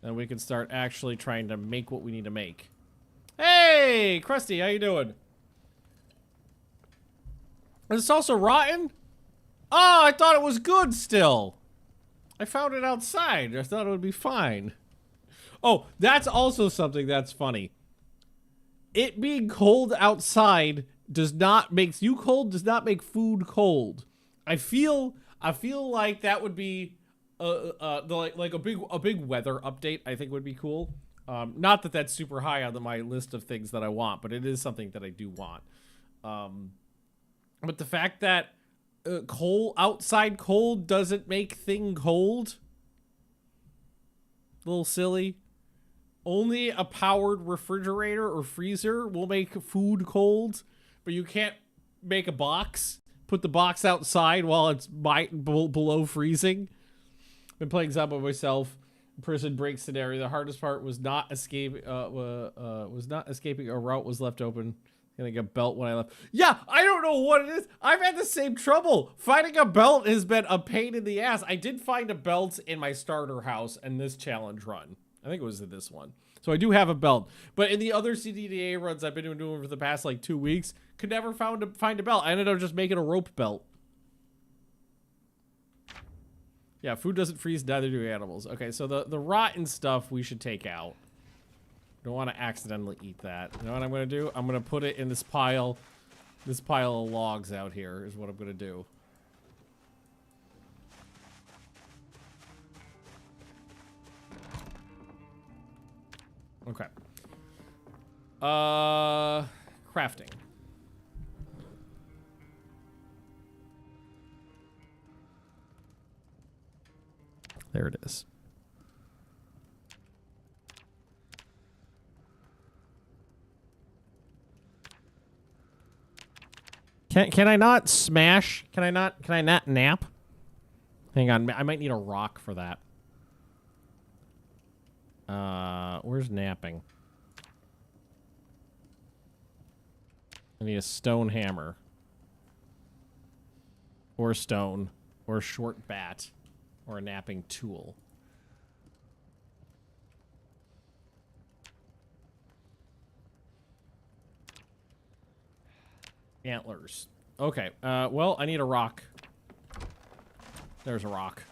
And we can start actually trying to make what we need to make. Hey, Krusty, how you doing? Is this also rotten? Oh, I thought it was good still. I found it outside. I thought it would be fine. Oh, that's also something that's funny. It being cold outside does not make you cold, does not make food cold. I feel like that would be like a big weather update. I think would be cool. Not that that's super high on my list of things that I want, but it is something that I do want. But the fact that outside cold doesn't make thing cold, a little silly. Only a powered refrigerator or freezer will make food cold, but you can't make a box. Put the box outside while it's below freezing. Been playing some by myself. Prison break scenario. The hardest part was not escaping. A route was left open. Getting a belt when I left. Yeah, I don't know what it is. I've had the same trouble. Finding a belt has been a pain in the ass. I did find a belt in my starter house in this challenge run. I think it was in this one. So I do have a belt. But in the other CDDA runs I've been doing for the past like 2 weeks, could never find a belt. I ended up just making a rope belt. Yeah, food doesn't freeze, neither do animals. Okay, so the rotten stuff we should take out. Don't want to accidentally eat that. You know what I'm going to do? I'm going to put it in this pile of logs out here is what I'm going to do. Okay. Crafting. There it is. Can I not smash? Can I not nap? Hang on, I might need a rock for that. Where's napping? I need a stone hammer. Or stone. Or a short bat. Or a napping tool. Antlers. Okay, well, I need a rock. There's a rock.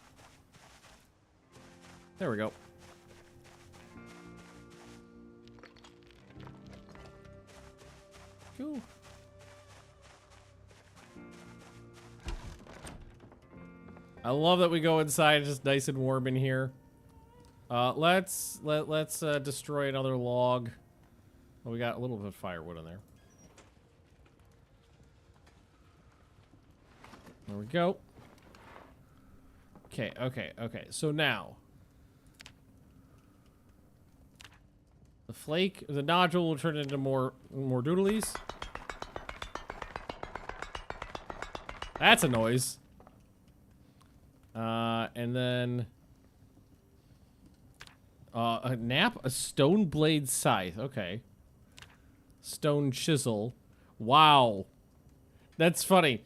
There we go. Cool. I love that we go inside. It's just nice and warm in here. Let's destroy another log. Oh, we got a little bit of firewood in there. There we go. Okay. So now, the nodule will turn into more doodlies. That's a noise. And then a stone blade scythe. Okay. Stone chisel. Wow. That's funny.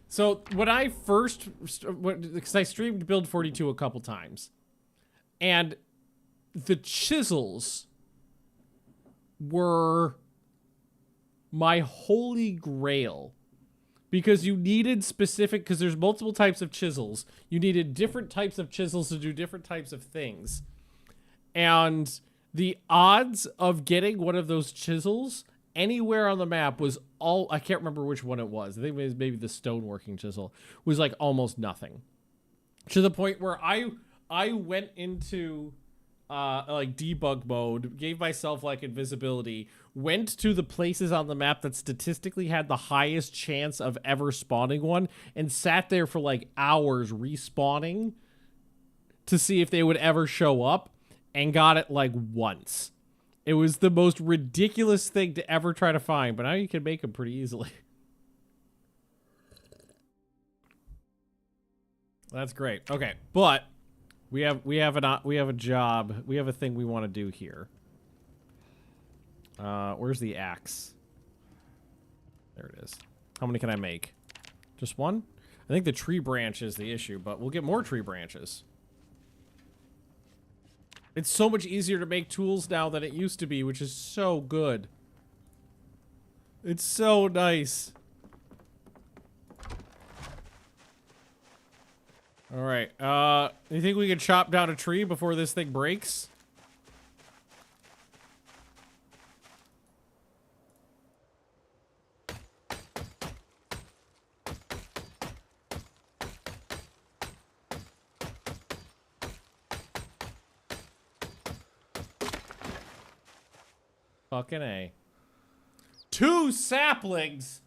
So when I first, because I streamed Build 42 a couple times, and the chisels were my holy grail. Because you needed specific, because there's multiple types of chisels. You needed different types of chisels to do different types of things. And the odds of getting one of those chisels anywhere on the map was I can't remember which one it was. I think it was maybe the stoneworking chisel, was like almost nothing. To the point where I went into like debug mode, gave myself like invisibility, went to the places on the map that statistically had the highest chance of ever spawning one, and sat there for like hours respawning to see if they would ever show up, and got it like once. It was the most ridiculous thing to ever try to find, but now you can make them pretty easily. That's great. Okay, but we have a job. We have a thing we want to do here. Where's the axe? There it is. How many can I make? Just one? I think the tree branch is the issue, but we'll get more tree branches. It's so much easier to make tools now than it used to be, which is so good. It's so nice. All right. You think we can chop down a tree before this thing breaks? Fucking A. 2 saplings.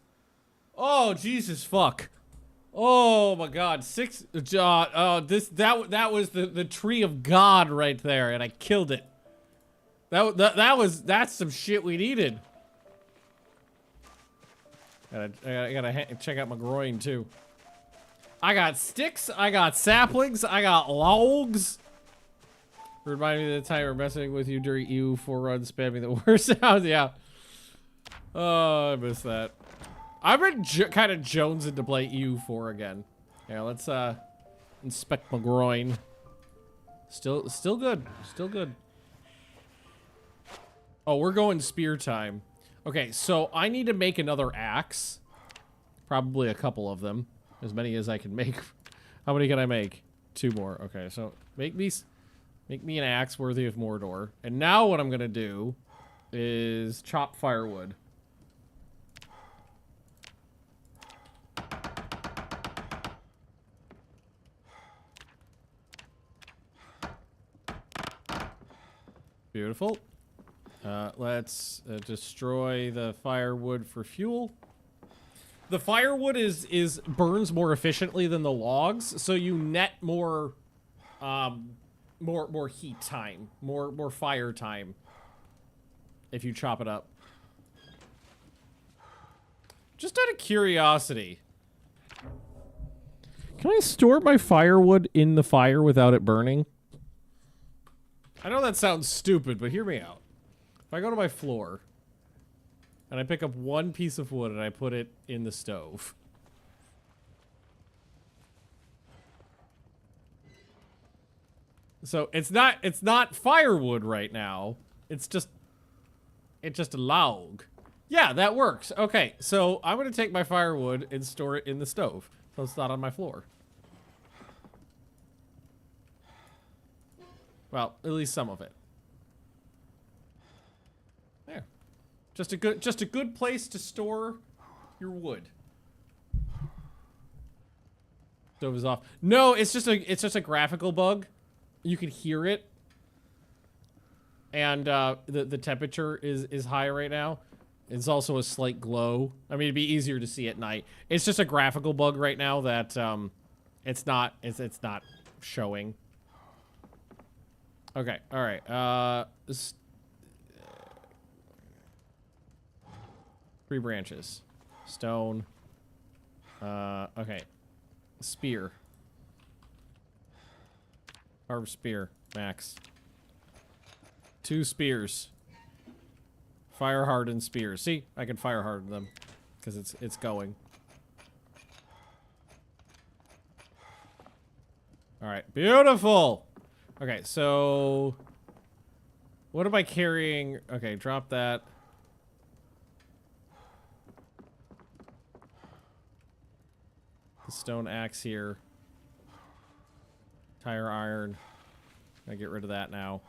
Oh, Jesus fuck. Oh my God. 6 that was the tree of God right there, and I killed it. That's some shit we needed. I gotta check out my groin too. I got sticks, I got saplings, I got logs. Remind me of the time we're messing with you during EU4 run, spamming the worst sounds. Yeah. Oh, I missed that. I've been kind of jonesing to play EU4 again. Yeah, let's inspect my groin. Still good. Still good. Oh, we're going spear time. Okay, so I need to make another axe. Probably a couple of them. As many as I can make. How many can I make? 2 more. Okay, so make me an axe worthy of Mordor. And now what I'm gonna do is chop firewood. Beautiful. Let's destroy the firewood for fuel. The firewood burns more efficiently than the logs, so you net more more heat time, more fire time if you chop it up. Just out of curiosity, can I store my firewood in the fire without it burning? I know that sounds stupid, but hear me out. If I go to my floor and I pick up 1 piece of wood and I put it in the stove. So it's not firewood right now. It's just a log. Yeah, that works. Okay, so I'm gonna take my firewood and store it in the stove, so it's not on my floor. Well, at least some of it. There. Just a good place to store your wood. Stove is off. No, it's just a graphical bug. You can hear it. And the temperature is high right now. It's also a slight glow. I mean, it'd be easier to see at night. It's just a graphical bug right now that it's not showing. Okay, all right. 3 branches. Stone. Okay. Spear. Carved spear. Max. 2 spears. Fire hardened spears. See, I can fire harden them because it's going. All right, beautiful. Okay, so what am I carrying? Okay, drop that. The stone axe here. Tire iron. I get rid of that now.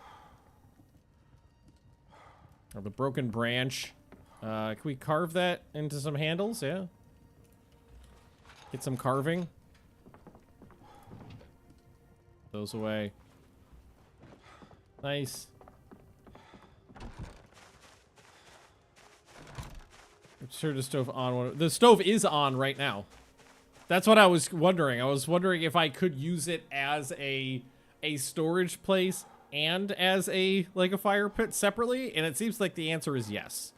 Or the broken branch. Can we carve that into some handles? Yeah. Get some carving. Those away. Nice. Turn the stove on. The stove is on right now. That's what I was wondering. I was wondering if I could use it as a storage place and as a fire pit separately, and it seems like the answer is yes.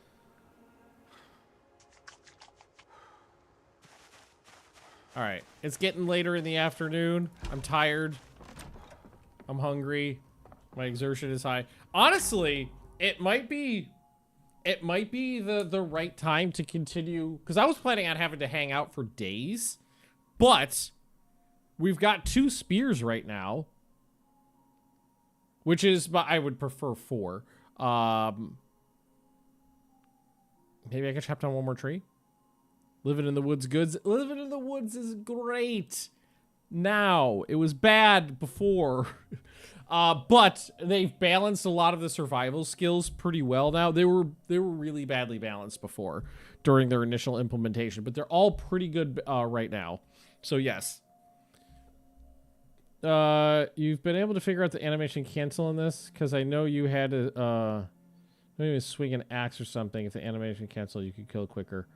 All right, it's getting later in the afternoon. I'm tired. I'm hungry. My exertion is high. Honestly, it might be the right time to continue, because I was planning on having to hang out for days, but we've got 2 spears right now. Which is, but I would prefer 4. Maybe I can chop down 1 more tree. Living in the woods goods. Living in the woods is great. now. It was bad before. But they've balanced a lot of the survival skills pretty well now. They were really badly balanced before during their initial implementation, but they're all pretty good right now. So yes. You've been able to figure out the animation cancel in this? Because I know you had to maybe swing an axe or something. If the animation cancel, you could kill quicker.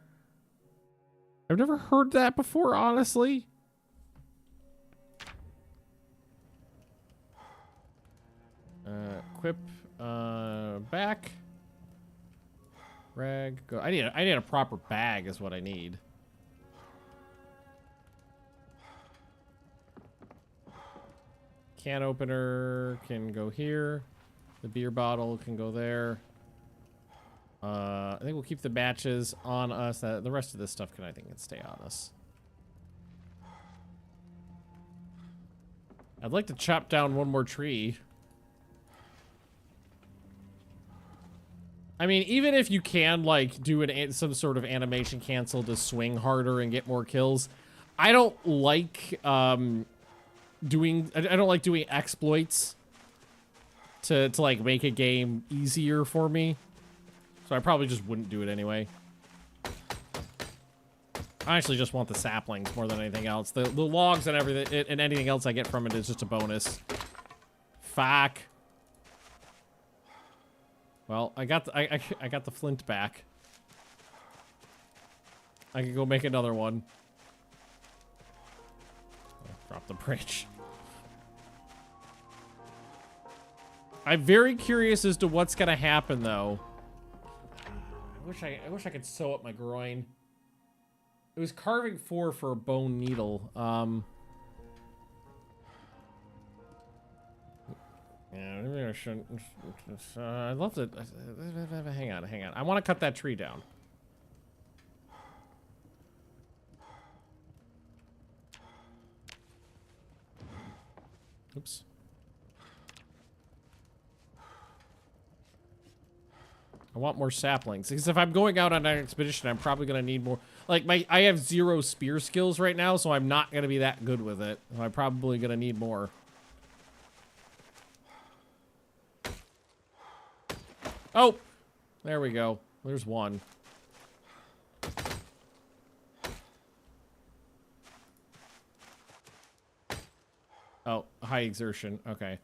I've never heard that before, honestly. Equip, back. Rag, go. I need a proper bag is what I need. Can opener can go here. The beer bottle can go there. I think we'll keep the matches on us. The rest of this stuff I think can stay on us. I'd like to chop down one more tree. I mean, even if you can, like, do some sort of animation cancel to swing harder and get more kills, I don't like, doing exploits to like, make a game easier for me. So I probably just wouldn't do it anyway. I actually just want the saplings more than anything else. The logs and everything, and anything else I get from it is just a bonus. Fuck. Well, I got the flint back. I can go make another one. Oh, drop the bridge. I'm very curious as to what's gonna happen though. I wish I could sew up my groin. It was carving 4 for a bone needle. Yeah, maybe I shouldn't. I'd love to. Hang on. I want to cut that tree down. Oops. I want more saplings because if I'm going out on an expedition, I'm probably gonna need more. Like I have 0 spear skills right now, so I'm not gonna be that good with it. I'm probably gonna need more. Oh, there we go. There's one. Oh, high exertion. Okay.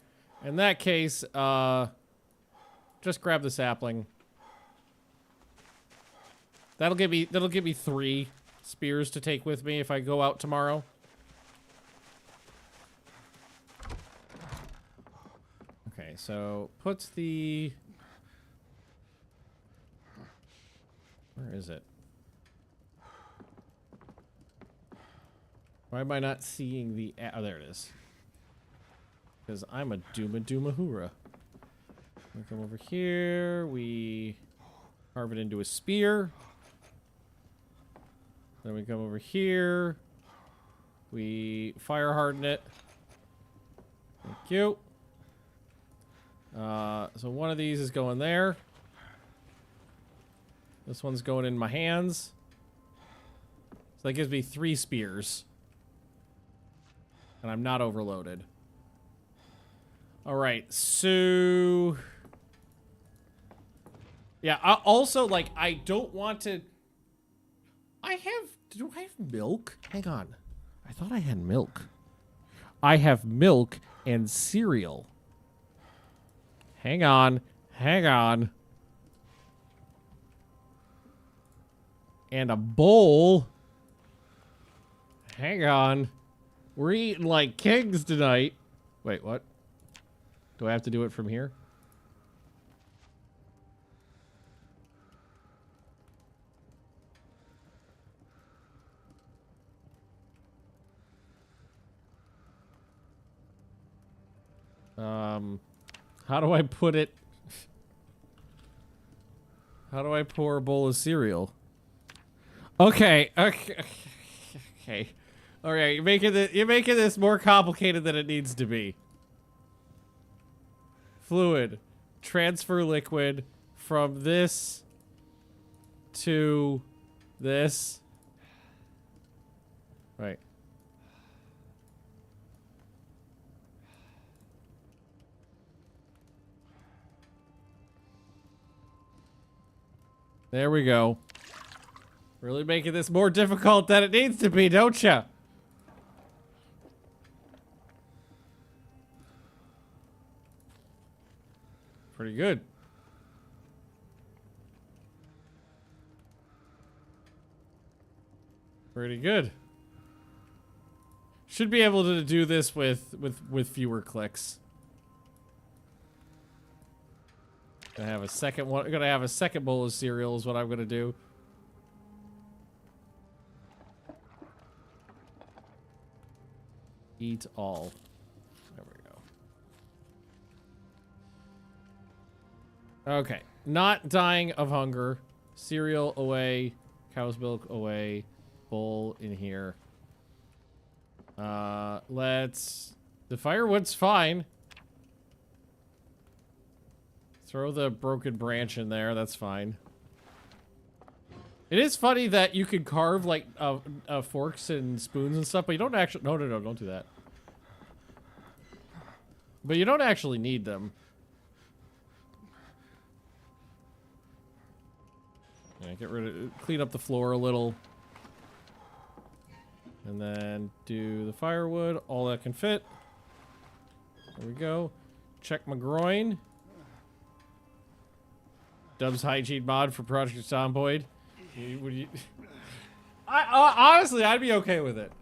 In that case, just grab the sapling. That'll give me 3 spears to take with me if I go out tomorrow. Okay, so put the... Where is it? Why am I not seeing the... Oh, there it is. Because I'm a Dooma We come over here. We carve it into a spear. Then we come over here. We fire harden it. Thank you. So one of these is going there. This one's going in my hands. So that gives me 3 spears. And I'm not overloaded. Alright, so... Yeah, also, like, I don't want to... Do I have milk? Hang on. I thought I had milk. I have milk and cereal. Hang on. And a bowl. Hang on. We're eating like kings tonight. Wait, what? Do I have to do it from here? How do I put it? How do I pour a bowl of cereal? Okay. All right, you're making this more complicated than it needs to be. Fluid. Transfer liquid from this to this. Right. There we go. Really making this more difficult than it needs to be, don't ya? Pretty good. Pretty good. Should be able to do this with fewer clicks. Gonna have a second one. Gonna have a second bowl of cereal is what I'm gonna do. Eat all. There we go. Okay. Not dying of hunger. Cereal away. Cow's milk away. Bowl in here. Let's... The firewood's fine. Throw the broken branch in there. That's fine. It is funny that you can carve, like, forks and spoons and stuff, but you don't actually... No, don't do that. But you don't actually need them. Yeah, get rid of... Clean up the floor a little. And then do the firewood. All that can fit. There we go. Check my groin. Dubs hygiene mod for Project Zomboid. Would you... honestly, I'd be okay with it.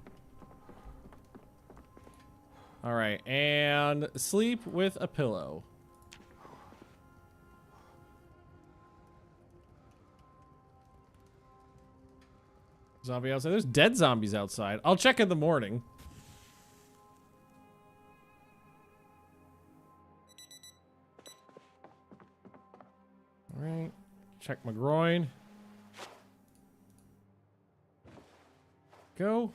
Alright, and sleep with a pillow. Zombie outside. There's dead zombies outside. I'll check in the morning. Alright. Check my groin. Go.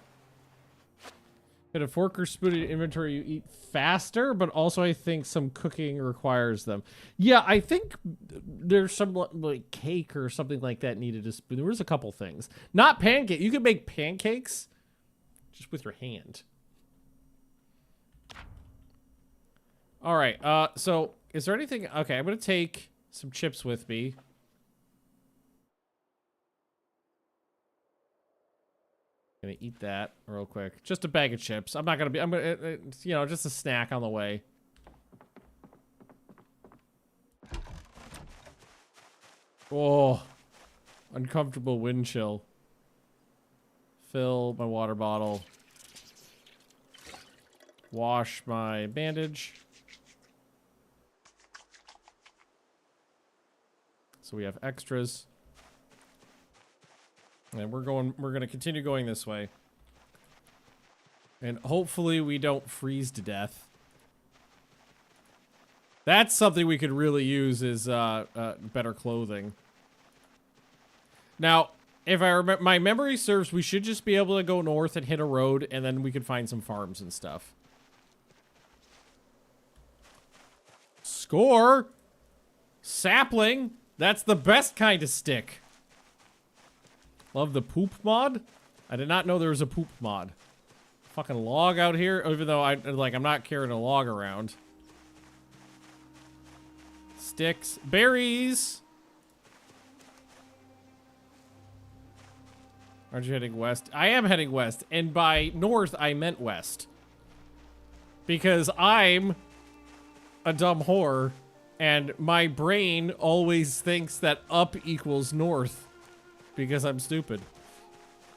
Get a fork or spoon in inventory, you eat faster, but also I think some cooking requires them. Yeah, I think there's some like cake or something like that needed a spoon. There was a couple things. Not pancake. You could make pancakes just with your hand. All right. So is there anything? Okay, I'm gonna take some chips with me. Gonna eat that real quick. Just a bag of chips. I'm gonna, you know, just a snack on the way. Oh, uncomfortable wind chill. Fill my water bottle. Wash my bandage. So we have extras. And we're gonna continue going this way. And hopefully we don't freeze to death. That's something we could really use is better clothing. Now, if I remember, my memory serves, we should just be able to go north and hit a road, and then we could find some farms and stuff. Score! Sapling! That's the best kind of stick. Love the poop mod. I did not know there was a poop mod. Fucking log out here, even though I'm not carrying a log around. Sticks, berries. Aren't you heading west? I am heading west, and by north I meant west. Because I'm a dumb whore, and my brain always thinks that up equals north. Because I'm stupid.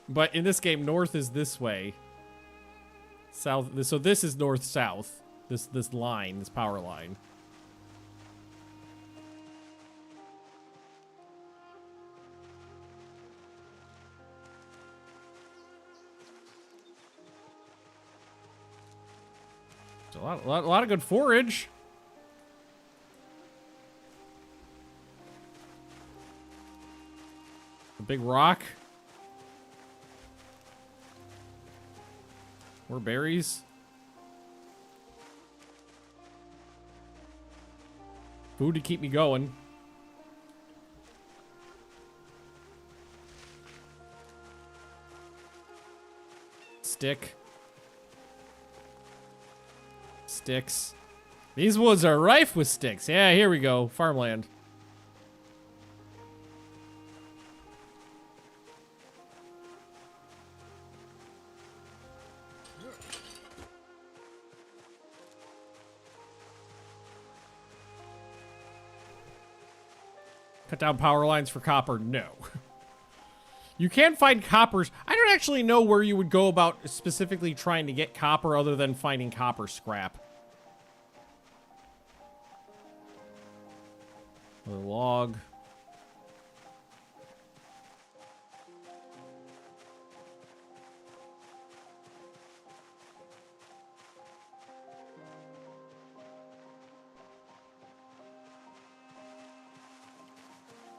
But in this game, north is this way. South, so this is north-south. This line, this power line. There's a lot of good forage. A big rock. More berries. Food to keep me going. Stick. Sticks. These woods are rife with sticks. Yeah, here we go. Farmland. Cut down power lines for copper? No. You can find coppers. I don't actually know where you would go about specifically trying to get copper other than finding copper scrap. Another log.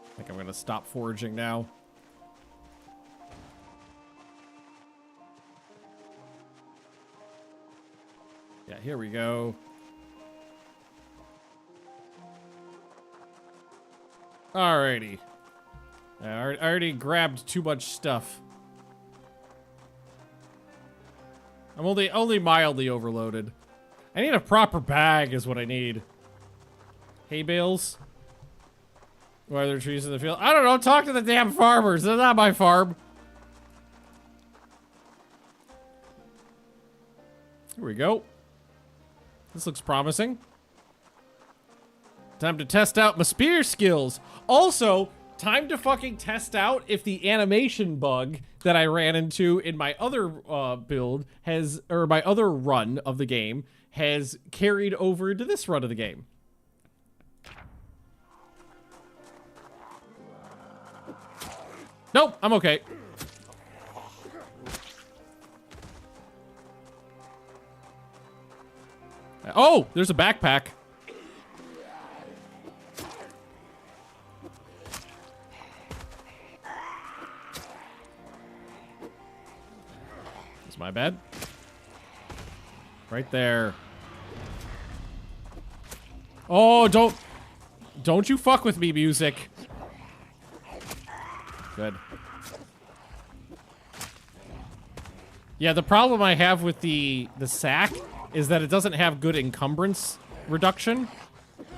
I think I'm gonna stop foraging now. Yeah, here we go. Alrighty. I already grabbed too much stuff. I'm only mildly overloaded. I need a proper bag is what I need. Hay bales? Why are there trees in the field? I don't know. Talk to the damn farmers. They're not my farm. Here we go. This looks promising. Time to test out my spear skills. Also, time to fucking test out if the animation bug that I ran into in my other build has, or my other run of the game, has carried over into this run of the game. Nope, I'm okay. Oh, there's a backpack. It's my bad. Right there. Oh, don't you fuck with me, music. Good. Yeah, the problem I have with the sack is that it doesn't have good encumbrance reduction,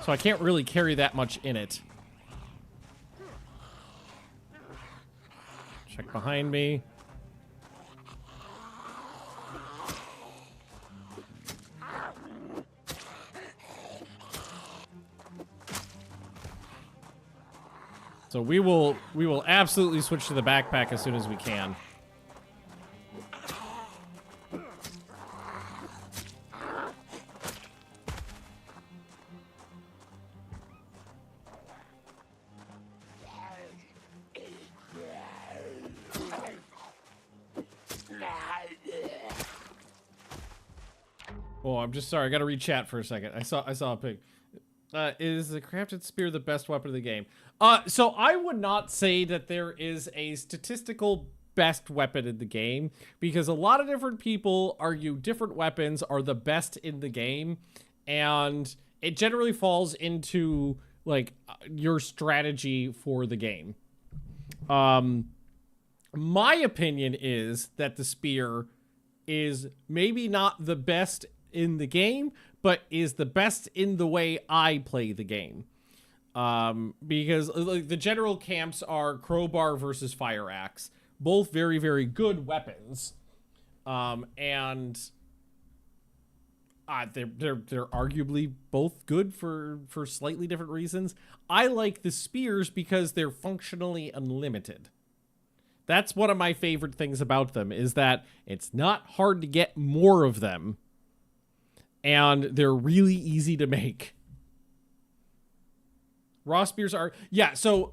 so I can't really carry that much in it. Check behind me. So we will absolutely switch to the backpack as soon as we can. Oh, I'm just sorry. I gotta read chat for a second. I saw a pig. Is the crafted spear the best weapon of the game? So I would not say that there is a statistical best weapon in the game, because a lot of different people argue different weapons are the best in the game, and it generally falls into like your strategy for the game. My opinion is that the spear is maybe not the best in the game, but is the best in the way I play the game. Because like, the general camps are crowbar versus fire axe, both very, very good weapons. And they're arguably both good for slightly different reasons. I like the spears because they're functionally unlimited. That's one of my favorite things about them, is that it's not hard to get more of them, and they're really easy to make. Raw spears are, yeah, so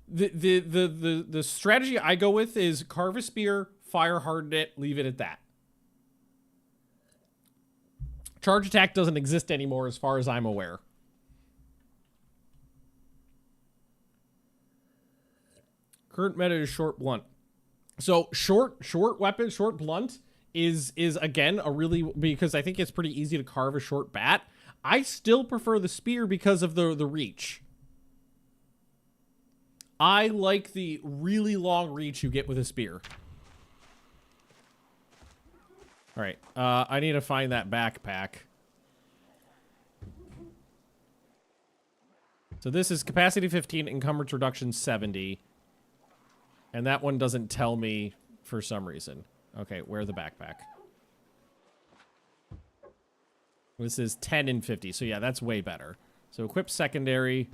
the strategy I go with is carve a spear, fire harden it, leave it at that. Charge attack doesn't exist anymore as far as I'm aware. Current meta is short blunt. So short weapon, short blunt is again a really, because I think it's pretty easy to carve a short bat. I still prefer the spear because of the reach. I like the really long reach you get with a spear. All right, I need to find that backpack. So this is capacity 15, encumbrance reduction 70. And that one doesn't tell me for some reason. Okay, where the backpack? This is 10 and 50. So yeah, that's way better. So equip secondary.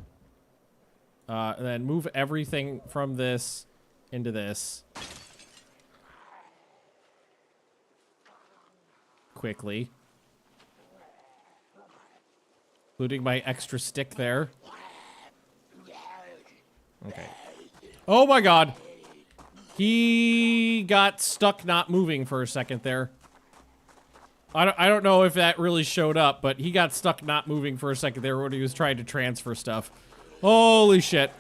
And then move everything from this into this. Quickly. Including my extra stick there. Okay. Oh my god. He got stuck not moving for a second there. I don't know if that really showed up, but he got stuck not moving for a second there when he was trying to transfer stuff. Holy shit.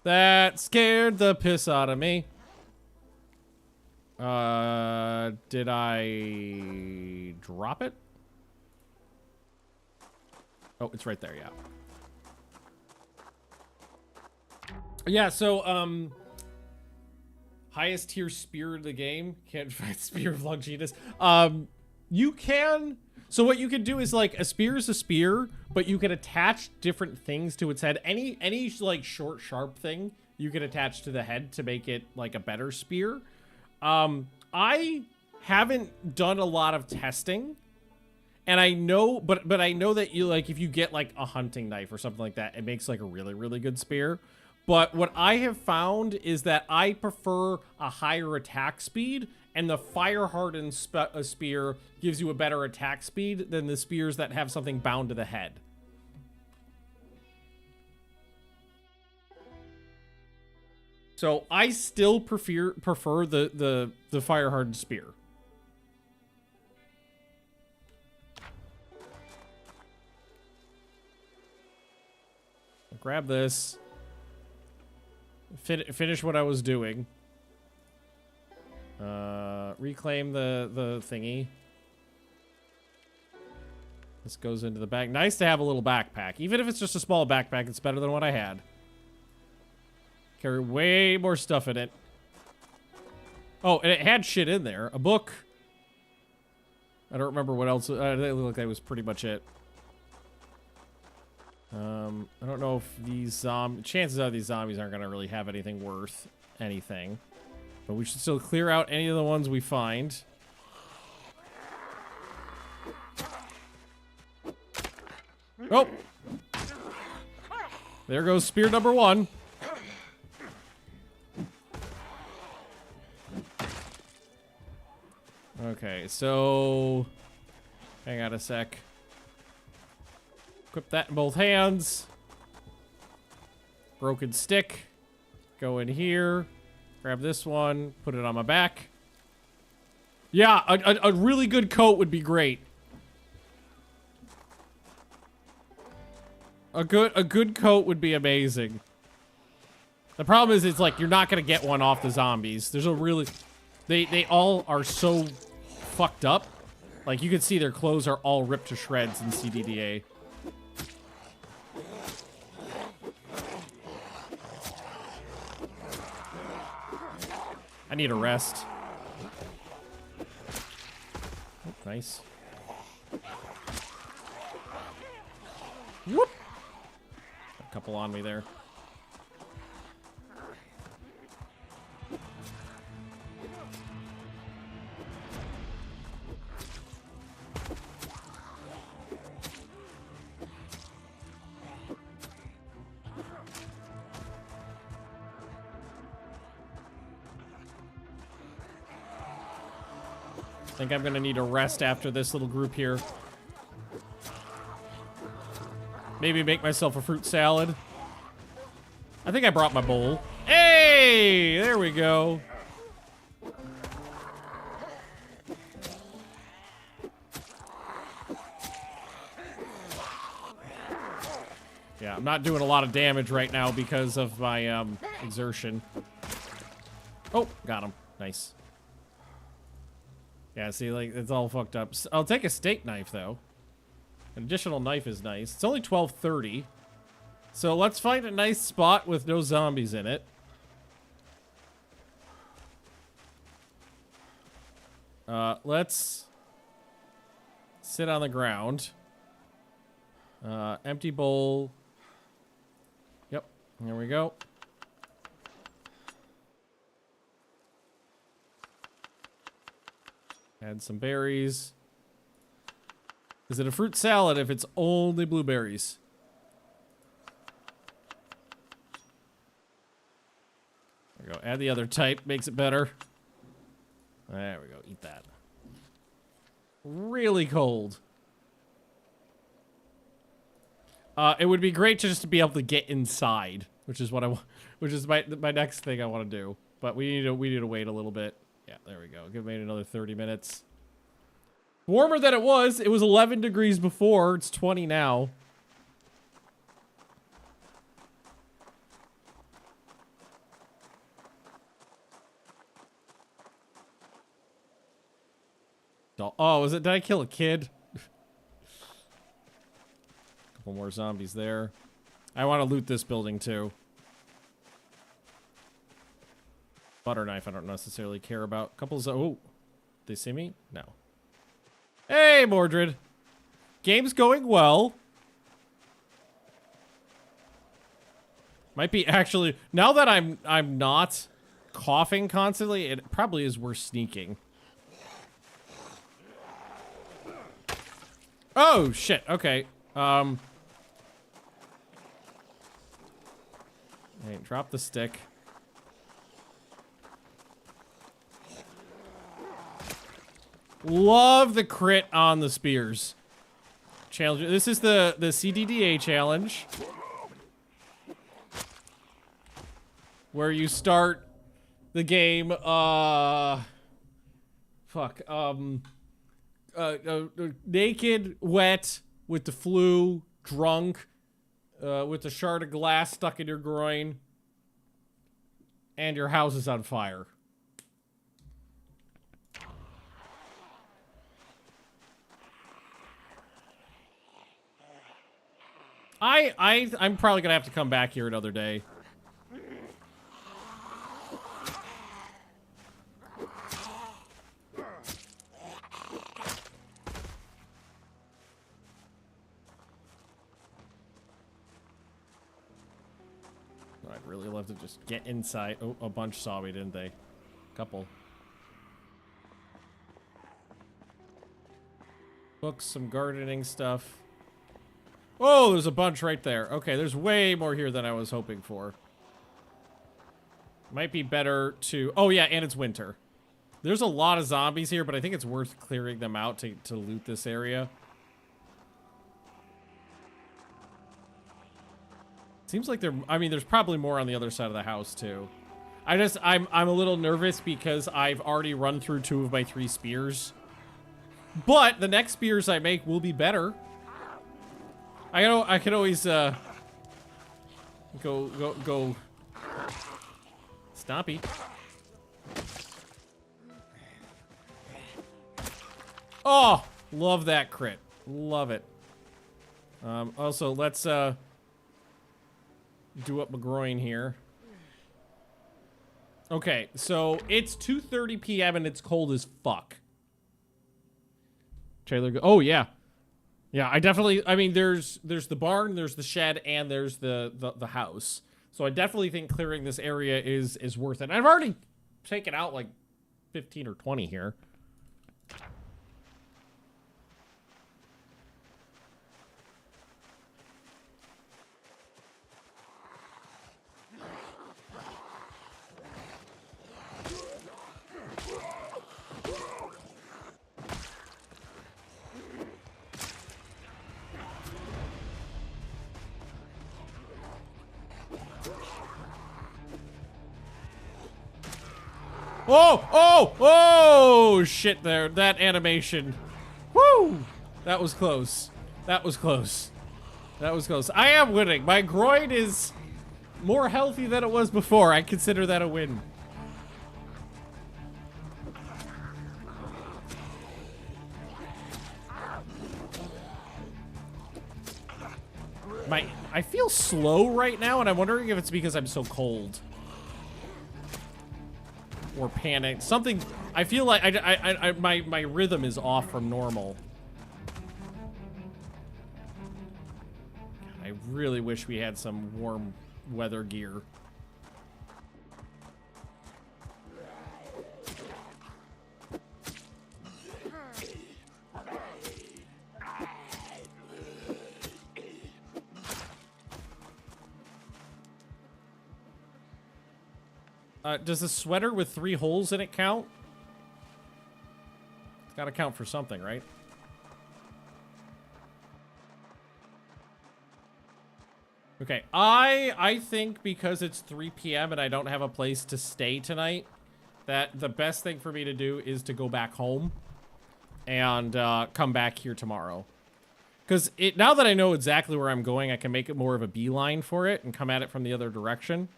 That scared the piss out of me. Did I drop it? Oh, it's right there, yeah. Yeah, so, highest tier spear in the game. Can't find Spear of Longinus. You can... So what you can do is, like, a spear is a spear, but you can attach different things to its head. Any like, short, sharp thing you can attach to the head to make it, like, a better spear. I haven't done a lot of testing, and I know, but I know that you, like, if you get, like, a hunting knife or something like that, it makes, like, a really, really good spear. But what I have found is that I prefer a higher attack speed, and the fire-hardened spear gives you a better attack speed than the spears that have something bound to the head. So I still prefer the fire-hardened spear. I'll grab this. Finish what I was doing. Reclaim the thingy. This goes into the bag. Nice to have a little backpack. Even if it's just a small backpack, it's better than what I had. Carry way more stuff in it. Oh, and it had shit in there. A book. I don't remember what else. It looked like that was pretty much it. I don't know if these chances are these zombies aren't gonna really have anything worth anything. But we should still clear out any of the ones we find. Oh! There goes spear number 1. Okay, so... hang on a sec. Equip that in both hands. Broken stick. Go in here. Grab this one. Put it on my back. Yeah, a really good coat would be great. A good coat would be amazing. The problem is, it's like, you're not gonna get one off the zombies. There's a really... They all are so fucked up. Like, you can see their clothes are all ripped to shreds in CDDA. I need a rest. Oh, nice. Whoop! A couple on me there. I think I'm gonna need a rest after this little group here. Maybe make myself a fruit salad. I think I brought my bowl. Hey! There we go. Yeah, I'm not doing a lot of damage right now because of my exertion. Oh, got him. Nice. Yeah, see, like, it's all fucked up. I'll take a steak knife, though. An additional knife is nice. It's only 12:30. So let's find a nice spot with no zombies in it. Let's sit on the ground. Empty bowl. Yep, there we go. Add some berries. Is it a fruit salad if it's only blueberries? There we go. Add the other type. Makes it better. There we go. Eat that. Really cold. It would be great just to be able to get inside, which is what I want. Which is my next thing I want to do. But we need to wait a little bit. Yeah, there we go. Give me another 30 minutes. Warmer than it was. It was 11 degrees before. It's 20 now. Oh, was it? Did I kill a kid? Couple more zombies there. I want to loot this building too. Butter knife, I don't necessarily care about. Couples. Oh, they see me? No. Hey, Mordred. Game's going well. Might be actually. Now that I'm not coughing constantly, it probably is worth sneaking. Oh shit. Okay. Hey, drop the stick. Love the crit on the spears. Challenge. This is the CDDA challenge, where you start the game. Naked, wet, with the flu, drunk, with a shard of glass stuck in your groin, and your house is on fire. I'm probably gonna have to come back here another day. I'd really love to just get inside. Oh, a bunch saw me, didn't they? Couple. Books, some gardening stuff. Oh, there's a bunch right there. Okay, there's way more here than I was hoping for. Might be better to... Oh, yeah, and it's winter. There's a lot of zombies here, but I think it's worth clearing them out to loot this area. Seems like I mean, there's probably more on the other side of the house, too. I'm a little nervous because I've already run through 2 of my 3 spears. But the next spears I make will be better. I can always go Stompy. Oh, love that crit. Love it. Also, let's do up my groin here. Okay, so it's 2:30 p.m. and it's cold as fuck. Trailer. Oh yeah. Yeah, I mean, there's the barn, there's the shed, and there's the house. So I definitely think clearing this area is worth it. I've already taken out like 15 or 20 here. Oh, oh, oh, shit there. That animation. Woo! That was close. That was close. That was close. I am winning. My groin is more healthy than it was before. I consider that a win. I feel slow right now, and I'm wondering if it's because I'm so cold. Or panicked. Something. I feel like my rhythm is off from normal. I really wish we had some warm weather gear. Does a sweater with 3 holes in it count? It's gotta count for something, right? Okay, I think because it's 3 p.m. and I don't have a place to stay tonight, that the best thing for me to do is to go back home and come back here tomorrow. Because now that I know exactly where I'm going, I can make it more of a beeline for it and come at it from the other direction.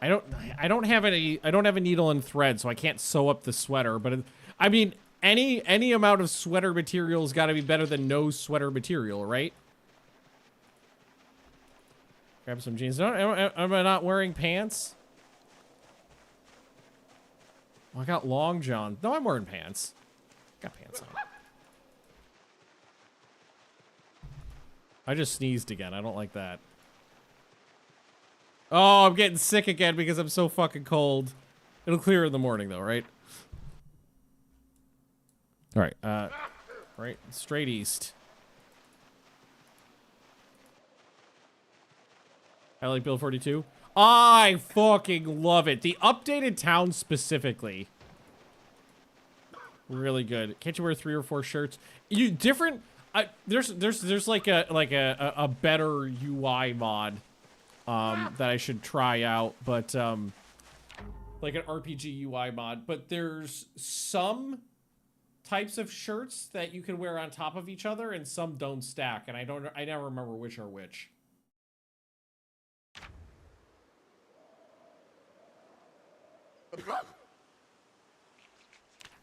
I don't have a needle and thread, so I can't sew up the sweater, but I mean, any amount of sweater material's got to be better than no sweater material, right? Grab some jeans. Am I not wearing pants? Oh, I got long john. No, I'm wearing pants. Got pants on. I just sneezed again. I don't like that. Oh, I'm getting sick again because I'm so fucking cold. It'll clear in the morning though, right? All right, right, straight east. I like Build 42. I fucking love it. The updated town specifically. Really good. Can't you wear 3 or 4 shirts? You different. There's like a better UI mod that I should try out, but like an RPG UI mod. But there's some types of shirts that you can wear on top of each other, and some don't stack. And I never remember which are which.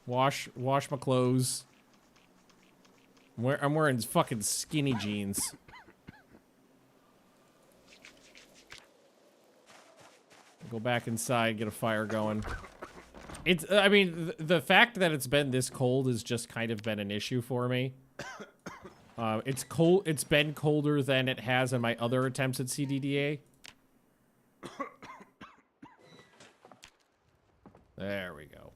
Wash my clothes. I'm wearing fucking skinny jeans. Go back inside, get a fire going. I mean, the fact that it's been this cold has just kind of been an issue for me. It's cold. It's been colder than it has in my other attempts at CDDA. There we go.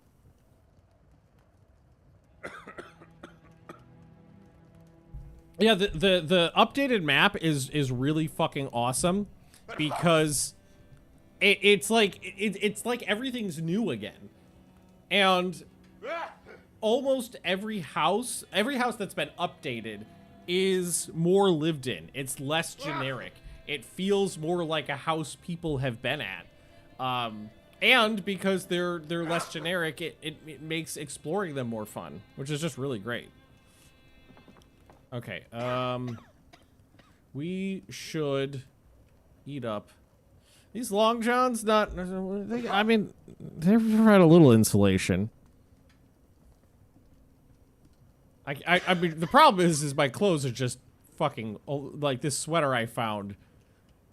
Yeah, the updated map is really fucking awesome because it's like everything's new again. And almost every house that's been updated is more lived in. It's less generic. It feels more like a house people have been at. And because they're less generic, it makes exploring them more fun, which is just really great. Okay, we should eat up. These long johns, I mean, they provide a little insulation. I mean, the problem is my clothes are just fucking, like, this sweater I found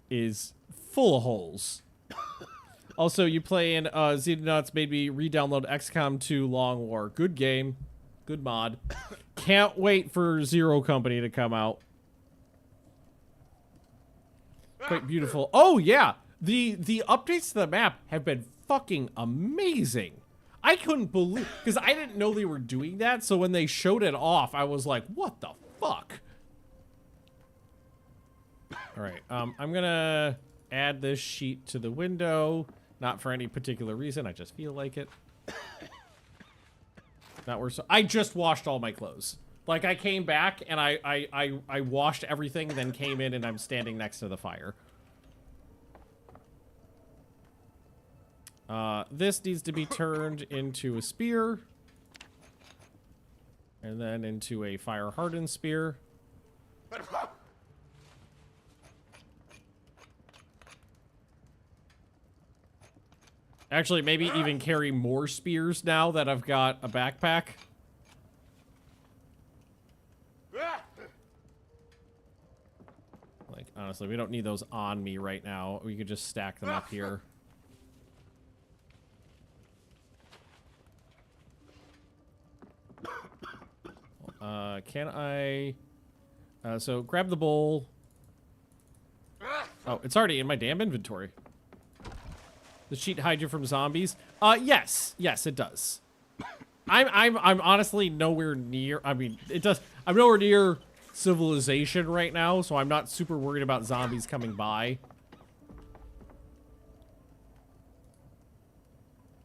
is full of holes. Also, you play in Xenonauts made me re-download XCOM 2 Long War. Good game. Good mod. Can't wait for Zero Company to come out. Quite beautiful. Oh, yeah. The updates to the map have been fucking amazing. I couldn't believe, because I didn't know they were doing that, so when they showed it off, I was like, what the fuck? Alright, I'm gonna add this sheet to the window. Not for any particular reason, I just feel like it. Not worse. I just washed all my clothes. Like, I came back, and I washed everything, then came in, and I'm standing next to the fire. This needs to be turned into a spear. And then into a fire-hardened spear. Actually, maybe even carry more spears now that I've got a backpack. Like, honestly, we don't need those on me right now. We could just stack them up here. Can I... so grab the bowl. Oh, it's already in my damn inventory. The sheet hide you from zombies? Yes. Yes, it does. I'm honestly nowhere near... I mean, it does... I'm nowhere near civilization right now, so I'm not super worried about zombies coming by.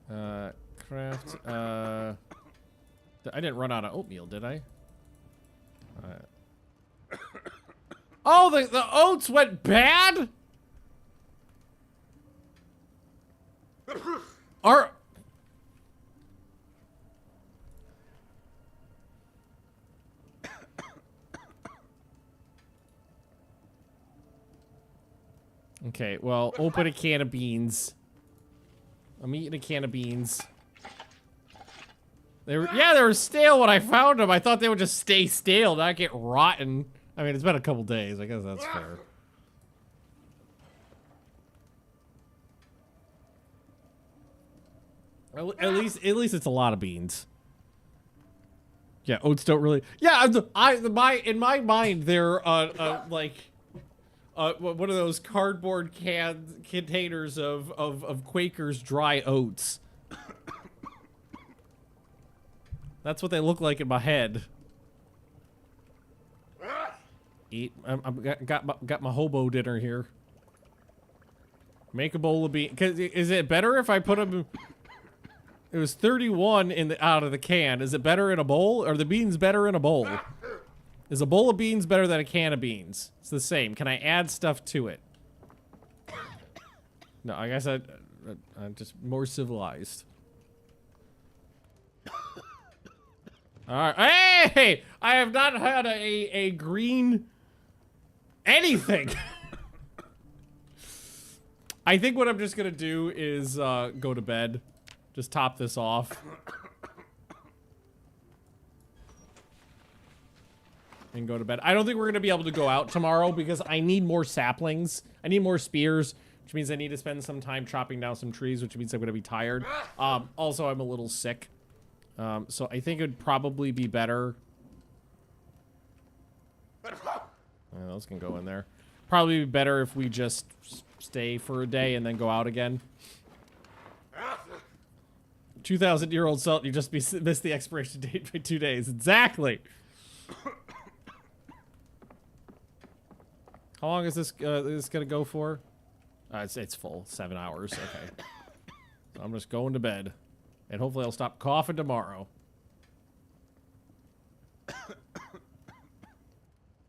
Craft... I didn't run out of oatmeal, did I? Oh, the oats went bad? Are... Okay, well, open a can of beans. I'm eating a can of beans. They were stale when I found them. I thought they would just stay stale, not get rotten. I mean, it's been a couple days. I guess that's fair. At least it's a lot of beans. Yeah, oats don't really. Yeah, in my mind, they're like one of those cardboard containers of Quaker's dry oats. That's what they look like in my head. Eat. Got my hobo dinner here. Make a bowl of beans. Is it better if I put them? It was 31 out of the can. Is it better in a bowl, or are the beans better in a bowl? Is a bowl of beans better than a can of beans? It's the same. Can I add stuff to it? No, I guess I'm just more civilized. All right. Hey, I have not had a green anything. I think what I'm just gonna do is go to bed. Just top this off. And go to bed. I don't think we're gonna be able to go out tomorrow because I need more saplings. I need more spears, which means I need to spend some time chopping down some trees, which means I'm gonna be tired. Also, I'm a little sick. So I think it would probably be better. Those can go in there. Probably be better if we just stay for a day and then go out again. 2,000-year-old salt, you just missed the expiration date by 2 days. Exactly. How long is this gonna go for? It's full. 7 hours. Okay. So I'm just going to bed. And hopefully I'll stop coughing tomorrow.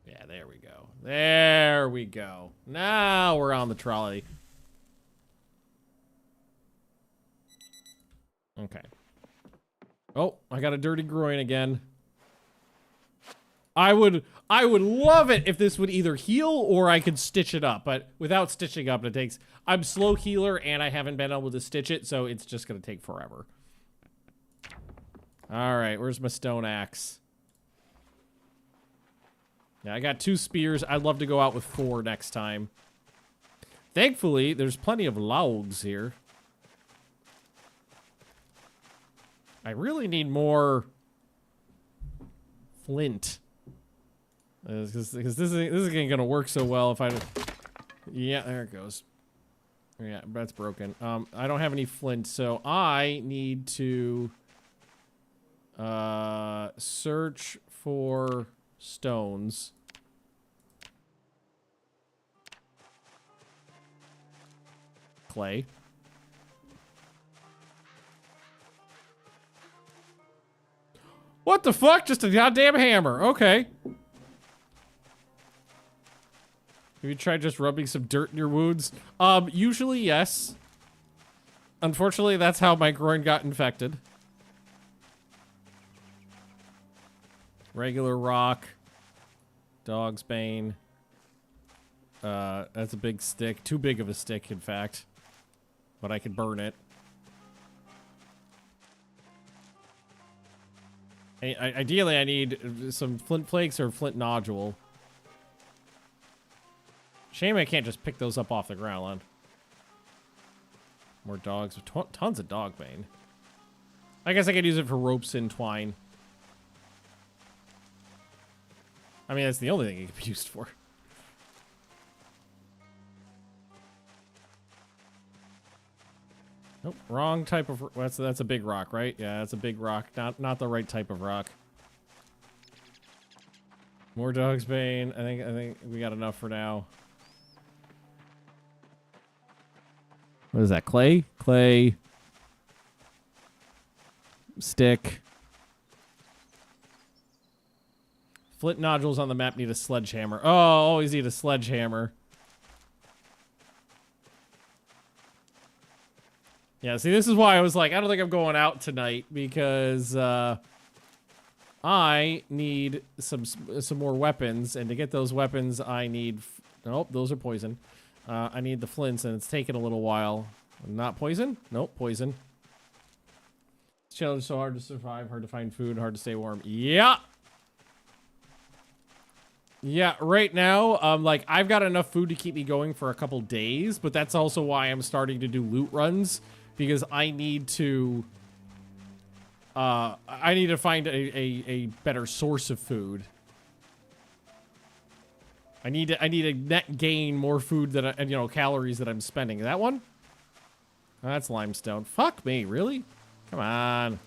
Yeah, there we go. There we go. Now we're on the trolley. Okay. Oh, I got a dirty groin again. I would love it if this would either heal or I could stitch it up, but without stitching up, it takes... I'm slow healer and I haven't been able to stitch it, so it's just gonna take forever. All right, where's my stone axe? Yeah, I got 2 spears. I'd love to go out with 4 next time. Thankfully, there's plenty of logs here. I really need more flint. Because this isn't gonna work so well if I... Yeah, there it goes. Yeah, that's broken. I don't have any flint, so I need to... search for stones. Clay. What the fuck? Just a goddamn hammer. Okay. Have you tried just rubbing some dirt in your wounds? Usually yes. Unfortunately, that's how my groin got infected. Regular rock. Dog's bane. That's a big stick. Too big of a stick, in fact. But I can burn it. Ideally, I need some flint flakes or flint nodule. Shame I can't just pick those up off the ground. More dogs. Tons of dog bane. I guess I could use it for ropes and twine. I mean, that's the only thing it could be used for. Nope, wrong type of... That's a big rock, right? Yeah, that's a big rock. Not the right type of rock. More Dog's Bane. I think we got enough for now. What is that? Clay? Clay. Stick. Flint nodules on the map need a sledgehammer. Oh, always need a sledgehammer. Yeah, see, this is why I was like, I don't think I'm going out tonight, because I need some more weapons, and to get those weapons, I need... Nope, those are poison. I need the flints, and it's taken a little while. Not poison? Nope, poison. This challenge is so hard to survive, hard to find food, hard to stay warm. Yeah! Yeah, right now, like, I've got enough food to keep me going for a couple days, but that's also why I'm starting to do loot runs, because I need to find a better source of food. I need to net gain more food that you know, calories that I'm spending. That one? Oh, that's limestone. Fuck me, really? Come on.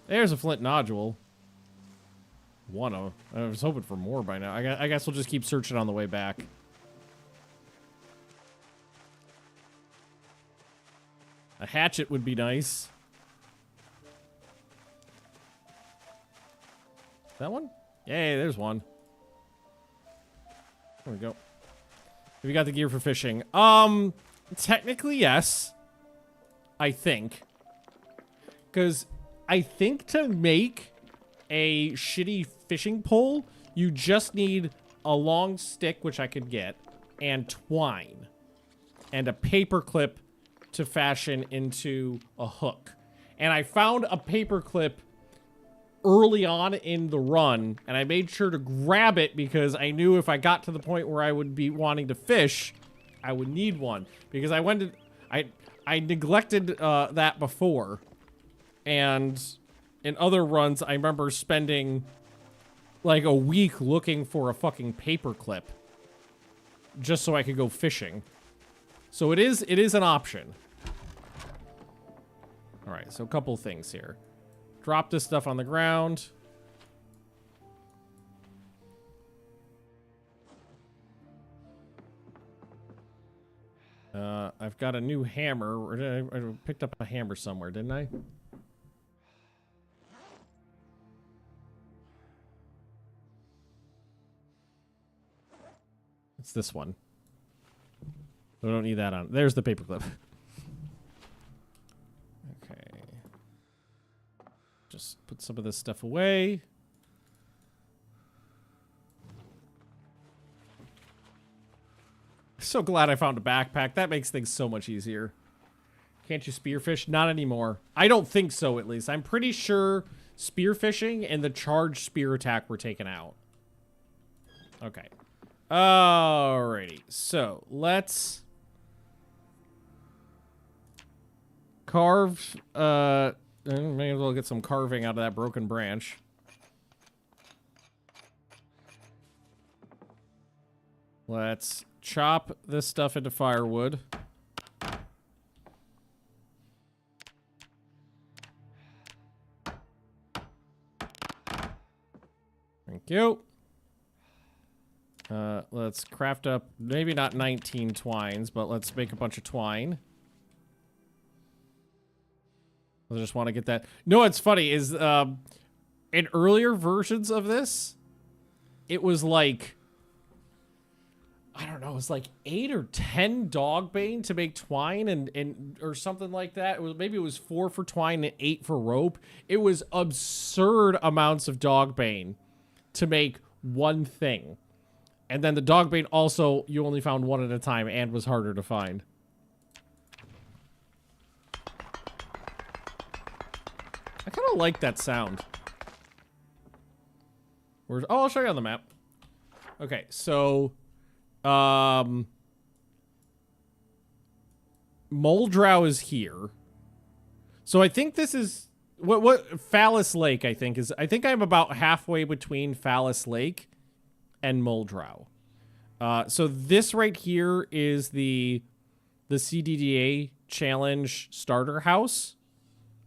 There's a flint nodule. One of. I was hoping for more by now. I guess we'll just keep searching on the way back. A hatchet would be nice. That one? Yay, there's one. There we go. We got the gear for fishing. Technically, yes. I think. Because I think to make a shitty fishing pole, you just need a long stick, which I could get, and twine. And a paper clip to fashion into a hook. And I found a paper clip early on in the run, and I made sure to grab it because I knew if I got to the point where I would be wanting to fish, I would need one. Because I neglected that before. And in other runs, I remember spending like a week looking for a fucking paper clip just so I could go fishing. So it is an option. All right, so a couple things here. Drop this stuff on the ground. I've got a new hammer. I picked up a hammer somewhere, didn't I? It's this one. I don't need that on. There's the paperclip. Okay. Just put some of this stuff away. So glad I found a backpack. That makes things so much easier. Can't you spearfish? Not anymore. I don't think so, at least. I'm pretty sure spearfishing and the charged spear attack were taken out. Okay. Alrighty. So, let's carve, may as well get some carving out of that broken branch. Let's chop this stuff into firewood. Thank you. Let's craft up, maybe not 19 twines, but let's make a bunch of twine. I just want to get that. No, what's funny is, in earlier versions of this, it was like, I don't know, it was like 8 or 10 dog bane to make twine and or something like that. It was, maybe it was 4 for twine and 8 for rope. It was absurd amounts of dog bane to make one thing. And then the dog bane also, you only found one at a time and was harder to find. I kind of like that sound. Where's, oh, I'll show you on the map. Okay, so Moldrow is here. So I think this is what Phallus Lake, I think I'm about halfway between Phallus Lake and Muldrow. So this right here is the CDDA challenge starter house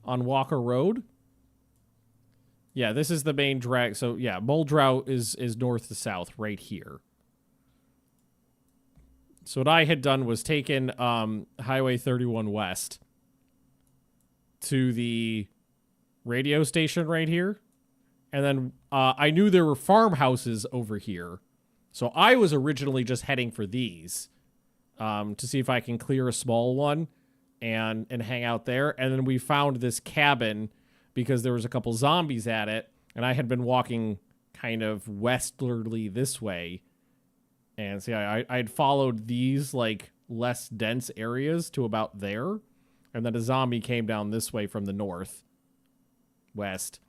on Walker Road. Yeah, this is the main drag. So yeah, Muldrow is north to south right here. So what I had done was taken Highway 31 West to the radio station right here. And then I knew there were farmhouses over here. So I was originally just heading for these to see if I can clear a small one and hang out there. And then we found this cabin because there was a couple zombies at it. And I had been walking kind of westerly this way. And see, I had followed these, like, less dense areas to about there. And then a zombie came down this way from the north, west.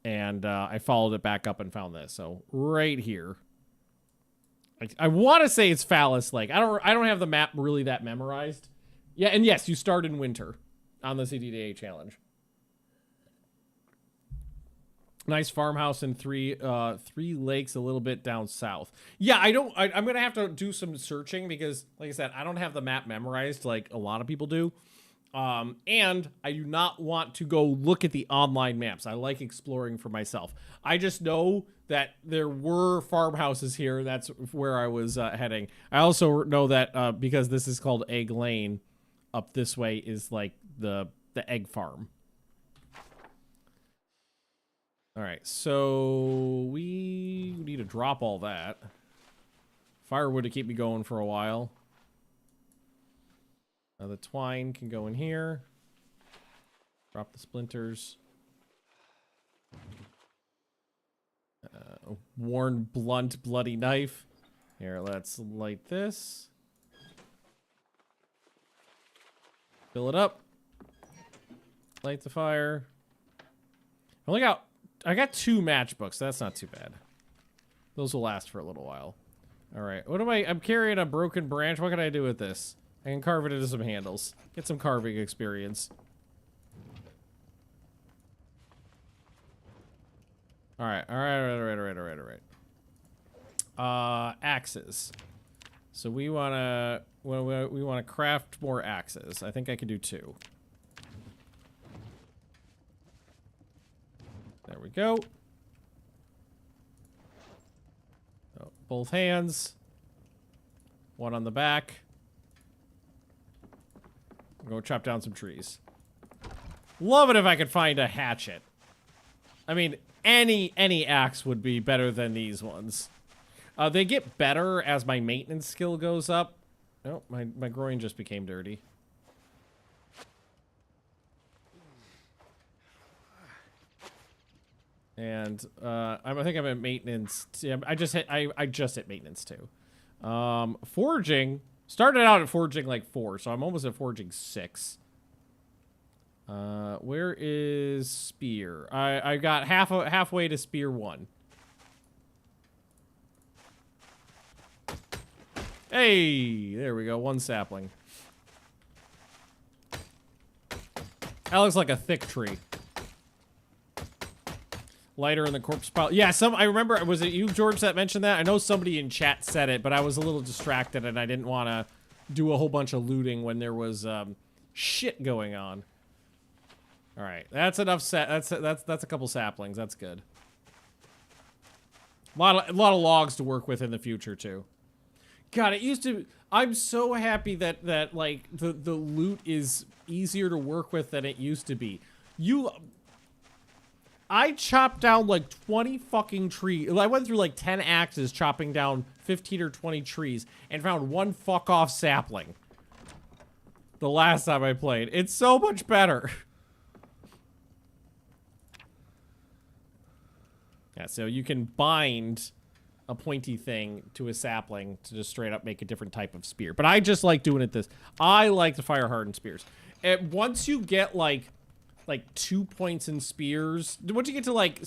And I followed it back up and found this. So, right here. I want to say it's Phallus Lake. I don't have the map really that memorized. Yeah, and yes, you start in winter on the CDDA challenge. Nice farmhouse and three lakes a little bit down south. Yeah, I'm gonna have to do some searching because, like I said, I don't have the map memorized like a lot of people do. And I do not want to go look at the online maps. I like exploring for myself. I just know that there were farmhouses here. That's where I was heading. I also know that because this is called Egg Lane, up this way is like the egg farm. All right, so we need to drop all that. Firewood to keep me going for a while. The twine can go in here. Drop the splinters. Worn, blunt, bloody knife. Here, let's light this. Fill it up. Light the fire. I got 2 matchbooks. That's not too bad. Those will last for a little while. All right. I'm carrying a broken branch. What can I do with this? I can carve it into some handles. Get some carving experience. All right. Axes. So we want to craft more axes. I think I can do 2. There we go. Oh, both hands. One on the back. I'm going to chop down some trees. Love it if I could find a hatchet. I mean, any axe would be better than these ones. They get better as my maintenance skill goes up. Oh, my groin just became dirty. And I think I'm at maintenance. I just hit maintenance too. Forging started out at forging like 4, so I'm almost at forging 6. Where is spear? I got halfway to spear 1. Hey, there we go. 1 sapling. That looks like a thick tree. Lighter in the corpse pile. Yeah, I remember, was it you, George, that mentioned that? I know somebody in chat said it, but I was a little distracted and I didn't want to do a whole bunch of looting when there was shit going on. All right, that's enough. That's a couple saplings. That's good. A lot of logs to work with in the future too. God, it used to. I'm so happy that like the loot is easier to work with than it used to be. I chopped down like 20 fucking trees. I went through like 10 axes chopping down 15 or 20 trees and found 1 fuck off sapling. The last time I played. It's so much better. Yeah, so you can bind a pointy thing to a sapling to just straight up make a different type of spear. But I just like doing it this. I like the fire hardened spears. And once you get like 2 points in spears, once you get to like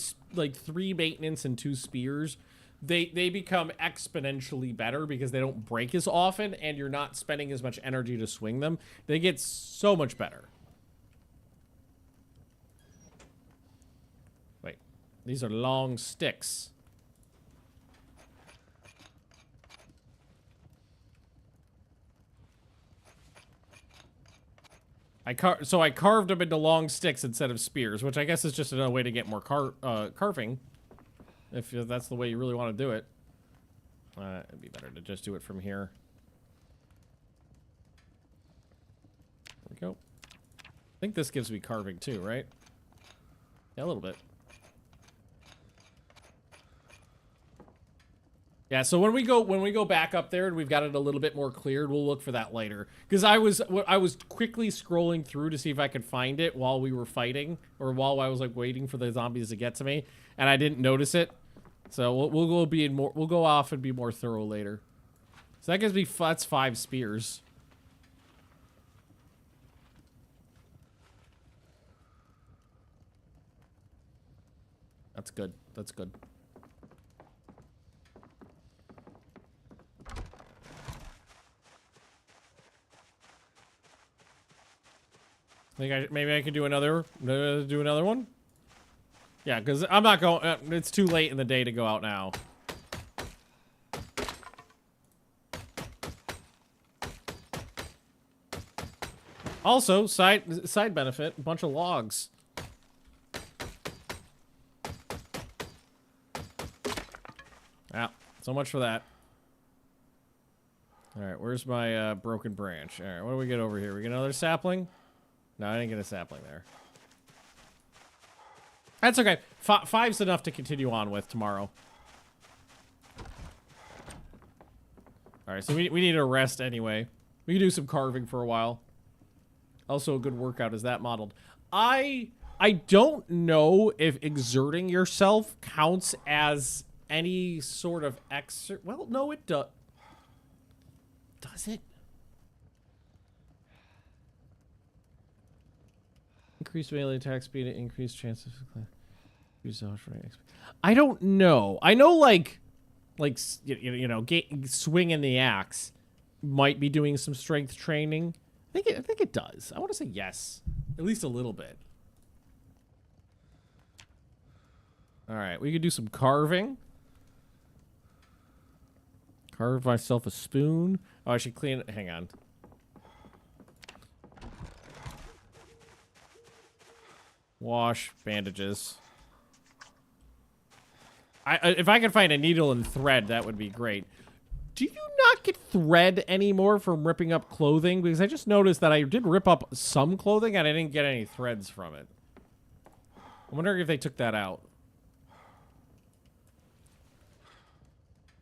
3 maintenance and 2 spears, they become exponentially better because they don't break as often and you're not spending as much energy to swing them. They get so much better. These are long sticks. I carved them into long sticks instead of spears, which I guess is just another way to get more carving. If that's the way you really want to do it. It'd be better to just do it from here. There we go. I think this gives me carving too, right? Yeah, a little bit. Yeah, so when we go back up there and we've got it a little bit more cleared, we'll look for that later. Because I was quickly scrolling through to see if I could find it while we were fighting, or while I was like waiting for the zombies to get to me, and I didn't notice it. So we'll go off and be more thorough later. So that gives me that's 5 spears. That's good. That's good. Maybe I could do another one. Yeah, because I'm not going. It's too late in the day to go out now. Also, side benefit, a bunch of logs. Yeah, so much for that. All right, where's my broken branch? All right, what do we get over here? We get another sapling? No, I didn't get a sapling there. That's okay. 5's enough to continue on with tomorrow. All right, so we need a rest anyway. We can do some carving for a while. Also, a good workout is that modeled. I don't know if exerting yourself counts as any sort of well, no, it does. Does it? Increased melee attack speed and increased chances of I don't know. I know, like you know, swinging the axe might be doing some strength training. I think it does. I want to say yes, at least a little bit. All right, we could do some carving. Carve myself a spoon. Oh, I should clean it. Hang on. Wash, bandages. If I could find a needle and thread, that would be great. Do you not get thread anymore from ripping up clothing? Because I just noticed that I did rip up some clothing and I didn't get any threads from it. I'm wondering if they took that out.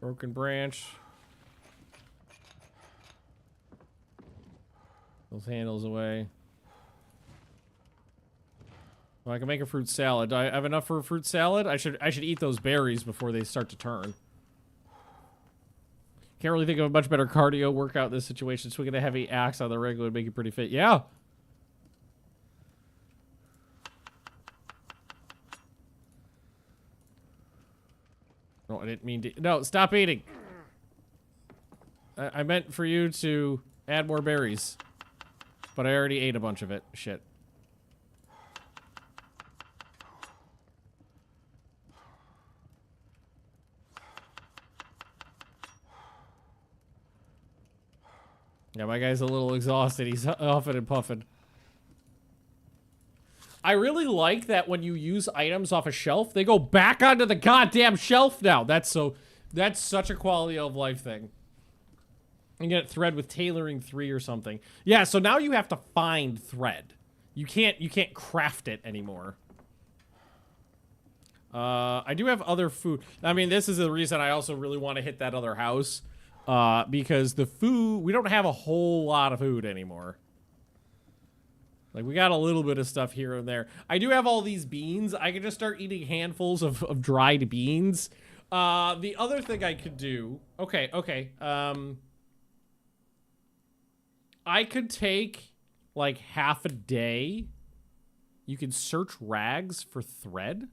Broken branch. Those handles away. Well, I can make a fruit salad. Do I have enough for a fruit salad? I should eat those berries before they start to turn. Can't really think of a much better cardio workout in this situation. Swinging a heavy axe on the rig would make you pretty fit. Yeah. No, I didn't mean to. No, stop eating. I meant for you to add more berries. But I already ate a bunch of it. Shit. Yeah, my guy's a little exhausted. He's huffing and puffing. I really like that when you use items off a shelf, they go back onto the goddamn shelf now. That's such a quality of life thing. You get thread with tailoring 3 or something. Yeah, so now you have to find thread. You can't craft it anymore. I do have other food. I mean, this is the reason I also really want to hit that other house. Because the food, we don't have a whole lot of food anymore. Like, we got a little bit of stuff here and there. I do have all these beans. I can just start eating handfuls of dried beans. The other thing I could do... Okay. I could take, like, half a day. You can search rags for thread.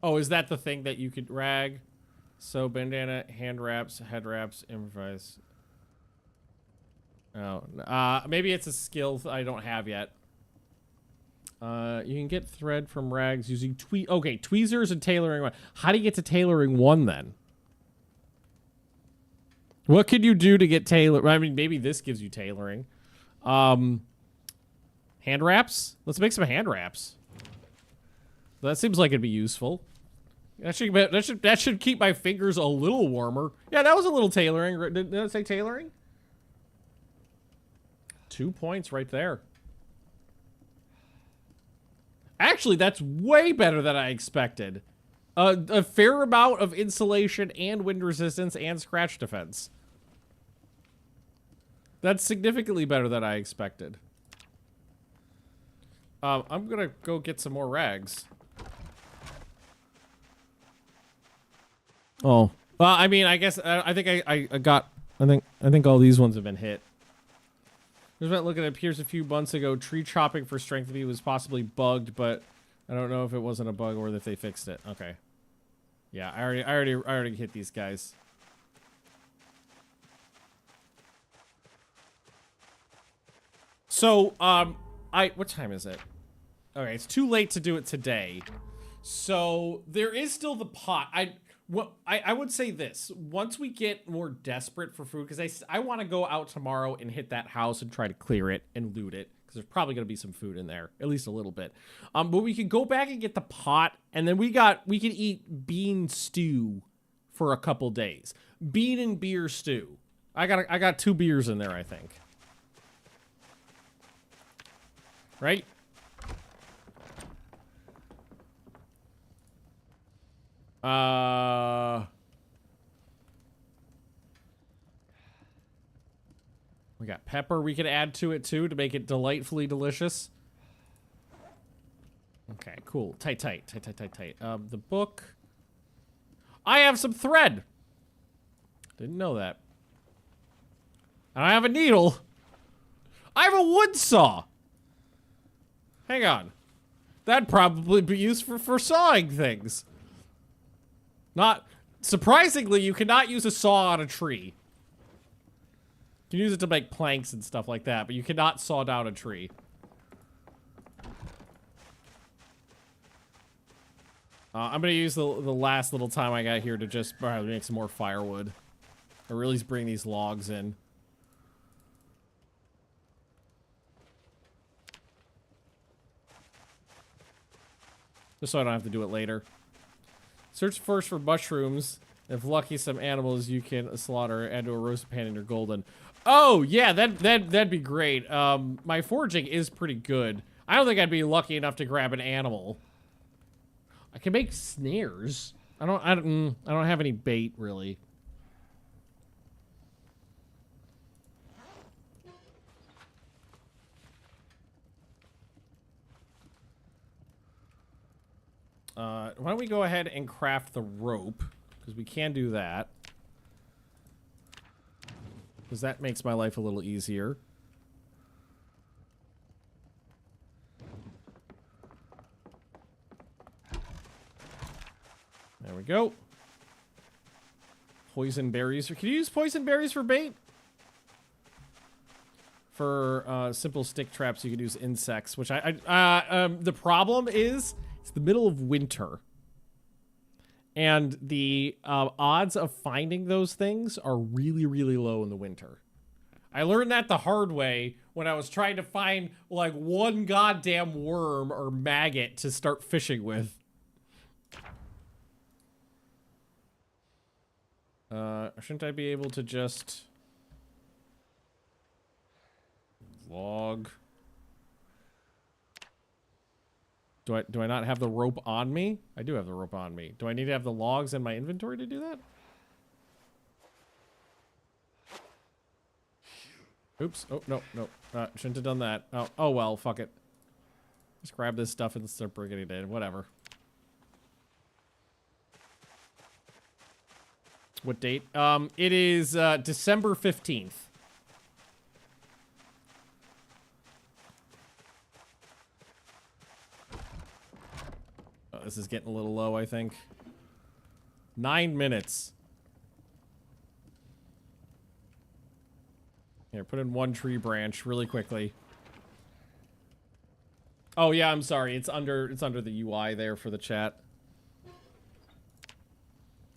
Oh, is that the thing that you could rag? So, bandana, hand wraps, head wraps, improvise. Oh, maybe it's a skill I don't have yet. You can get thread from rags using tweezers and tailoring one. How do you get to tailoring one then? What could you do to get tailor? I mean, maybe this gives you tailoring. Hand wraps? Let's make some hand wraps. That seems like it'd be useful. That should keep my fingers a little warmer. Yeah, that was a little tailoring. Did it say tailoring? 2 points right there. Actually, that's way better than I expected. A fair amount of insulation and wind resistance and scratch defense. That's significantly better than I expected. I'm gonna go get some more rags. Oh, well, I mean, I guess I think I think all these ones have been hit. I was looking at Pierce a few months ago. Tree chopping for strength was possibly bugged, but I don't know if it wasn't a bug or if they fixed it. Okay. Yeah, I already hit these guys. So, what time is it? Okay, it's too late to do it today. So, there is still the pot. I would say this. Once we get more desperate for food, because I want to go out tomorrow and hit that house and try to clear it and loot it, because there's probably going to be some food in there, at least a little bit. But we could go back and get the pot, and then we could eat bean stew for a couple days. Bean and beer stew. I got 2 beers in there, I think. Right? We got pepper we could add to it too to make it delightfully delicious. Okay, cool. Tight. The book. I have some thread. Didn't know that. And I have a needle. I have a wood saw. Hang on. That'd probably be used for sawing things. Not surprisingly, you cannot use a saw on a tree. You can use it to make planks and stuff like that, but you cannot saw down a tree. I'm gonna use the last little time I got here to just make some more firewood. Or at least bring these logs in. Just so I don't have to do it later. Search first for mushrooms. If lucky, some animals you can slaughter. Add to a roasted pan in your golden. Oh yeah, that'd be great. My foraging is pretty good. I don't think I'd be lucky enough to grab an animal. I can make snares. I don't have any bait really. Why don't we go ahead and craft the rope? Because we can do that. Because that makes my life a little easier. There we go. Poison berries. Can you use poison berries for bait? For simple stick traps, you could use insects, which the problem is it's the middle of winter. And the odds of finding those things are really, really low in the winter. I learned that the hard way when I was trying to find, like, one goddamn worm or maggot to start fishing with. Shouldn't I be able to just... log... Do I not have the rope on me? I do have the rope on me. Do I need to have the logs in my inventory to do that? Oops. Oh, no. Shouldn't have done that. Oh well, fuck it. Just grab this stuff and start bringing it in. Whatever. What date? It is December 15th. This is getting a little low, I think. 9 minutes. Here, put in one tree branch really quickly. Oh yeah, I'm sorry. It's under the UI there for the chat.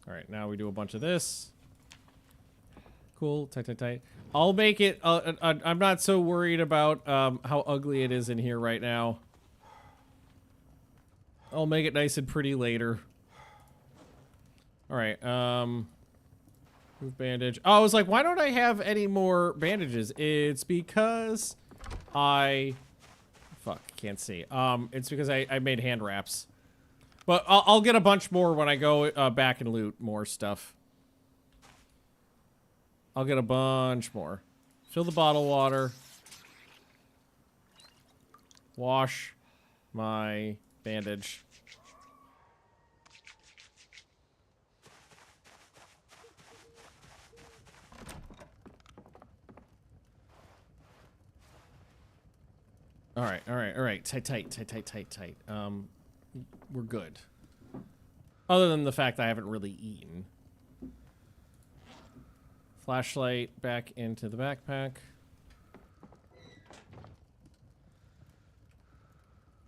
All right, now we do a bunch of this. Cool, tight. I'll make it. I'm not so worried about how ugly it is in here right now. I'll make it nice and pretty later. All right. Move bandage. Oh, I was like, why don't I have any more bandages? It's because fuck, can't see. It's because I made hand wraps. But I'll get a bunch more when I go back and loot more stuff. I'll get a bunch more. Fill the bottle water. Wash my bandage. All right. Tight. We're good. Other than the fact I haven't really eaten. Flashlight back into the backpack.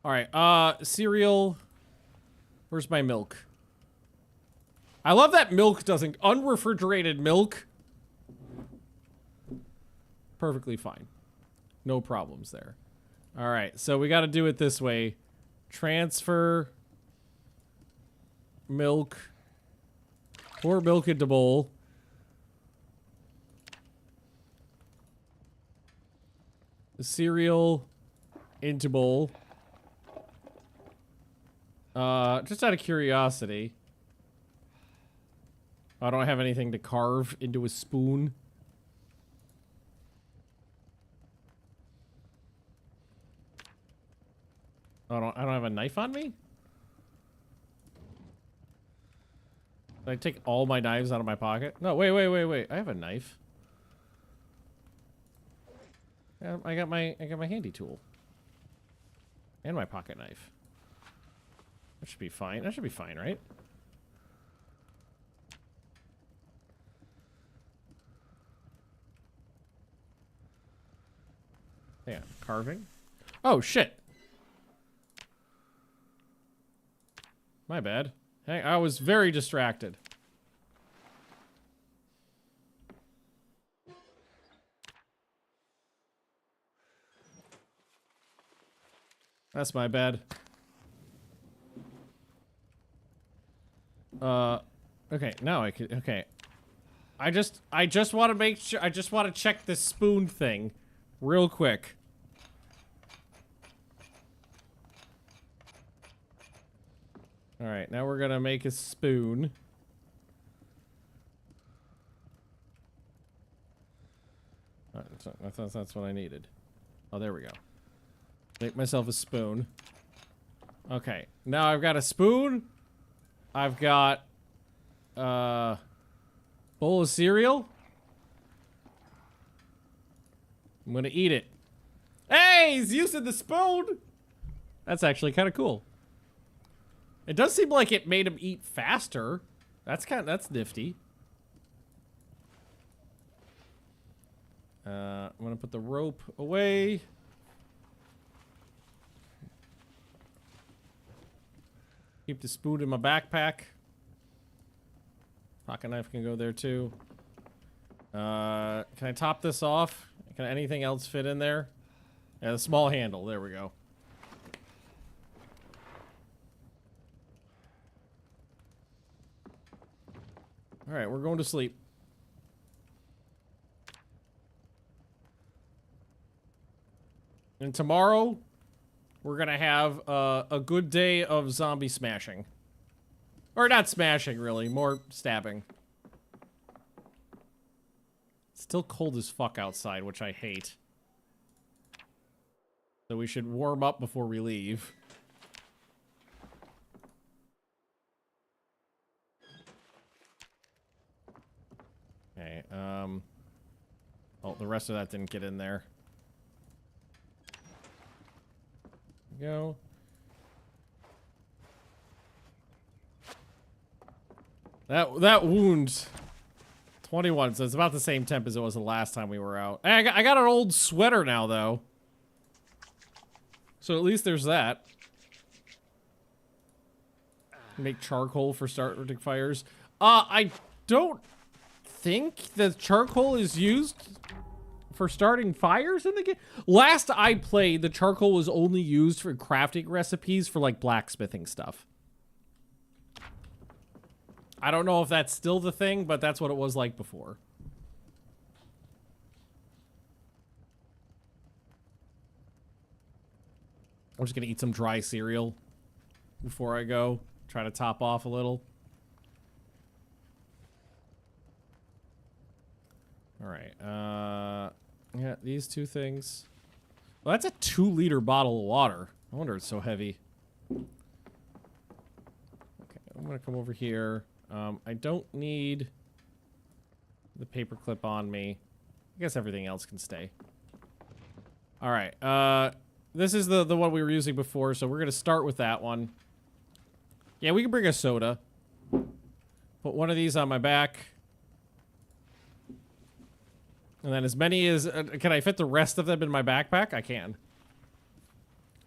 All right, cereal. Where's my milk? I love that milk doesn't... Unrefrigerated milk. Perfectly fine. No problems there. All right, so we got to do it this way. Transfer milk. Pour milk into bowl. The cereal into bowl. Just out of curiosity. I don't have anything to carve into a spoon. I don't have a knife on me? Did I take all my knives out of my pocket? No, wait. I have a knife. I got my handy tool. And my pocket knife. That should be fine. That should be fine, right? Yeah, carving. Oh shit. My bad. Hey, I was very distracted. That's my bad. Okay, now I can, okay. I just want to make sure, I just want to check this spoon thing real quick. All right, now we're gonna make a spoon. That's what I needed. Oh, there we go. Make myself a spoon. Okay, now I've got a spoon. I've got bowl of cereal. I'm gonna eat it. Hey, he's using the spoon. That's actually kind of cool. It does seem like it made him eat faster. That's nifty. I'm gonna put the rope away. Keep the spoon in my backpack. Pocket knife can go there too. Can I top this off? Can anything else fit in there? Yeah, the small handle. There we go. All right, we're going to sleep. And tomorrow, we're gonna have a good day of zombie smashing. Or not smashing, really. More stabbing. It's still cold as fuck outside, which I hate. So we should warm up before we leave. Okay, oh, the rest of that didn't get in there. Go. That wound, 21, so it's about the same temp as it was the last time we were out. Hey, I got an old sweater now, though. So at least there's that. Make charcoal for starting fires. I don't think that charcoal is used for starting fires in the game. Last I played, the charcoal was only used for crafting recipes for like blacksmithing stuff. I don't know if that's still the thing, but that's what it was like before. I'm just gonna eat some dry cereal before I go. Try to top off a little. Alright, yeah, these two things. Well, that's a 2-liter bottle of water. I wonder it's so heavy. Okay, I'm gonna come over here. I don't need the paperclip on me. I guess everything else can stay. Alright, this is the one we were using before, so we're gonna start with that one. Yeah, we can bring a soda. Put one of these on my back. And then as many as... can I fit the rest of them in my backpack? I can.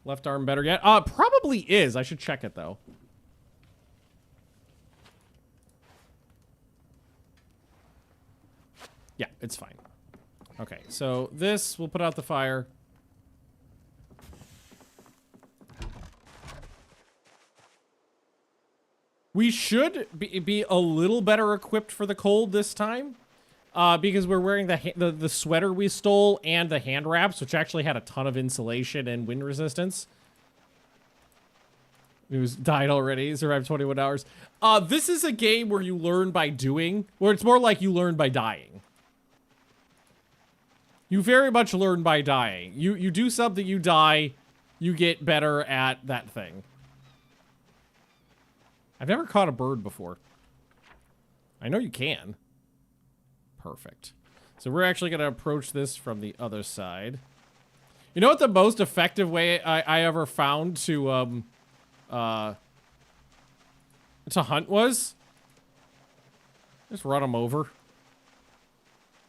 Left arm better yet? Probably is. I should check it, though. Yeah, it's fine. Okay, so this, we'll put out the fire. We should be a little better equipped for the cold this time, because we're wearing the sweater we stole and the hand wraps, which actually had a ton of insulation and wind resistance. It was died already. Survived 21 hours. This is a game where you learn by doing, where it's more like you learn by dying. You very much learn by dying. You do something, you die, you get better at that thing. I've never caught a bird before. I know you can. Perfect. So we're actually going to approach this from the other side. You know what the most effective way I ever found to hunt was? Just run them over.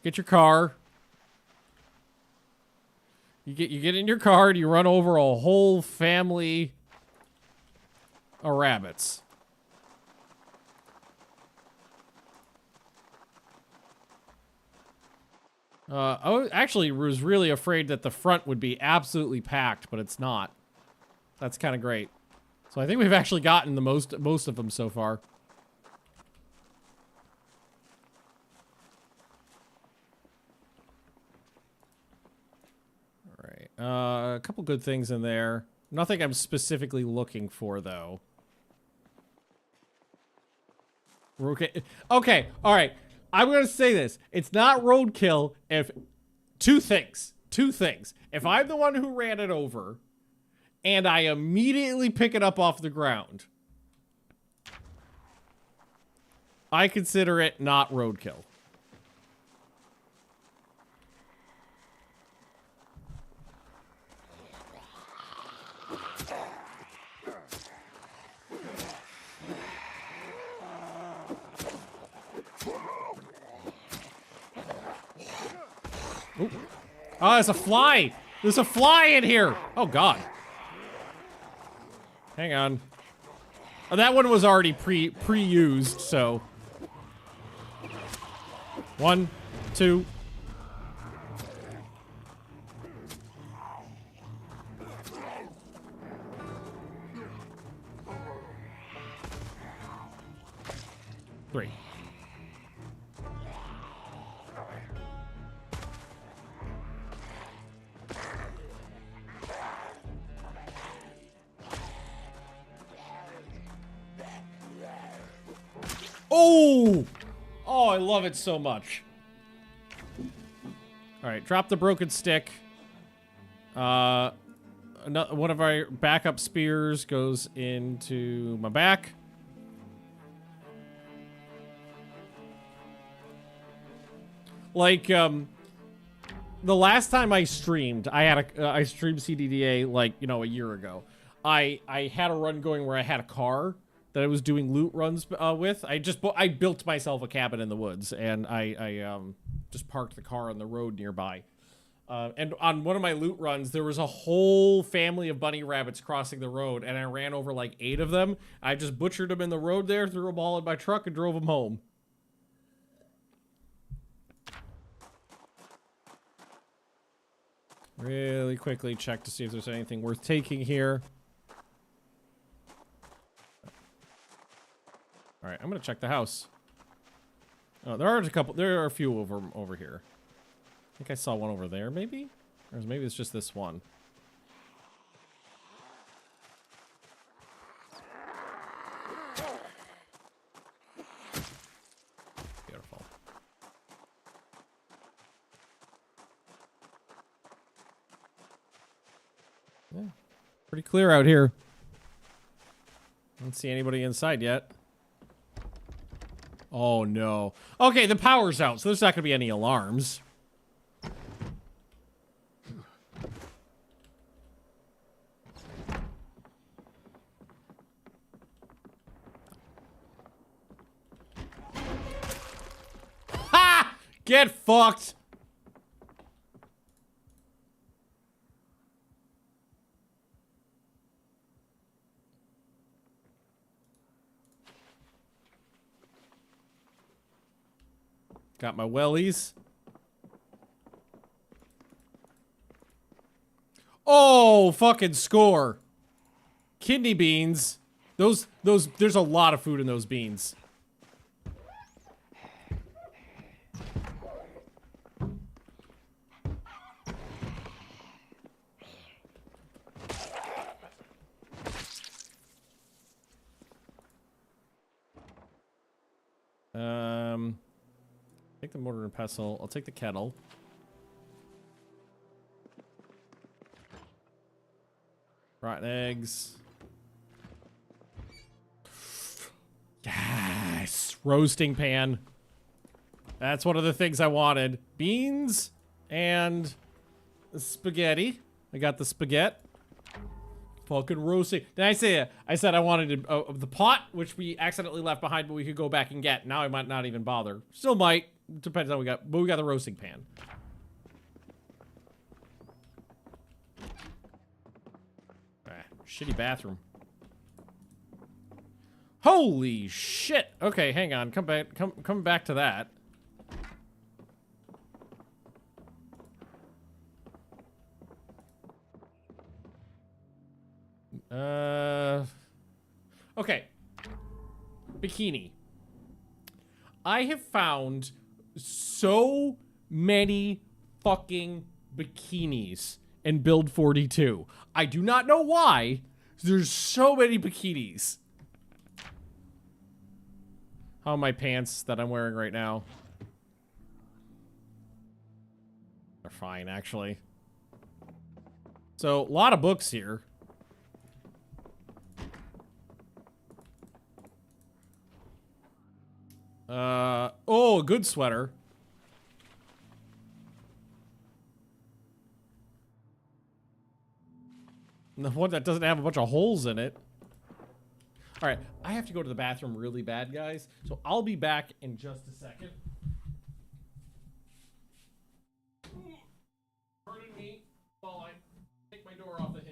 Get your car. You get in your car and you run over a whole family of rabbits. I actually was really afraid that the front would be absolutely packed, but it's not. That's kind of great. So I think we've actually gotten the most of them so far. All right. A couple good things in there. Nothing I'm specifically looking for, though. We're okay. Okay. All right. I'm going to say this. It's not roadkill if... Two things. If I'm the one who ran it over, and I immediately pick it up off the ground, I consider it not roadkill. Ooh. Oh, there's a fly. There's a fly in here. Oh, God. Hang on. Oh, that one was already pre-used, so. 1, 2. Three. Oh! Oh, I love it so much. Alright, drop the broken stick. One of our backup spears goes into my back. Like, the last time I streamed, I streamed CDDA, like, you know, a year ago. I had a run going where I had a car that I was doing loot runs with. I built myself a cabin in the woods, and I just parked the car on the road nearby. And on one of my loot runs, there was a whole family of bunny rabbits crossing the road, and I ran over like 8 of them. I just butchered them in the road there, threw them all in my truck, and drove them home. Really quickly check to see if there's anything worth taking here. All right, I'm gonna check the house. Oh, there are a few over here. I think I saw one over there, maybe? Or maybe it's just this one. Beautiful. Yeah, pretty clear out here. I don't see anybody inside yet. Oh, no. Okay, the power's out, so there's not going to be any alarms. Ha! Get fucked! Got my wellies. Oh, fucking score. Kidney beans. Those, there's a lot of food in those beans. Take the mortar and pestle. I'll take the kettle. Rotten eggs. Yes! Roasting pan. That's one of the things I wanted. Beans and spaghetti. I got the spaghetti. Fucking roasting. Did I say I said I wanted the pot, which we accidentally left behind, but we could go back and get. Now I might not even bother. Still might. Depends on what we got. But we got the roasting pan. Shitty bathroom. Holy shit. Okay, hang on. Come back to that. Okay. Bikini. I have found so many fucking bikinis in Build 42. I do not know why. There's so many bikinis. How are my pants that I'm wearing right now? They're fine, actually. So, a lot of books here. Oh, a good sweater. The one that doesn't have a bunch of holes in it. All right, I have to go to the bathroom really bad, guys. So I'll be back in just a second. Pardon me while I take my door off the hinge.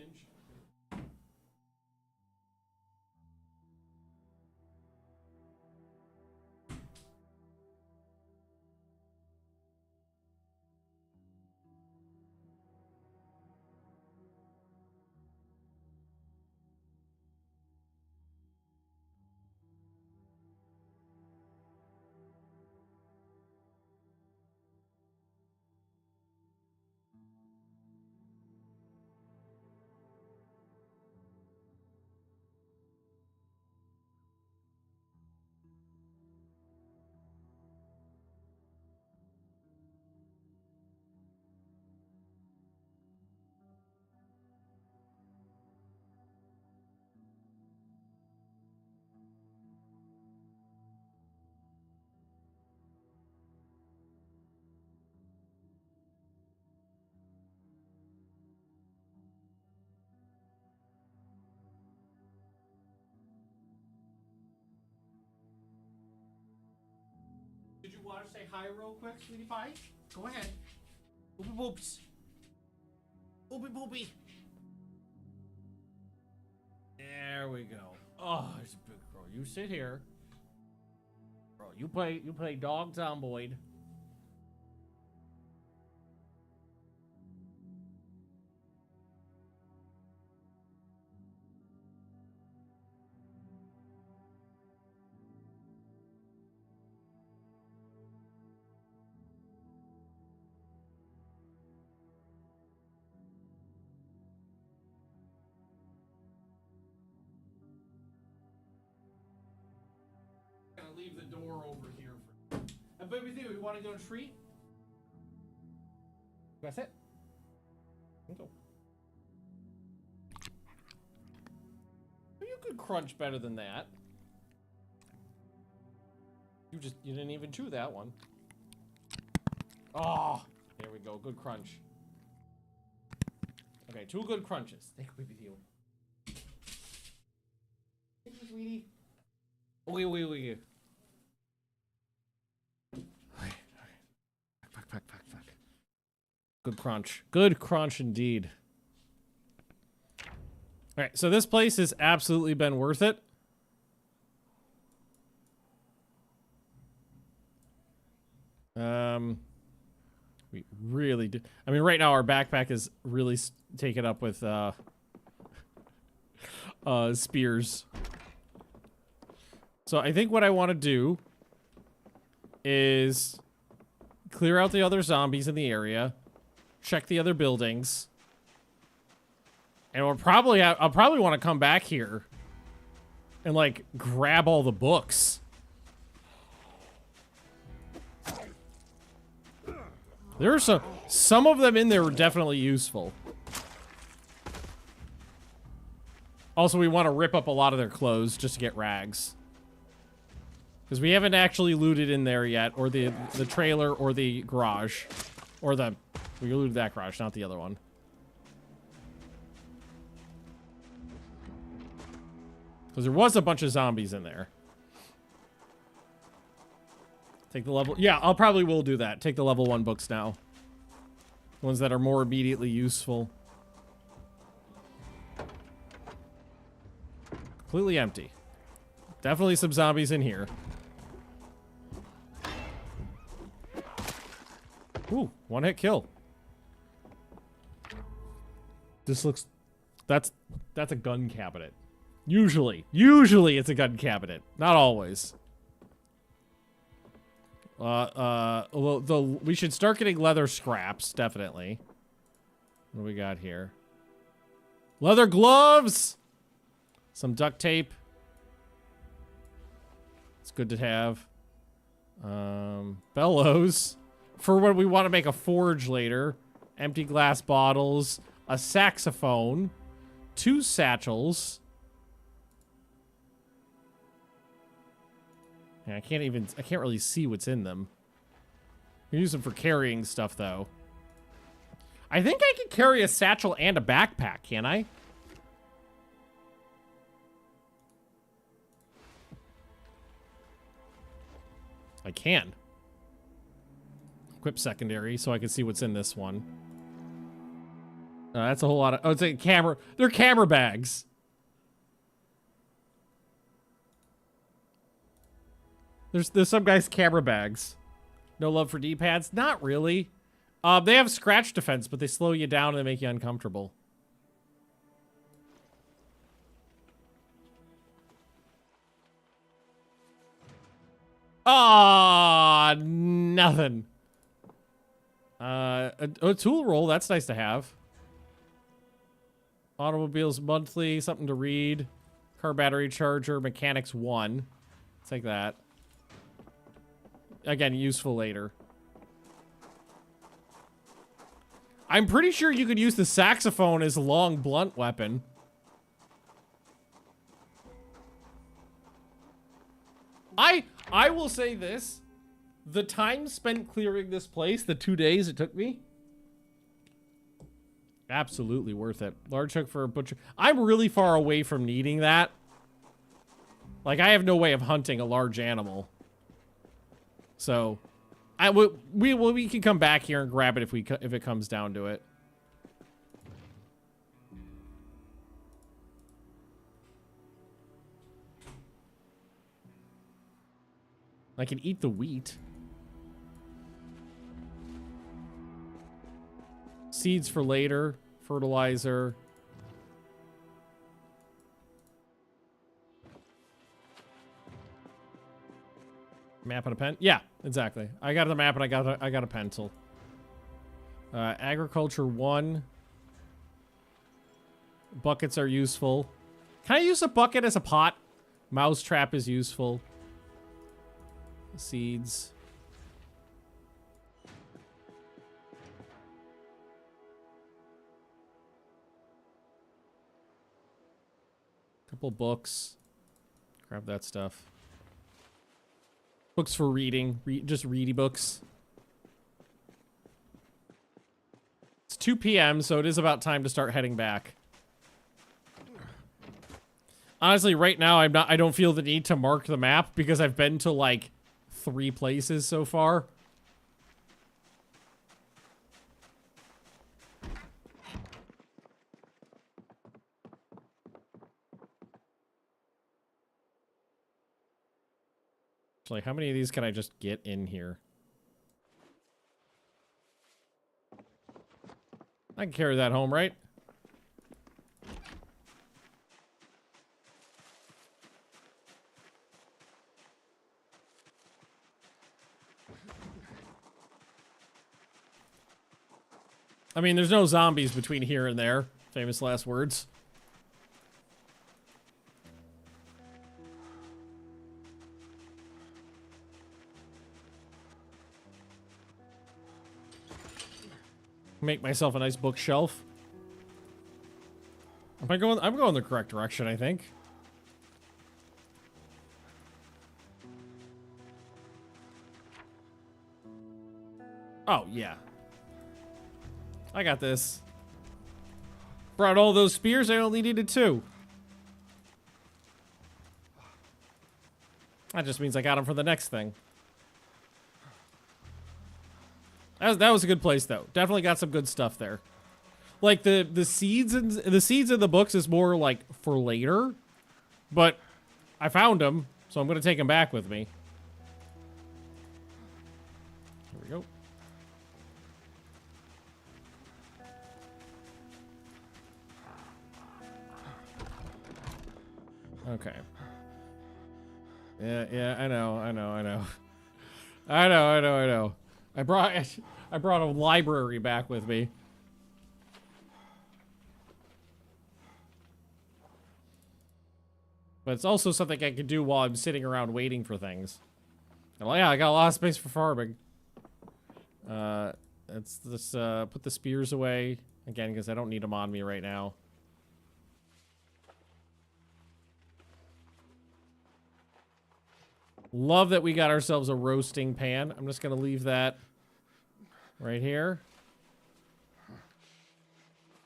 Did you want to say hi real quick, sweetie pie? Go ahead. Whoops. Boopy boopy. There we go. Oh, there's a big girl. You sit here. Bro, you play dog zomboid. Leave the door over here for. And baby, you want to go treat? That's it. Go. You could crunch better than that. You didn't even chew that one. Oh, there we go. Good crunch. Okay, 2 good crunches. Thank you, baby. Thank you, sweetie. Okay. Fuck. Good crunch. Good crunch indeed. Alright, so this place has absolutely been worth it. We really do. I mean, right now our backpack is really taken up with spears. So I think what I want to do is clear out the other zombies in the area, check the other buildings, and I'll probably want to come back here and like grab all the books. There are some of them in there were definitely useful. Also, we want to rip up a lot of their clothes just to get rags. Because we haven't actually looted in there yet, or the trailer, or the garage. Or we looted that garage, not the other one. Because there was a bunch of zombies in there. Take the level... Yeah, I'll probably will do that. Take the level 1 books now. Ones that are more immediately useful. Completely empty. Definitely some zombies in here. Ooh, 1-hit kill. This looks... That's a gun cabinet. Usually it's a gun cabinet. Not always. We should start getting leather scraps, definitely. What do we got here? Leather gloves! Some duct tape. It's good to have. Bellows. For when we want to make a forge later. Empty glass bottles. A saxophone. 2 satchels. Yeah, I can't really see what's in them. We use them for carrying stuff, though. I think I can carry a satchel and a backpack, can't I? I can. Equip secondary so I can see what's in this one. That's a whole lot of... Oh, it's a camera. They're camera bags. There's some guys' camera bags. No love for D-pads? Not really. They have scratch defense, but they slow you down and they make you uncomfortable. Ah, nothing. A tool roll, that's nice to have. Automobiles monthly, something to read. Car battery charger, mechanics 1. Take that. Again, useful later. I'm pretty sure you could use the saxophone as a long blunt weapon. I will say this. The time spent clearing this place, the 2 days it took me, absolutely worth it. Large hook for a butcher. I'm really far away from needing that. Like, I have no way of hunting a large animal. So, we can come back here and grab it if it comes down to it. I can eat the wheat. Seeds for later. Fertilizer. Map and a pen? Yeah, exactly. I got the map and I got a pencil. Agriculture 1. Buckets are useful. Can I use a bucket as a pot? Mousetrap is useful. Seeds. Couple books. Grab that stuff. Books for reading. Just ready books. It's 2 p.m., so it is about time to start heading back. Honestly, right now, I don't feel the need to mark the map because I've been to, like, 3 places so far. Actually, how many of these can I just get in here? I can carry that home, right? I mean, there's no zombies between here and there. Famous last words. Make myself a nice bookshelf. I'm going the correct direction, I think. Oh, yeah. I got this. Brought all those spears, I only needed 2. That just means I got them for the next thing. That was a good place, though. Definitely got some good stuff there. Like the seeds in the books is more like for later, but I found them, so I'm gonna take them back with me. Here we go. Okay. Yeah, I know. I brought a library back with me. But it's also something I can do while I'm sitting around waiting for things. And yeah, I got a lot of space for farming. Let's just put the spears away again because I don't need them on me right now. Love that we got ourselves a roasting pan. I'm just gonna leave that right here.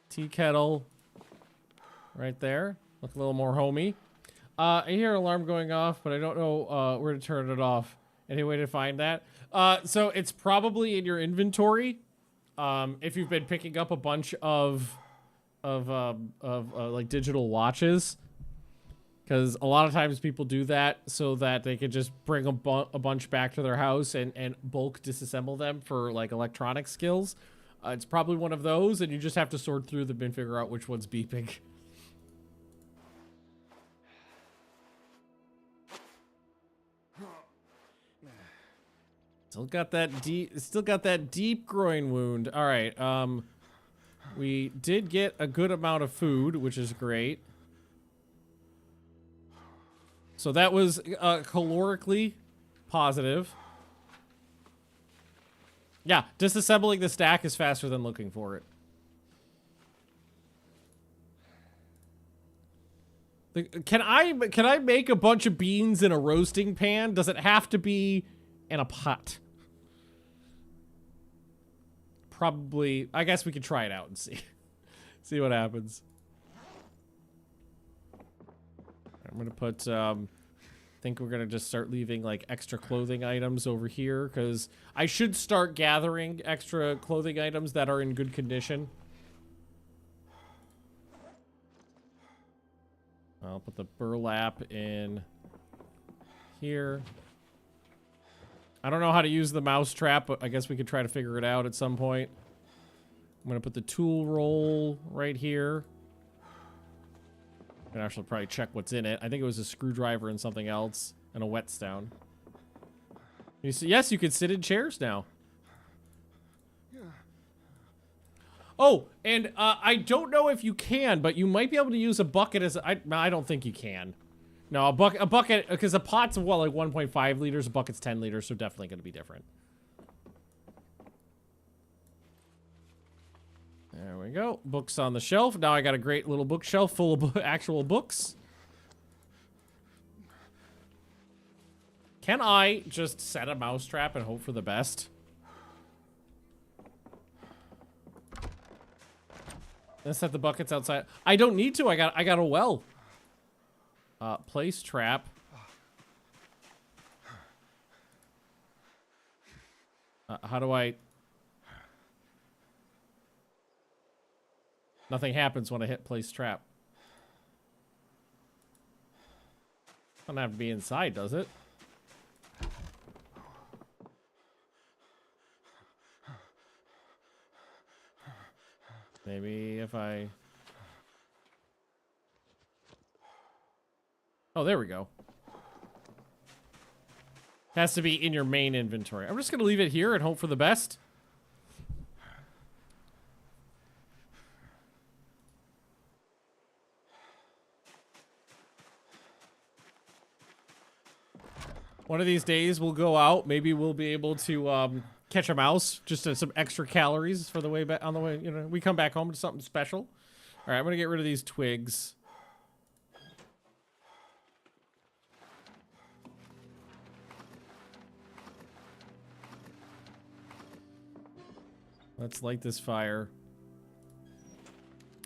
Tea kettle right there. Look a little more homey. I hear an alarm going off, but I don't know where to turn it off. Any way to find that? So it's probably in your inventory. If you've been picking up a bunch of like digital watches. Because a lot of times people do that so that they can just bring a bunch back to their house and bulk disassemble them for like electronic skills. It's probably one of those, and you just have to sort through them and figure out which one's beeping. Still got that deep groin wound. All right. We did get a good amount of food, which is great. So that was calorically positive. Yeah, disassembling the stack is faster than looking for it. Can I make a bunch of beans in a roasting pan? Does it have to be in a pot? Probably. I guess we could try it out and see. See what happens. I'm gonna put, I think we're gonna just start leaving like extra clothing items over here because I should start gathering extra clothing items that are in good condition. I'll put the burlap in here. I don't know how to use the mouse trap, but I guess we could try to figure it out at some point. I'm gonna put the tool roll right here. I can actually probably check what's in it. I think it was a screwdriver and something else, and a whetstone. You see, yes, you can sit in chairs now. Oh, and I don't know if you can, but you might be able to use a bucket as I don't think you can. No, a bucket, because a pot's, well, like 1.5 liters, a bucket's 10 liters, so definitely going to be different. There we go. Books on the shelf. Now I got a great little bookshelf full of actual books. Can I just set a mousetrap and hope for the best? Let's set the buckets outside. I don't need to. I got a well. Place trap. How do I... Nothing happens when I hit place trap. Doesn't have to be inside, does it? Maybe if I... Oh, there we go. Has to be in your main inventory. I'm just gonna leave it here and hope for the best. One of these days we'll go out. Maybe we'll be able to catch a mouse. Just some extra calories for the way back. On the way, you know, we come back home to something special. All right, I'm gonna get rid of these twigs. Let's light this fire.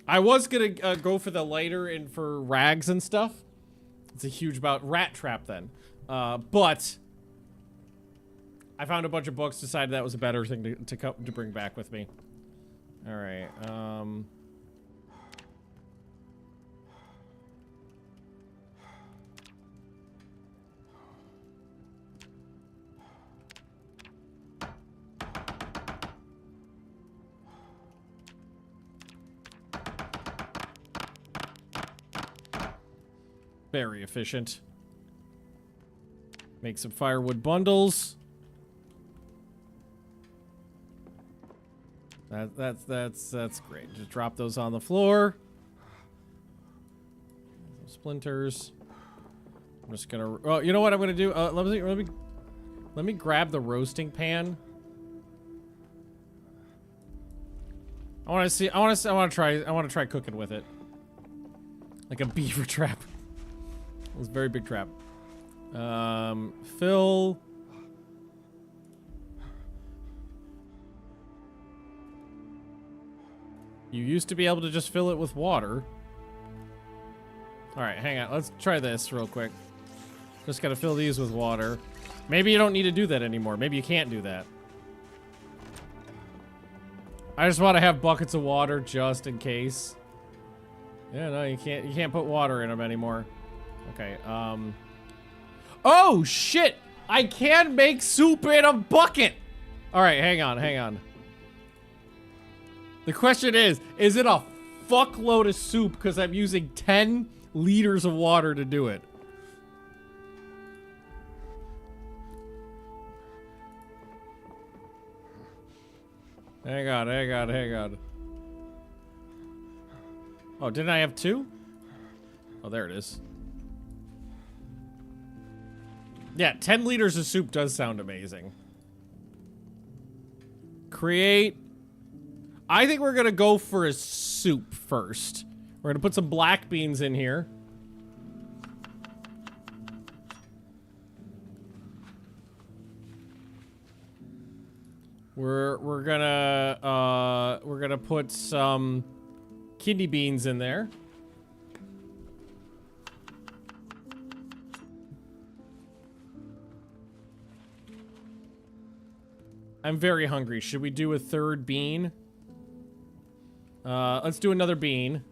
I was gonna go for the lighter and for rags and stuff. It's a huge rat trap then. But I found a bunch of books, decided that was a better thing to bring back with me. All right. Very efficient. Make some firewood bundles. That's great. Just drop those on the floor. Some splinters. I'm just gonna. Oh, you know what I'm gonna do? Let me grab the roasting pan. I want to try cooking with it. Like a beaver trap. It was a very big trap. Fill. You used to be able to just fill it with water. All right, hang on. Let's try this real quick. Just gotta fill these with water. Maybe you don't need to do that anymore. Maybe you can't do that. I just want to have buckets of water just in case. Yeah, no, you can't put water in them anymore. Okay, oh, shit! I can make soup in a bucket! Alright, hang on. The question is it a fuckload of soup because I'm using 10 liters of water to do it? Hang on. Oh, didn't I have 2? Oh, there it is. Yeah, 10 liters of soup does sound amazing. Create. I think we're gonna go for a soup first. We're gonna put some black beans in here. We're gonna put some kidney beans in there. I'm very hungry. Should we do a third bean? Let's do another bean.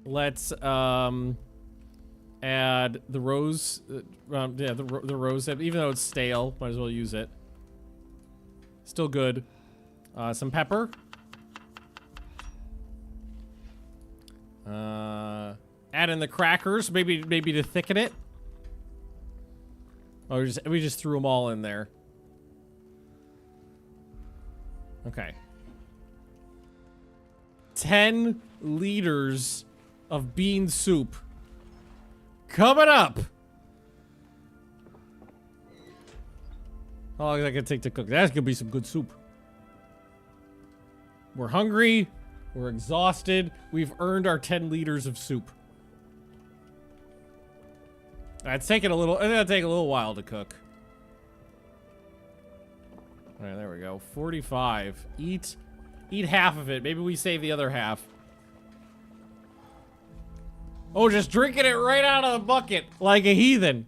Let's Add the rose, yeah, the rose, even though it's stale, might as well use it. Still good. Some pepper. Add in the crackers, maybe to thicken it. Oh, we just threw them all in there. Okay. 10 liters of bean soup. Coming up! How long is that gonna take to cook? That's gonna be some good soup. We're hungry. We're exhausted. We've earned our 10 liters of soup. It's taking a little, it's gonna take a little while to cook. Alright, there we go. 45. Eat half of it. Maybe we save the other half. Oh, just drinking it right out of the bucket like a heathen.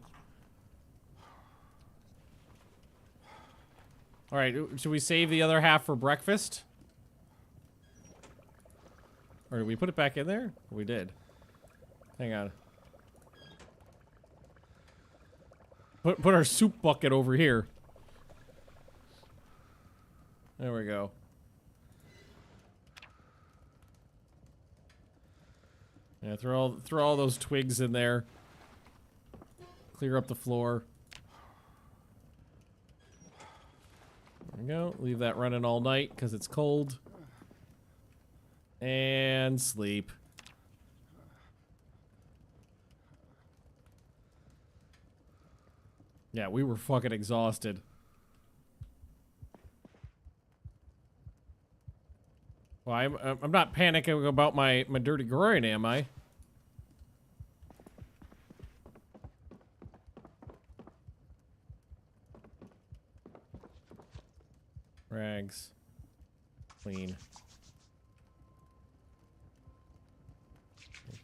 Alright, should we save the other half for breakfast? Or did we put it back in there? We did. Hang on. Put our soup bucket over here. There we go. Yeah, throw all those twigs in there. Clear up the floor. There we go. Leave that running all night because it's cold. And sleep. Yeah, we were fucking exhausted. Well, I'm not panicking about my dirty groin, am I? Rags. Clean. I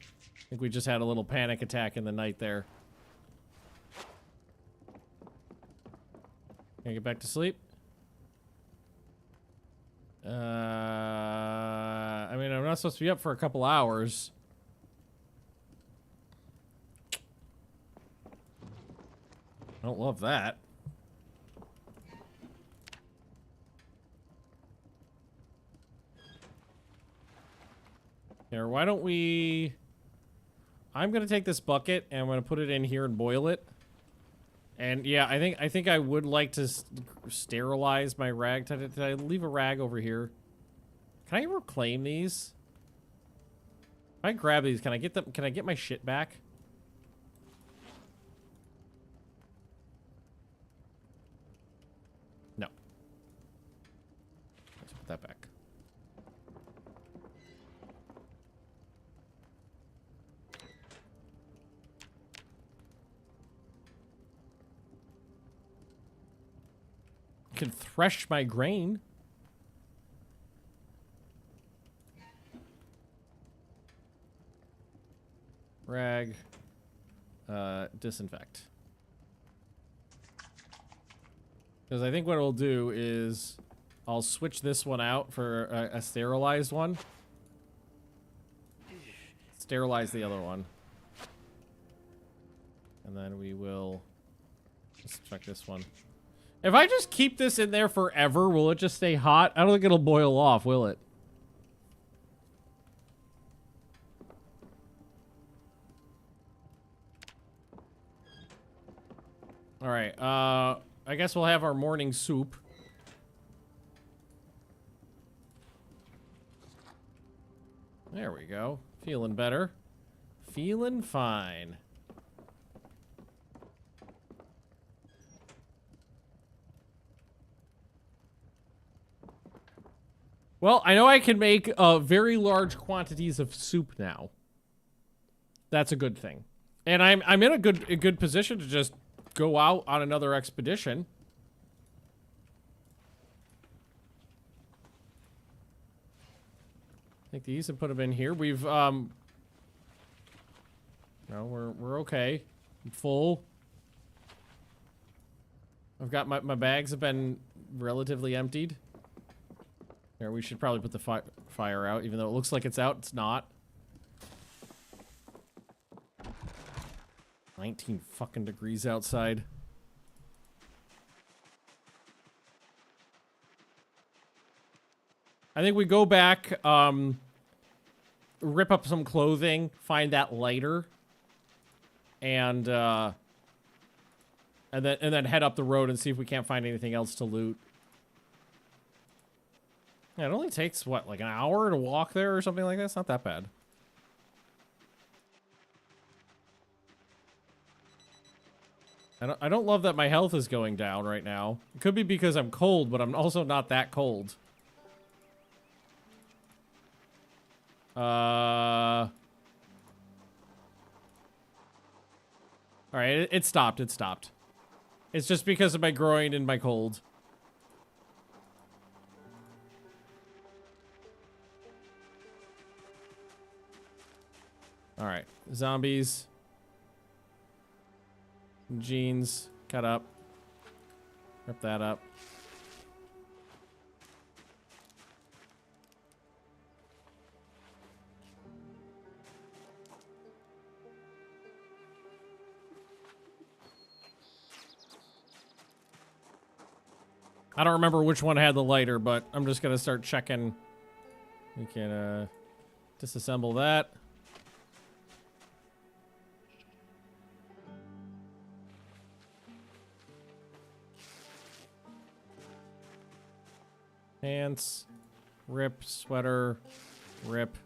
think we just had a little panic attack in the night there. Can I get back to sleep? I mean, I'm not supposed to be up for a couple hours. I don't love that. Here, why don't we... I'm gonna take this bucket and I'm gonna put it in here and boil it. And yeah, I think I would like to sterilize my rag. Did I leave a rag over here? Can I reclaim these? If I grab these, can I get them? Can I get my shit back? No. Let's put that back. Can thresh my grain. Rag. Disinfect. Because I think what it'll do is I'll switch this one out for a sterilized one. Sterilize the other one. And then we will just check this one. If I just keep this in there forever, will it just stay hot? I don't think it'll boil off, will it? Alright, I guess we'll have our morning soup. There we go. Feeling better. Feeling fine. Well, I know I can make very large quantities of soup now. That's a good thing. And I'm in a good position to just go out on another expedition. Take these and put them in here. We've no, we're okay. I'm full. I've got my bags have been relatively emptied. Here, we should probably put the fire out, even though it looks like it's out, it's not. 19 fucking degrees outside. I think we go back, rip up some clothing, find that lighter, and then head up the road and see if we can't find anything else to loot. Yeah, it only takes, what, like an hour to walk there or something like that? It's not that bad. I don't love that my health is going down right now. It could be because I'm cold, but I'm also not that cold. Alright, it stopped, it stopped. It's just because of my groin and my cold. Alright, zombies. Jeans, cut up. Rip that up. I don't remember which one had the lighter, but I'm just gonna start checking. We can disassemble that. Pants, rip, sweater, rip.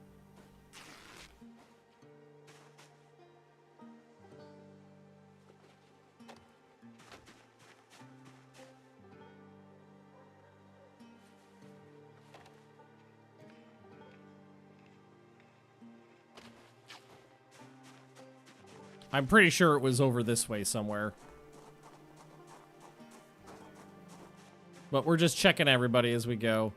I'm pretty sure it was over this way somewhere. But we're just checking everybody as we go.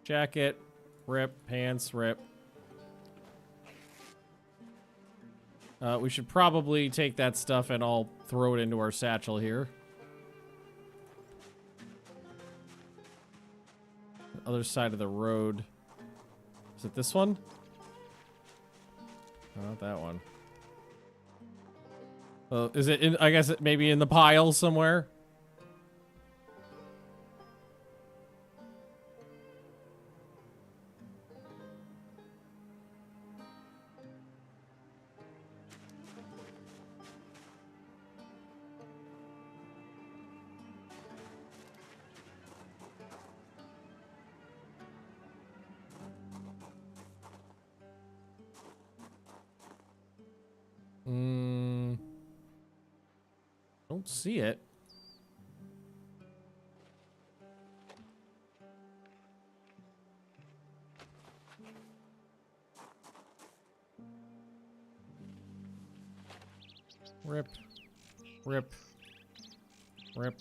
Jacket, rip, pants, rip. We should probably take that stuff and I'll throw it into our satchel here. Other side of the road. Is it this one? Oh, not that one. Is it in, I guess it maybe in the pile somewhere? Don't see it. Rip. Rip. Rip.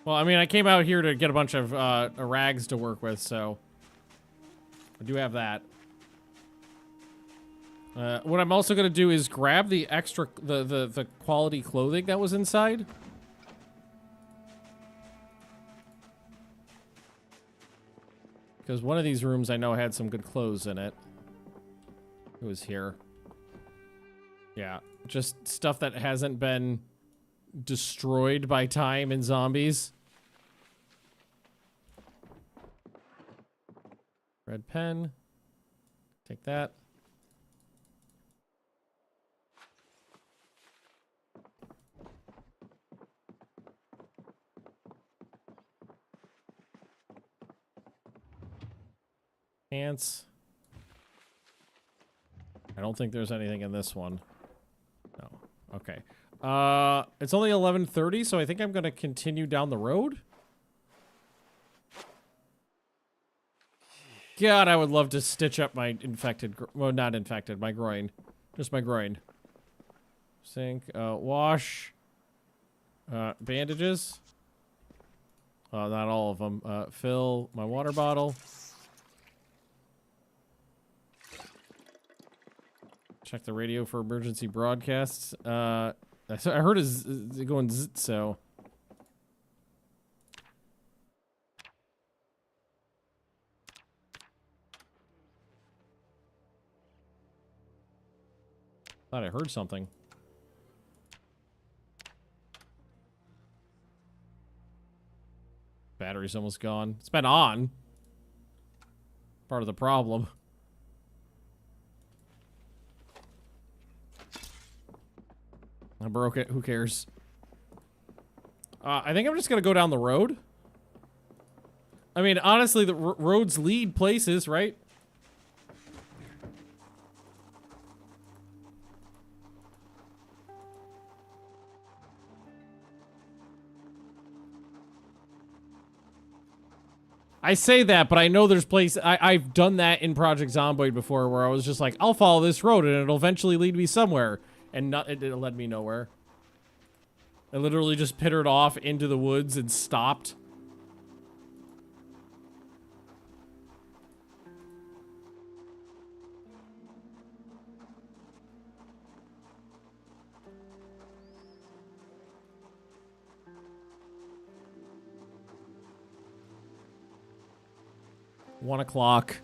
Well, I mean, I came out here to get a bunch of rags to work with, so I do have that. What I'm also gonna do is grab the extra, the quality clothing that was inside. Because one of these rooms I know had some good clothes in it. It was here. Yeah, just stuff that hasn't been destroyed by time and zombies. Red pen. Take that. Pants. I don't think there's anything in this one. No. Okay. It's only 11:30, so I think I'm gonna continue down the road. God, I would love to stitch up my infected, well, not infected, my groin. Just my groin. Sink, wash. Bandages. Not all of them. Fill my water bottle. Check the radio for emergency broadcasts. I heard it's going zzz, so. Thought I heard something. Battery's almost gone. It's been on. Part of the problem. I broke it. Who cares? I think I'm just gonna go down the road. I mean, honestly, the roads lead places, right? I say that, but I know there's places. I've done that in Project Zomboid before, where I was just like, I'll follow this road and it'll eventually lead me somewhere, and it led me nowhere. I literally just pittered off into the woods and stopped. One o'clock.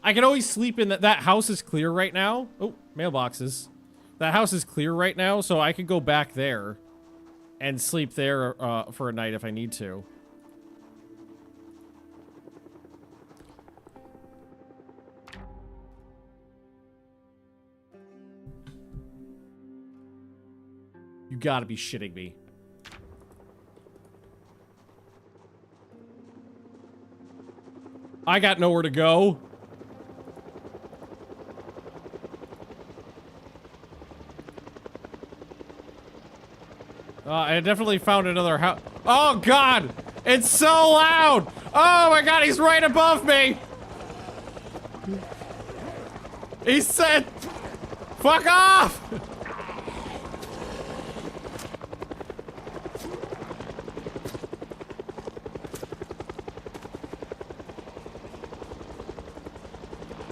I can always sleep in that house is clear right now. Oh, mailboxes. That house is clear right now, so I could go back there and sleep there for a night if I need to. You gotta be shitting me. I got nowhere to go. I definitely found another house. Oh, God! It's so loud! Oh, my God, he's right above me! He said, fuck off!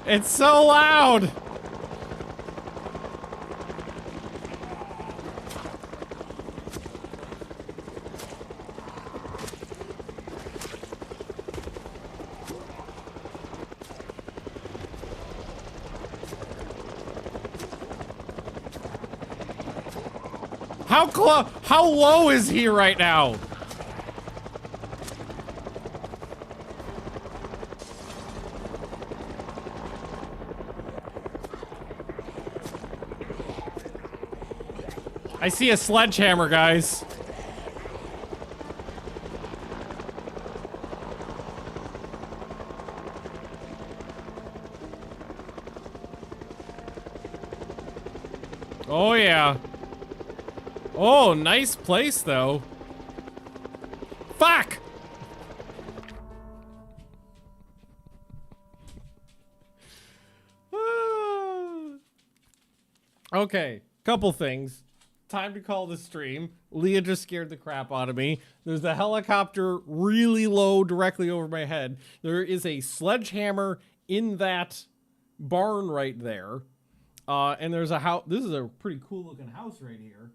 It's so loud! How low is he right now? I see a sledgehammer, guys. Oh, yeah. Oh, nice place, though. Fuck! Okay, couple things. Time to call the stream. Leah just scared the crap out of me. There's a helicopter really low directly over my head. There is a sledgehammer in that barn right there. And there's a house. This is a pretty cool looking house right here.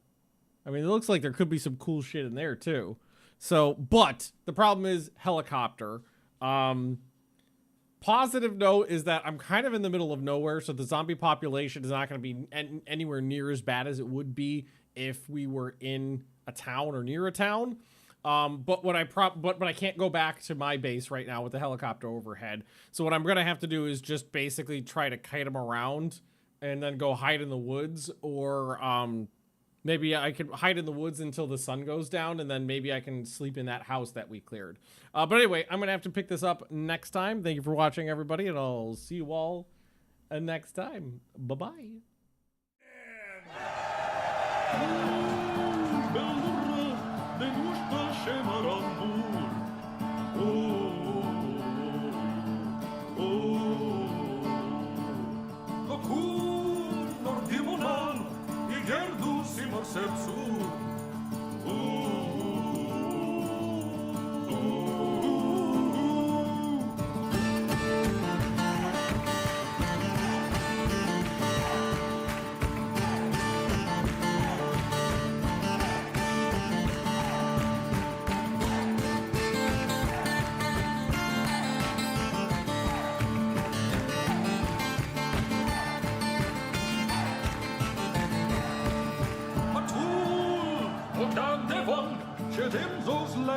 I mean, it looks like there could be some cool shit in there too. So, but the problem is helicopter. Positive note is that I'm kind of in the middle of nowhere, so the zombie population is not going to be anywhere near as bad as it would be if we were in a town or near a town. But I can't go back to my base right now with the helicopter overhead. So what I'm going to have to do is just basically try to kite them around and then go hide in the woods, or maybe I could hide in the woods until the sun goes down, and then maybe I can sleep in that house that we cleared. But anyway, I'm going to have to pick this up next time. Thank you for watching, everybody, and I'll see you all next time. Bye-bye.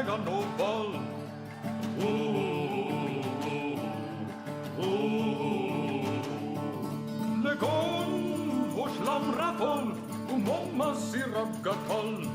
lägga nå boll. Legon och slamra boll och mamma sirapka toll.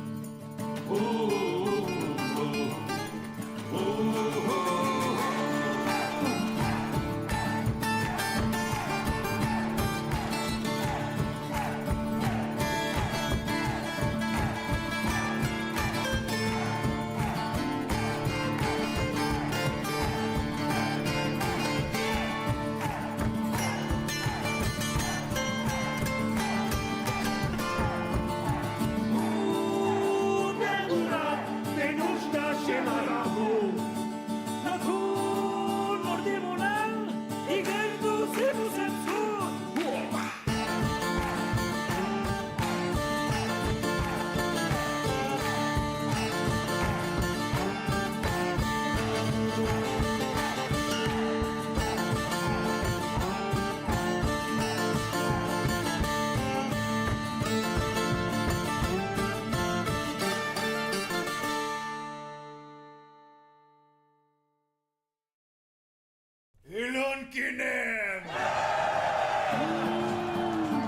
Ilonkinen!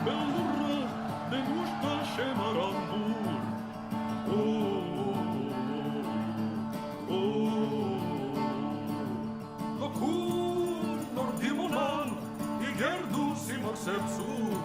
Bellurra, den usta shemarambur. Locur nordimonal, igerdu simar sepsur.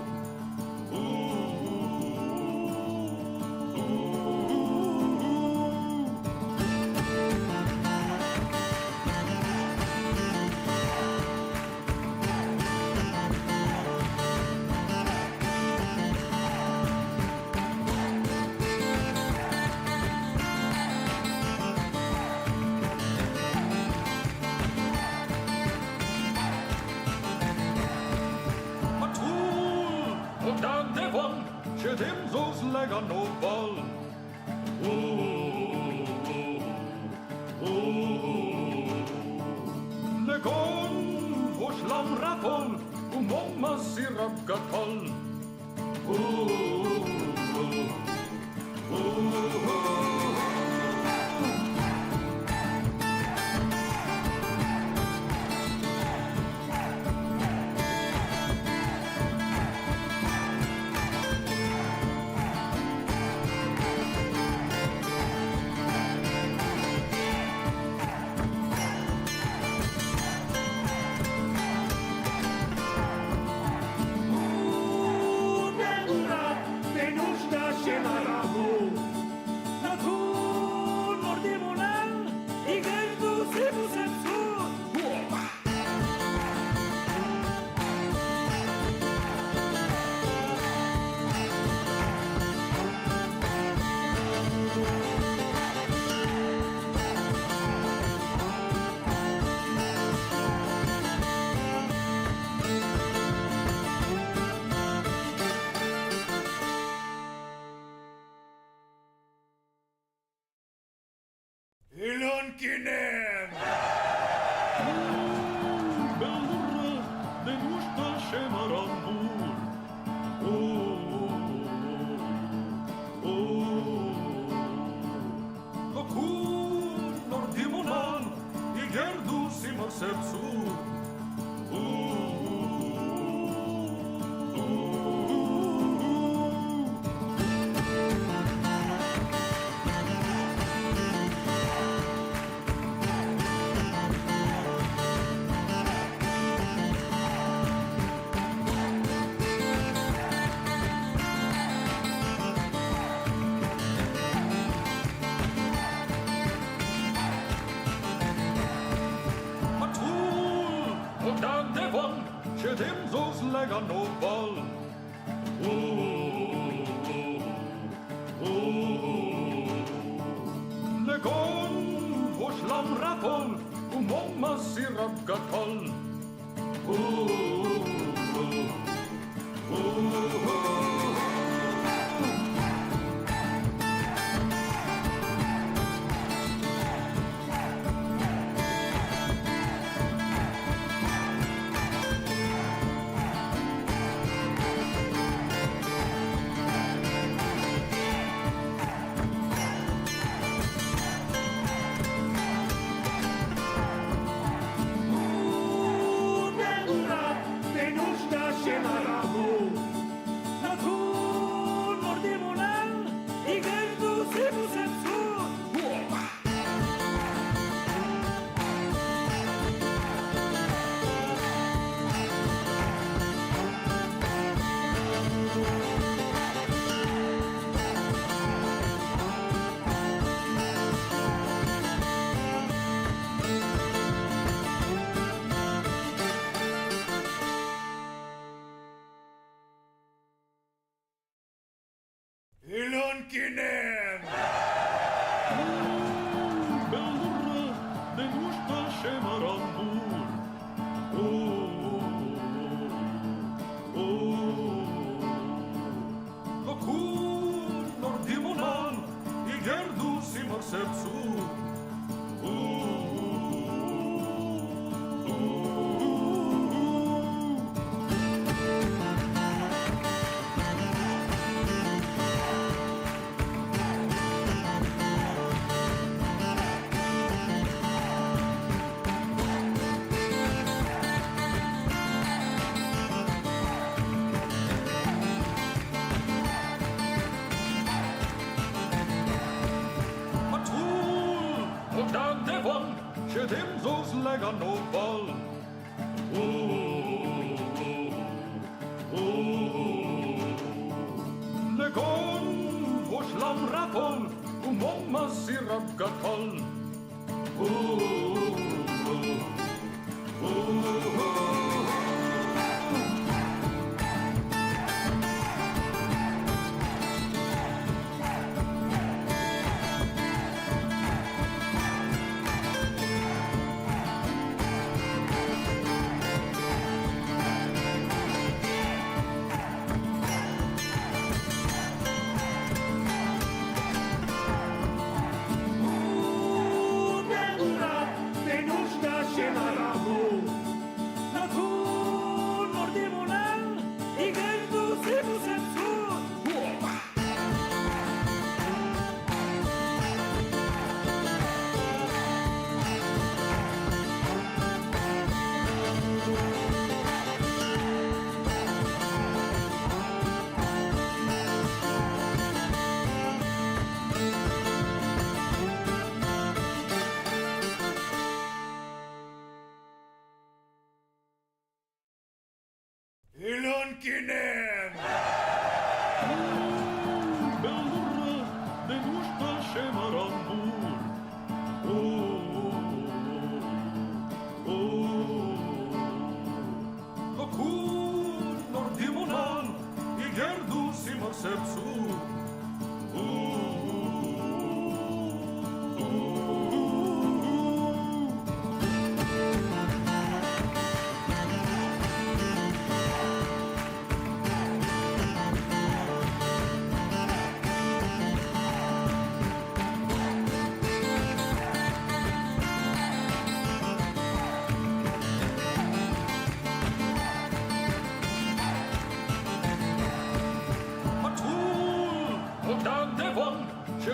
Dem zos lägga nå boll. Legon och slamra boll och mamma sirapka toll. Ilonkinen! Bellurra, den usta shemarambur. Locur nordimonal, igerdu simar sepsur. Dem zos lägga nå boll. Legon och slamra boll och mamma sirapka toll. Ilonkinen! Bellurra, den usta schemarambur. Locur nordimonan, igerdus imarsepsu. Dem sos lägga no ball. Legon hoşlam rapol umomma sirap gatol. Ilonkinen! Bellurra, den usta schemarambur. Locur nordimonan, igerdus imarsepsu.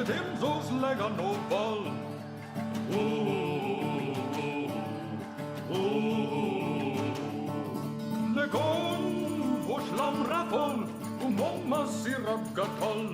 Dem sos lägga no ball. Legon hoşlam rapol umomma sirap gatol.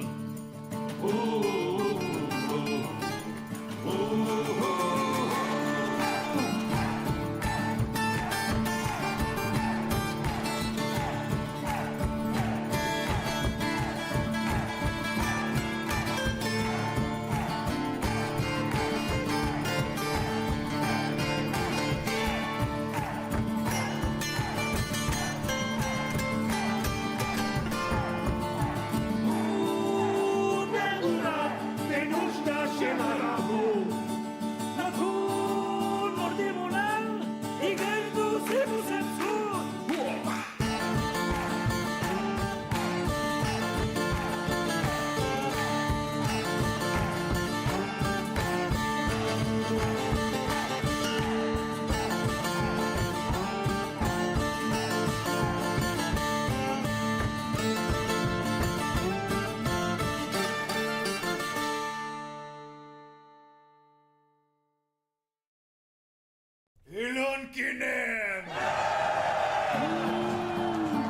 Ilonkinen!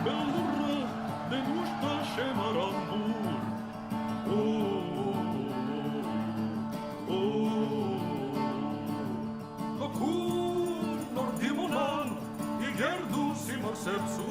Bellurra, den usta schemarambur. Locur nordimonan, igerdus imarsepsu.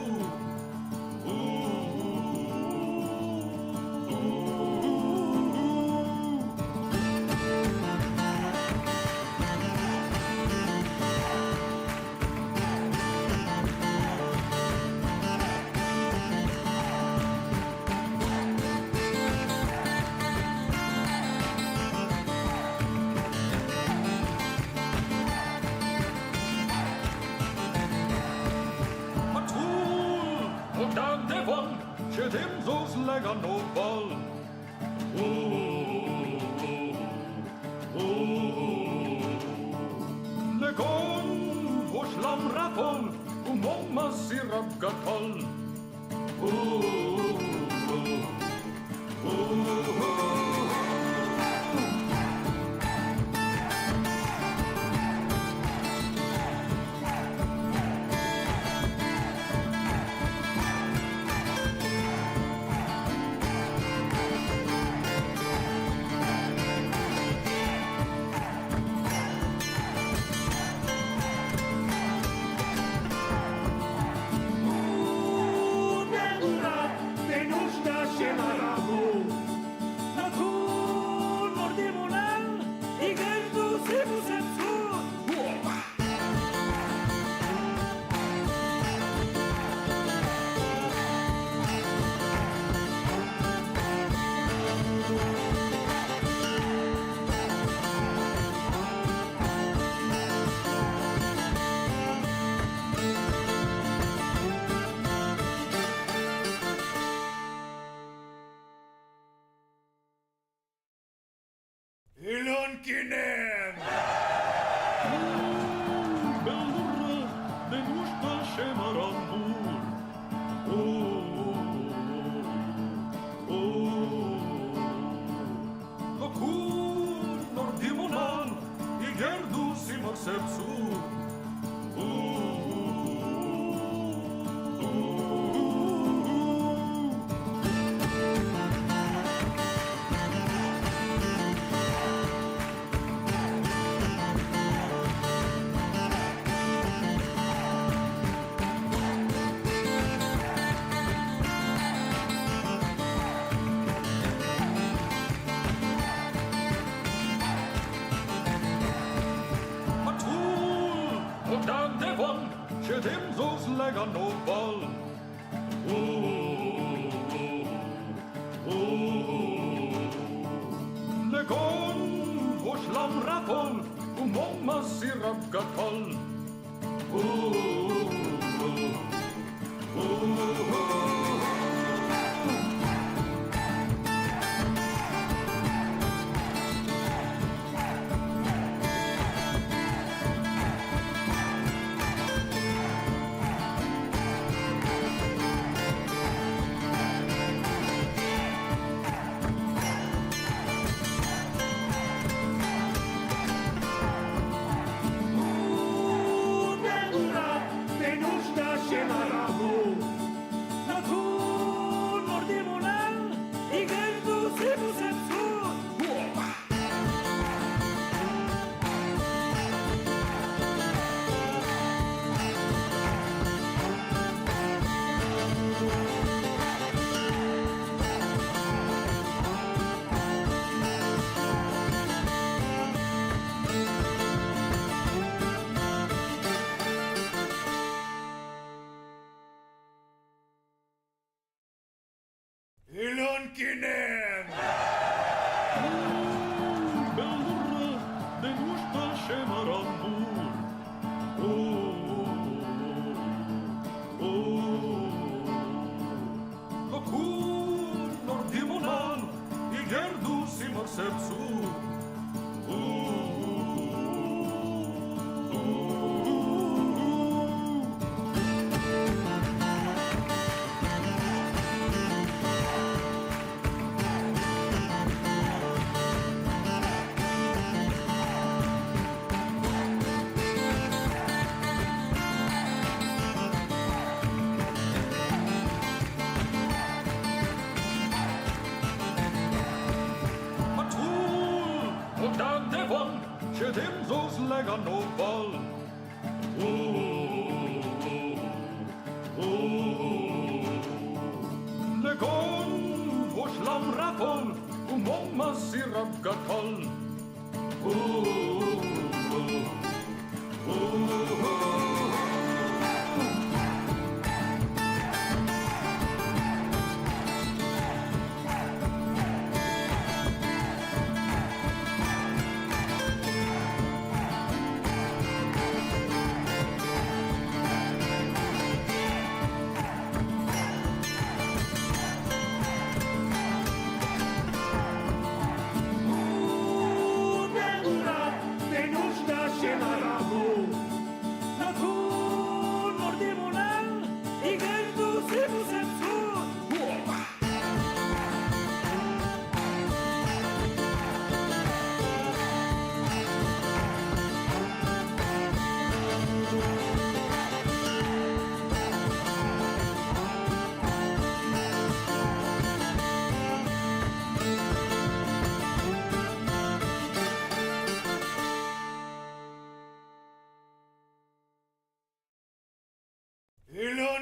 Leganobal. Legon, Hoshlam Rapol, Umoma Sirab Gatol. Ilonkinen! Belurra, Benushta Shemarambur. Lokur, Nordimonan, Igerdu Simarsepsu. Dan devon, Shedim zos Leganobal. Legon, Hoshlam Rapol, Umoma Sirab Gatol. Ilonkinen! Belurra, Benushta Shemarambur. Lokur, Nordimonan, Igerdu Simarsepsu. Dan devon, Shedim zos Leganobal. Legon, Hoshlam Rapol, Umoma Sirab Gatol.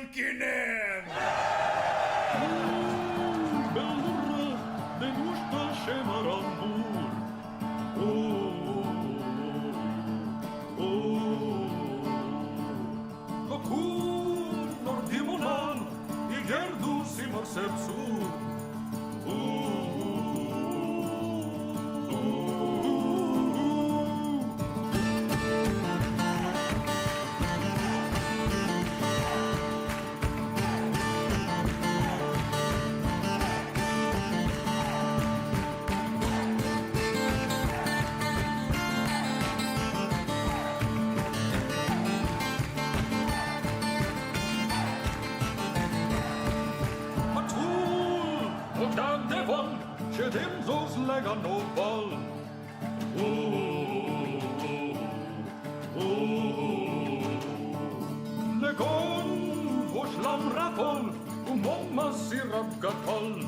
Julkinen! Bellurra, den ursta skämmaran bor. Lokunor dimonan, I gerdus I marsepsur. Patul, och kan det vara, kötem så slägga nål. Legon, vår slamra folk, och mamma sirap gatall.